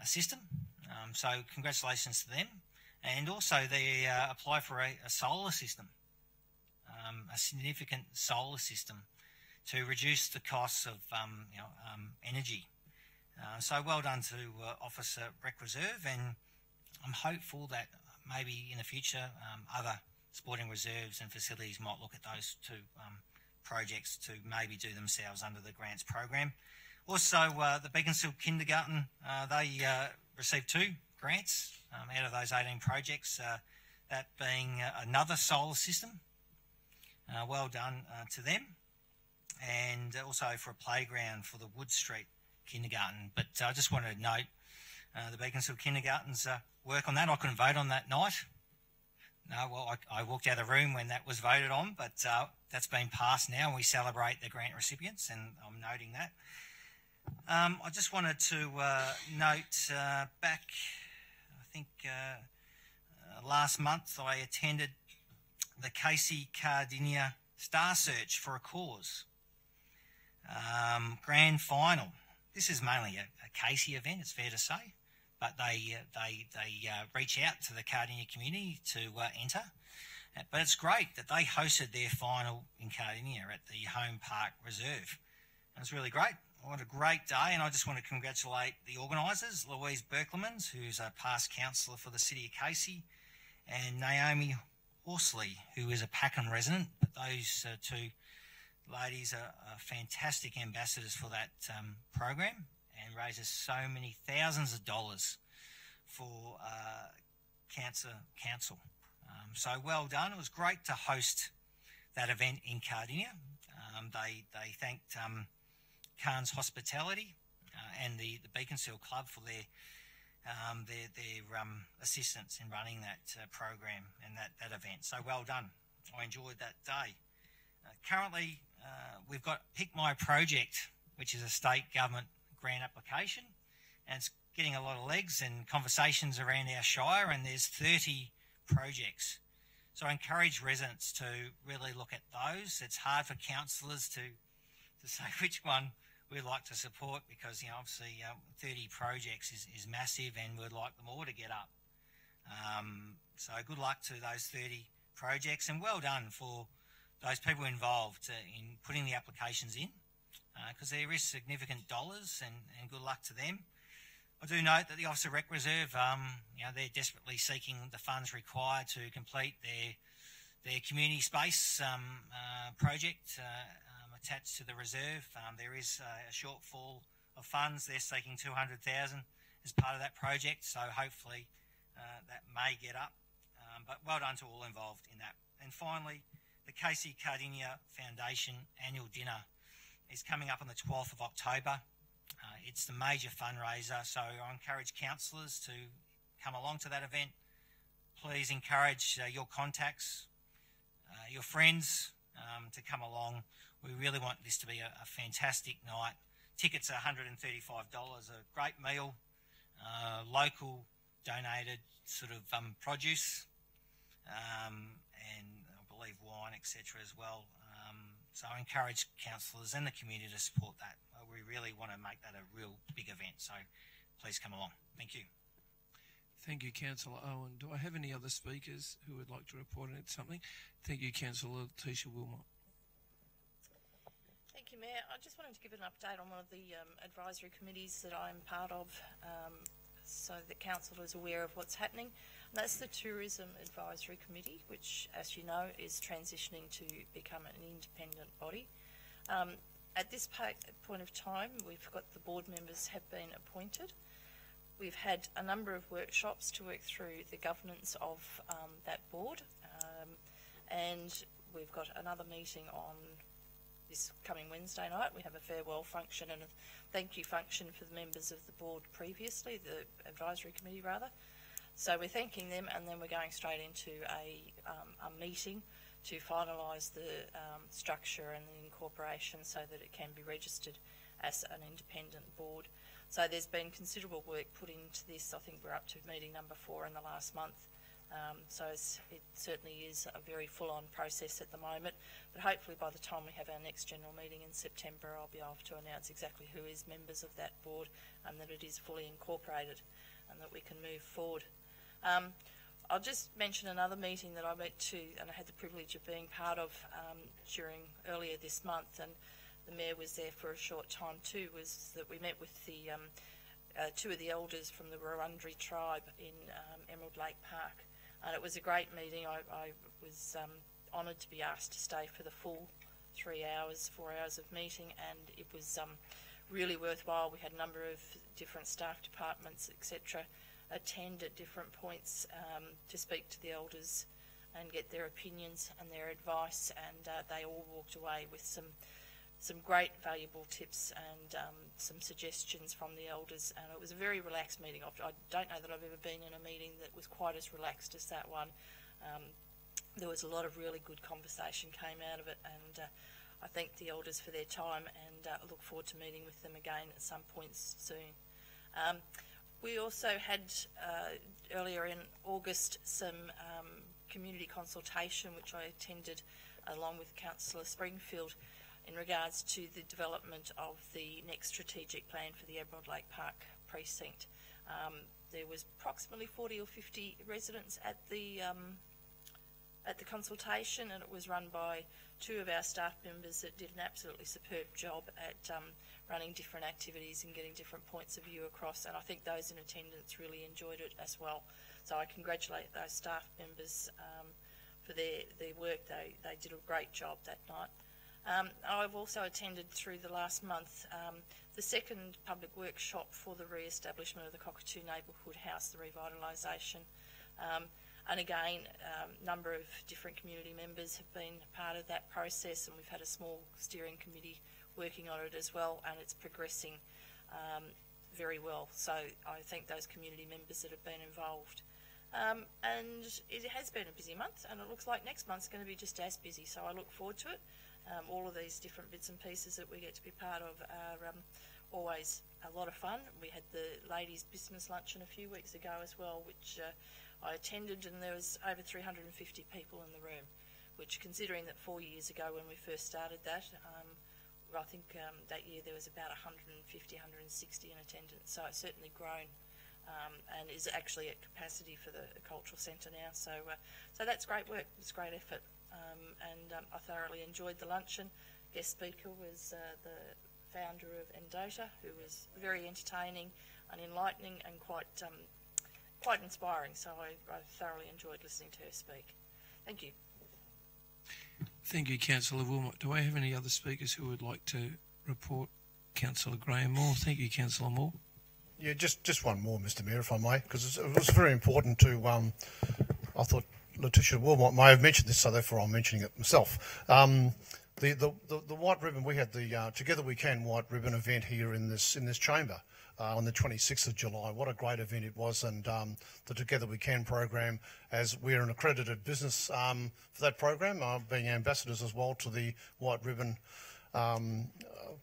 system, so congratulations to them. And also they apply for a solar system, a significant solar system to reduce the costs of energy. So well done to Officer Rec Reserve, and I'm hopeful that maybe in the future other sporting reserves and facilities might look at those 2 projects to maybe do themselves under the grants program. Also, the Beaconsfield Kindergarten, they received 2 grants out of those 18 projects, that being another solar system. Well done to them. And also for a playground for the Wood Street Kindergarten. But I just wanted to note the Beaconsfield Kindergarten's work on that. I couldn't vote on that night. No, well, I walked out of the room when that was voted on, but that's been passed now, and we celebrate the grant recipients, and I'm noting that. I just wanted to note back, I think last month I attended the Casey Cardinia Star Search for a Cause grand final. This is mainly a Casey event, it's fair to say, but they reach out to the Cardinia community to enter. But it's great that they hosted their final in Cardinia at the Home Park Reserve. It was really great. What a great day, and I just want to congratulate the organisers, Louise Berklemans, who's a past councillor for the City of Casey, and Naomi Horsley, who is a Packham resident. But those 2 ladies are fantastic ambassadors for that program, and raises so many thousands of dollars for Cancer Council. So well done. It was great to host that event in Cardinia. They thanked Cairns Hospitality and the Beaconsfield Club for their assistance in running that program and that event. So well done I enjoyed that day. Currently, we've got Pick My Project, which is a state government grant application, and it's getting a lot of legs and conversations around our Shire, and there's 30 projects. So I encourage residents to really look at those. It's hard for councillors to say which one we'd like to support because, obviously 30 projects is massive and we'd like them all to get up. So good luck to those 30 projects and well done for those people involved in putting the applications in because there is significant dollars and good luck to them. I do note that the Office of Rec Reserve, they're desperately seeking the funds required to complete their community space project attached to the reserve. There is a shortfall of funds. They're seeking $200,000 as part of that project, so hopefully that may get up. But well done to all involved in that. And finally, the Cardinia Foundation annual dinner is coming up on the 12th of October. It's the major fundraiser, so I encourage councillors to come along to that event. Please encourage your contacts, your friends to come along. We really want this to be a fantastic night. Tickets are $135, a great meal, local donated sort of produce, and I believe wine, etc. as well. So I encourage councillors and the community to support that. We really want to make that a real big event, so please come along. Thank you. Thank you, Councillor Owen. Do I have any other speakers who would like to report on something? Thank you, Councillor Tisha Wilmot. Thank you, Mayor. I just wanted to give an update on one of the advisory committees that I'm part of so that Council is aware of what's happening. And that's the Tourism Advisory Committee, which, as you know, is transitioning to become an independent body. At this point of time, we've got the board members have been appointed. We've had a number of workshops to work through the governance of that board, and we've got another meeting on this coming Wednesday night. We have a farewell function and a thank you function for the members of the board previously, the advisory committee rather. So we're thanking them, and then we're going straight into a meeting to finalise the structure and the incorporation so that it can be registered as an independent board. So there's been considerable work put into this. I think we're up to meeting number 4 in the last month. So it certainly is a very full-on process at the moment. But hopefully by the time we have our next general meeting in September, I'll be able to announce exactly who is members of that board and that it is fully incorporated and that we can move forward. I'll just mention another meeting that I went to and I had the privilege of being part of during earlier this month, and the Mayor was there for a short time too, was that we met with the 2 of the elders from the Wurundjeri tribe in Emerald Lake Park, and it was a great meeting. I was honoured to be asked to stay for the full 4 hours of meeting, and it was really worthwhile. We had a number of different staff departments, etc., attend at different points to speak to the elders and get their opinions and their advice, and they all walked away with some great valuable tips and some suggestions from the elders, and it was a very relaxed meeting. I don't know that I've ever been in a meeting that was quite as relaxed as that one. There was a lot of really good conversation came out of it, and I thank the elders for their time and look forward to meeting with them again at some point soon. We also had earlier in August some community consultation which I attended along with Councillor Springfield in regards to the development of the next strategic plan for the Emerald Lake Park precinct. There was approximately 40 or 50 residents at the consultation, and it was run by 2 of our staff members that did an absolutely superb job at running different activities and getting different points of view across, and I think those in attendance really enjoyed it as well. So I congratulate those staff members for their work. They did a great job that night. I've also attended through the last month the second public workshop for the re-establishment of the Cockatoo Neighbourhood House, the revitalisation. And again, a number of different community members have been part of that process, and we've had a small steering committee working on it as well, and it's progressing very well. So I thank those community members that have been involved. And it has been a busy month, and it looks like next month's going to be just as busy, so I look forward to it. All of these different bits and pieces that we get to be part of are always a lot of fun. We had the ladies' business luncheon a few weeks ago as well, which I attended, and there was over 350 people in the room, which, considering that 4 years ago when we first started that, I think that year there was about 150, 160 in attendance, so it's certainly grown. And is actually at capacity for the cultural centre now. So that's great work. It's great effort. And I thoroughly enjoyed the luncheon. Guest speaker was the founder of Endota, who was very entertaining and enlightening and quite inspiring. So I thoroughly enjoyed listening to her speak. Thank you. Thank you, Councillor Wilmot. Do I have any other speakers who would like to report? Councillor Graham Moore. Thank you, Councillor Moore. Yeah, just one more, Mr. Mayor, if I may, because it was very important to, I thought Letitia Wilmot may have mentioned this, so therefore I'm mentioning it myself. The White Ribbon, we had the Together We Can White Ribbon event here in this chamber on the 26th of July. What a great event it was, and the Together We Can program, as we're an accredited business for that program, being ambassadors as well to the White Ribbon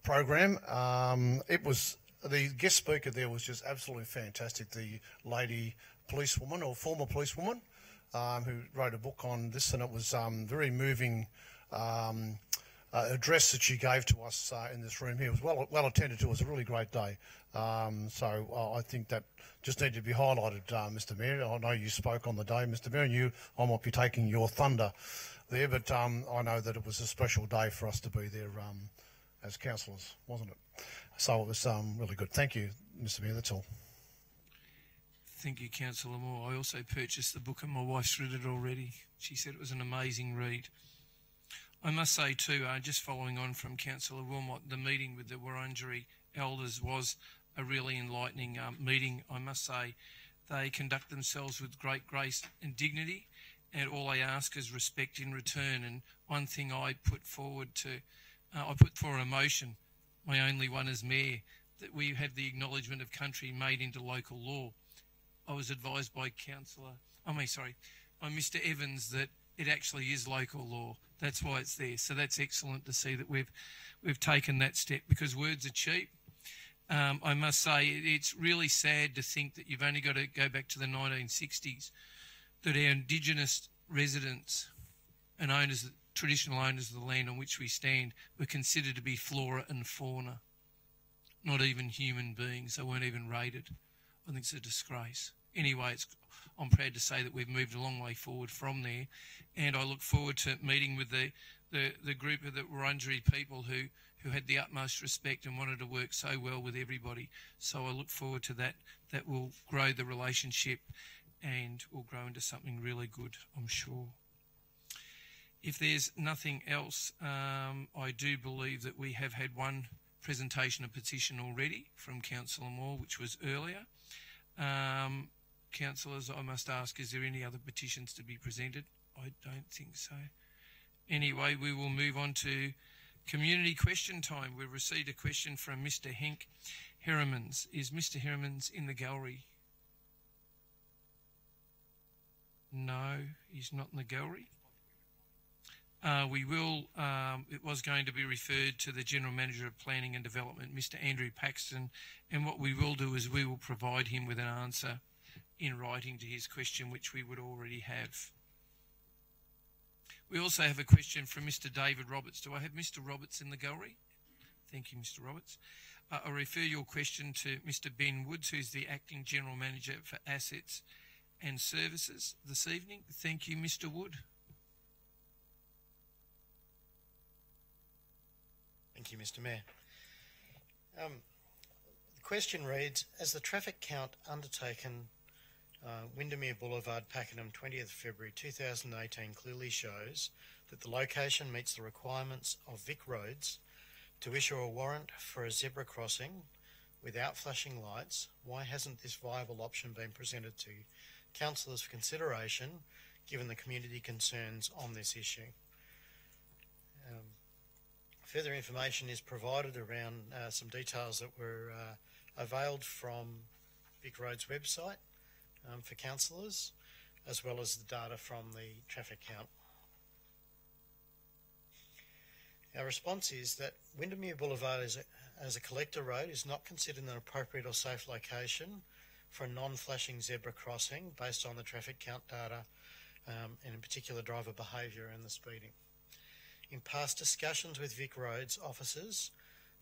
program. The guest speaker there was just absolutely fantastic. The lady policewoman, or former policewoman, who wrote a book on this, and it was very moving address that she gave to us in this room here. It was well attended to. It was a really great day. So I think that just needed to be highlighted, Mr. Mayor. I know you spoke on the day, Mr. Mayor, and I might be taking your thunder there, but I know that it was a special day for us to be there as councillors, wasn't it? So it was really good. Thank you, Mr. Mayor. That's all. Thank you, Councillor Moore. I also purchased the book and my wife's read it already. She said it was an amazing read. I must say too, just following on from Councillor Wilmot, the meeting with the Wurundjeri elders was a really enlightening meeting. I must say they conduct themselves with great grace and dignity, and all I ask is respect in return. And one thing I put forward for a motion, my only one as Mayor, that we have the acknowledgement of country made into local law. I was advised by Mr. Evans, that it actually is local law. That's why it's there. So that's excellent to see that we've taken that step, because words are cheap. I must say it's really sad to think that you've only got to go back to the 1960s, that our Indigenous residents and owners, traditional owners of the land on which we stand, were considered to be flora and fauna, not even human beings. They weren't even rated. I think it's a disgrace. Anyway, I'm proud to say that we've moved a long way forward from there, and I look forward to meeting with the group of the Wurundjeri people who had the utmost respect and wanted to work so well with everybody. So I look forward to that. That will grow the relationship and will grow into something really good, I'm sure. If there's nothing else, I do believe that we have had one presentation of petition already from Councillor Moore, which was earlier. Councillors, I must ask, is there any other petitions to be presented? I don't think so. Anyway, we will move on to community question time. We've received a question from Mr. Henk Heremans. Is Mr. Heremans in the gallery? No, he's not in the gallery. It was going to be referred to the General Manager of Planning and Development, Mr. Andrew Paxton, and what we will do is we will provide him with an answer in writing to his question, which we would already have. We also have a question from Mr. David Roberts. Do I have Mr. Roberts in the gallery? Thank you, Mr. Roberts. I refer your question to Mr. Ben Woods, who's the Acting General Manager for Assets and Services this evening. Thank you, Mr. Wood. Thank you, Mr. Mayor. The question reads, as the traffic count undertaken Windermere Boulevard, Pakenham, 20th February 2018 clearly shows that the location meets the requirements of Vic Roads to issue a warrant for a zebra crossing without flashing lights, why hasn't this viable option been presented to councillors for consideration, given the community concerns on this issue? Further information is provided around some details that were availed from Vic Roads website for councillors. as well as the data from the traffic count. Our response is that Windermere Boulevard as a collector road is not considered an appropriate or safe location for a non-flashing zebra crossing based on the traffic count data and in particular driver behaviour and the speeding. In past discussions with Vic Roads officers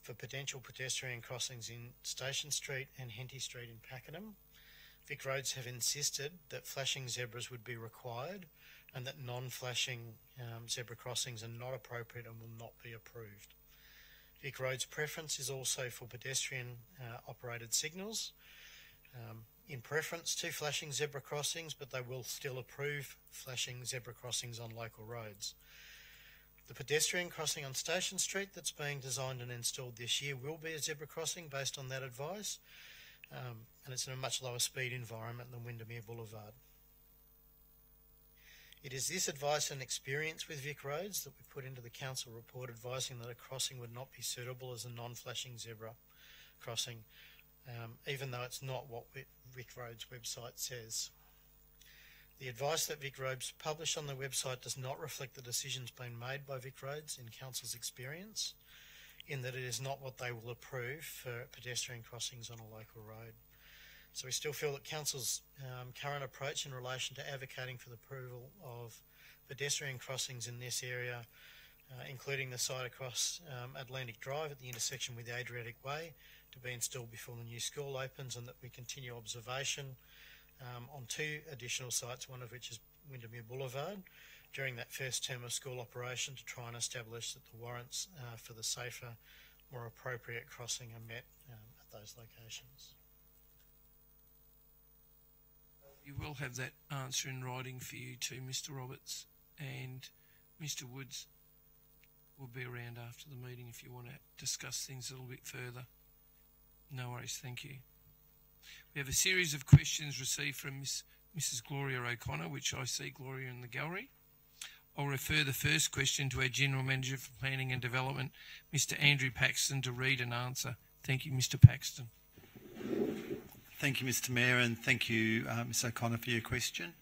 for potential pedestrian crossings in Station Street and Henty Street in Pakenham, Vic Roads have insisted that flashing zebras would be required and that non-flashing zebra crossings are not appropriate and will not be approved. Vic Roads' preference is also for pedestrian operated signals. In preference to flashing zebra crossings, but they will still approve flashing zebra crossings on local roads. The pedestrian crossing on Station Street that's being designed and installed this year will be a zebra crossing based on that advice, and it's in a much lower speed environment than Windermere Boulevard. It is this advice and experience with Vic Roads that we put into the council report advising that a crossing would not be suitable as a non-flashing zebra crossing, even though it's not what Vic Roads' website says. The advice that Vic Roads publish on their website does not reflect the decisions being made by Vic Roads in council's experience, in that it is not what they will approve for pedestrian crossings on a local road. So we still feel that council's current approach in relation to advocating for the approval of pedestrian crossings in this area, including the site across Atlantic Drive at the intersection with the Adriatic Way, to be installed before the new school opens, and that we continue observation on 2 additional sites, one of which is Windermere Boulevard, during that first term of school operation to try and establish that the warrants for the safer, more appropriate crossing are met at those locations. You will have that answer in writing for you too, Mr. Roberts, and Mr. Woods will be around after the meeting if you want to discuss things a little bit further. No worries, thank you. We have a series of questions received from Mrs. Gloria O'Connor, which I see Gloria in the gallery. I'll refer the first question to our General Manager for Planning and Development, Mr. Andrew Paxton, to read and answer. Thank you, Mr. Paxton. Thank you, Mr. Mayor, and thank you, Ms. O'Connor, for your question.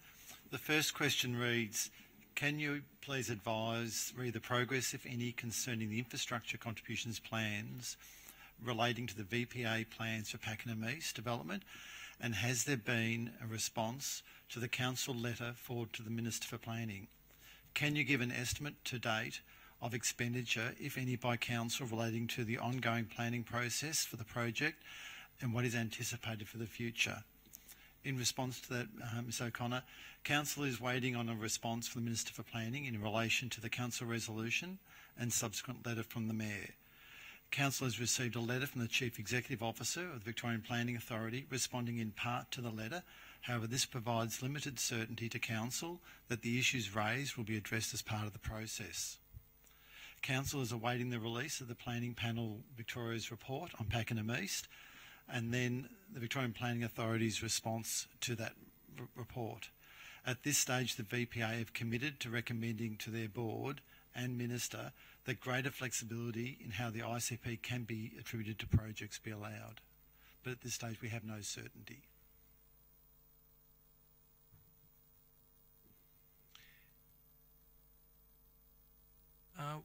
The first question reads, can you please read the progress, if any, concerning the infrastructure contributions plans relating to the VPA plans for Pakenham East development, and has there been a response to the council letter forwarded to the Minister for Planning? Can you give an estimate to date of expenditure, if any, by council relating to the ongoing planning process for the project and what is anticipated for the future? In response to that, Ms. O'Connor, council is waiting on a response from the Minister for Planning in relation to the council resolution and subsequent letter from the Mayor. Council has received a letter from the Chief Executive Officer of the Victorian Planning Authority responding in part to the letter. However, this provides limited certainty to Council that the issues raised will be addressed as part of the process. Council is awaiting the release of the Planning Panel Victoria's report on Pakenham East, and then the Victorian Planning Authority's response to that report. At this stage, the VPA have committed to recommending to their board and Minister that greater flexibility in how the ICP can be attributed to projects be allowed. But at this stage, we have no certainty.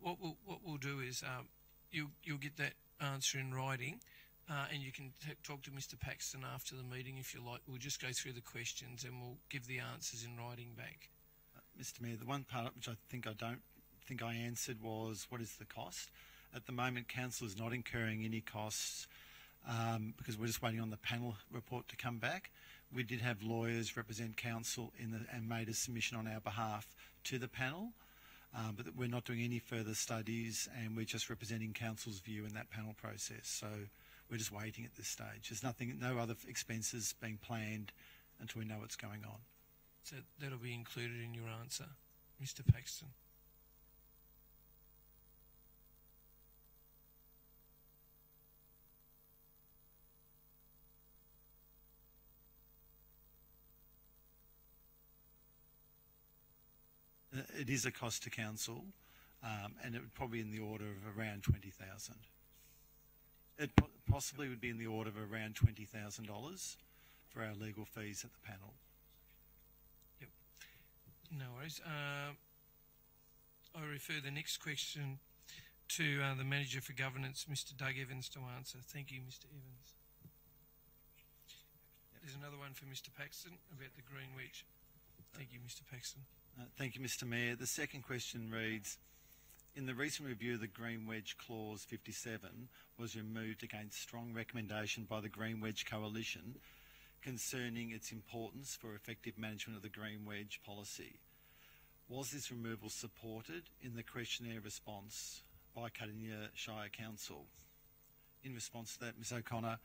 What we'll do is you'll get that answer in writing, and you can talk to Mr. Paxton after the meeting if you like. We'll just go through the questions and we'll give the answers in writing back. Mr. Mayor, the one part which I don't think I answered was, what is the cost? At the moment, Council is not incurring any costs because we're just waiting on the panel report to come back. We did have lawyers represent Council and made a submission on our behalf to the panel, but we're not doing any further studies, and we're just representing Council's view in that panel process. So we're just waiting at this stage. There's no other expenses being planned until we know what's going on. So that'll be included in your answer, Mr. Paxton. It is a cost to Council, and it would probably be in the order of around $20,000. It possibly would be in the order of around $20,000 for our legal fees at the panel. Yep. No worries. I refer the next question to the Manager for Governance, Mr. Doug Evans, to answer. Thank you, Mr. Evans. There's another one for Mr. Paxton about the Green Wedge. Thank you, Mr. Paxton. Thank you, Mr. Mayor. The second question reads, in the recent review of the Green Wedge Clause 57 was removed against strong recommendation by the Green Wedge Coalition concerning its importance for effective management of the Green Wedge policy. Was this removal supported in the questionnaire response by Cardinia Shire Council? In response to that, Ms O'Connor,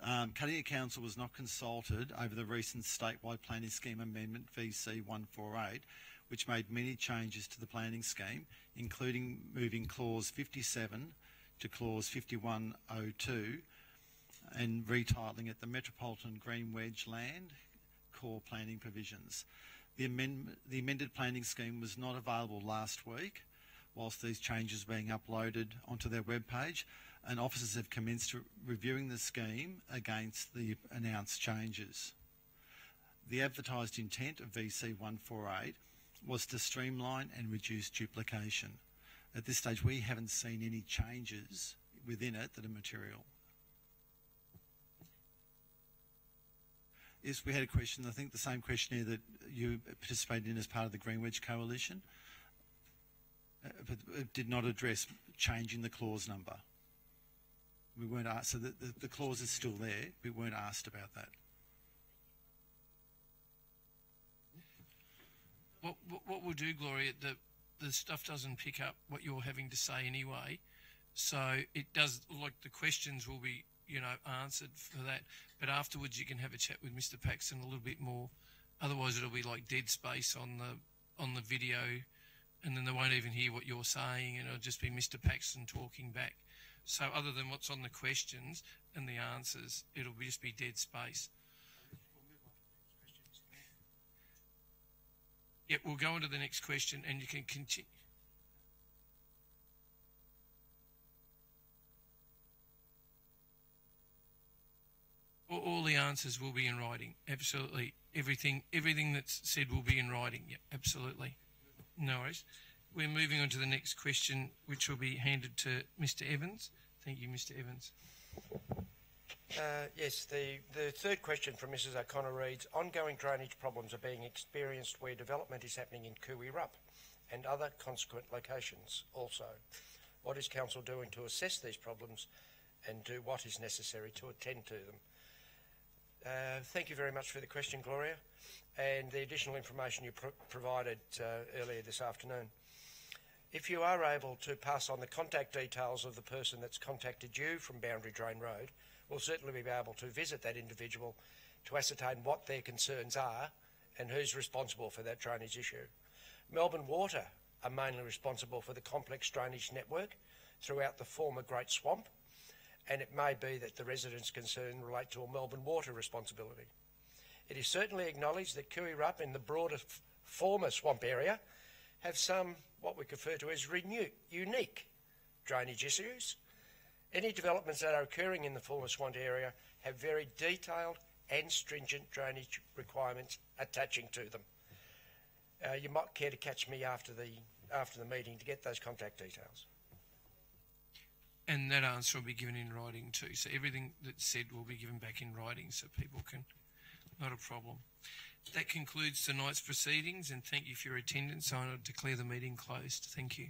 Cardinia Council was not consulted over the recent statewide planning scheme amendment VC 148, which made many changes to the planning scheme, including moving clause 57 to clause 5102 and retitling it the Metropolitan Green Wedge Land Core Planning Provisions. The amended planning scheme was not available last week, whilst these changes were being uploaded onto their webpage, and officers have commenced reviewing the scheme against the announced changes. The advertised intent of VC 148 was to streamline and reduce duplication. At this stage, we haven't seen any changes within it that are material. Yes, we had a question, I think the same questionnaire that you participated in as part of the Green Wedge Coalition, but it did not address changing the clause number. We weren't asked, so the clause is still there, we weren't asked about that. What we'll do, Gloria, the stuff doesn't pick up what you're having to say anyway, so it does, like the questions will be, answered for that, but afterwards you can have a chat with Mr. Paxton a little bit more. Otherwise it'll be like dead space on the video, and then they won't even hear what you're saying, and it'll just be Mr. Paxton talking back. So other than what's on the questions and the answers, it'll just be dead space. Yeah, we'll go on to the next question, and you can continue. All the answers will be in writing. Absolutely. Everything that's said will be in writing. Yeah, absolutely. No worries. We're moving on to the next question, which will be handed to Mr. Evans. Thank you, Mr. Evans. Yes, the third question from Mrs O'Connor reads, ongoing drainage problems are being experienced where development is happening in Cooey Rup and other consequent locations also. What is Council doing to assess these problems and do what is necessary to attend to them? Thank you very much for the question, Gloria, and the additional information you provided earlier this afternoon. If you are able to pass on the contact details of the person that's contacted you from Boundary Drain Road, we'll certainly be able to visit that individual to ascertain what their concerns are and who's responsible for that drainage issue. Melbourne Water are mainly responsible for the complex drainage network throughout the former Great Swamp, and it may be that the residents' concern relate to a Melbourne Water responsibility. It is certainly acknowledged that Cooey Rup and the broader former swamp area have some, what we refer to as unique drainage issues. Any developments that are occurring in the former swamp area have very detailed and stringent drainage requirements attaching to them. You might care to catch me after the meeting to get those contact details. And that answer will be given in writing too. So everything that's said will be given back in writing so people can, not a problem. That concludes tonight's proceedings, and thank you for your attendance. I declare the meeting closed. Thank you.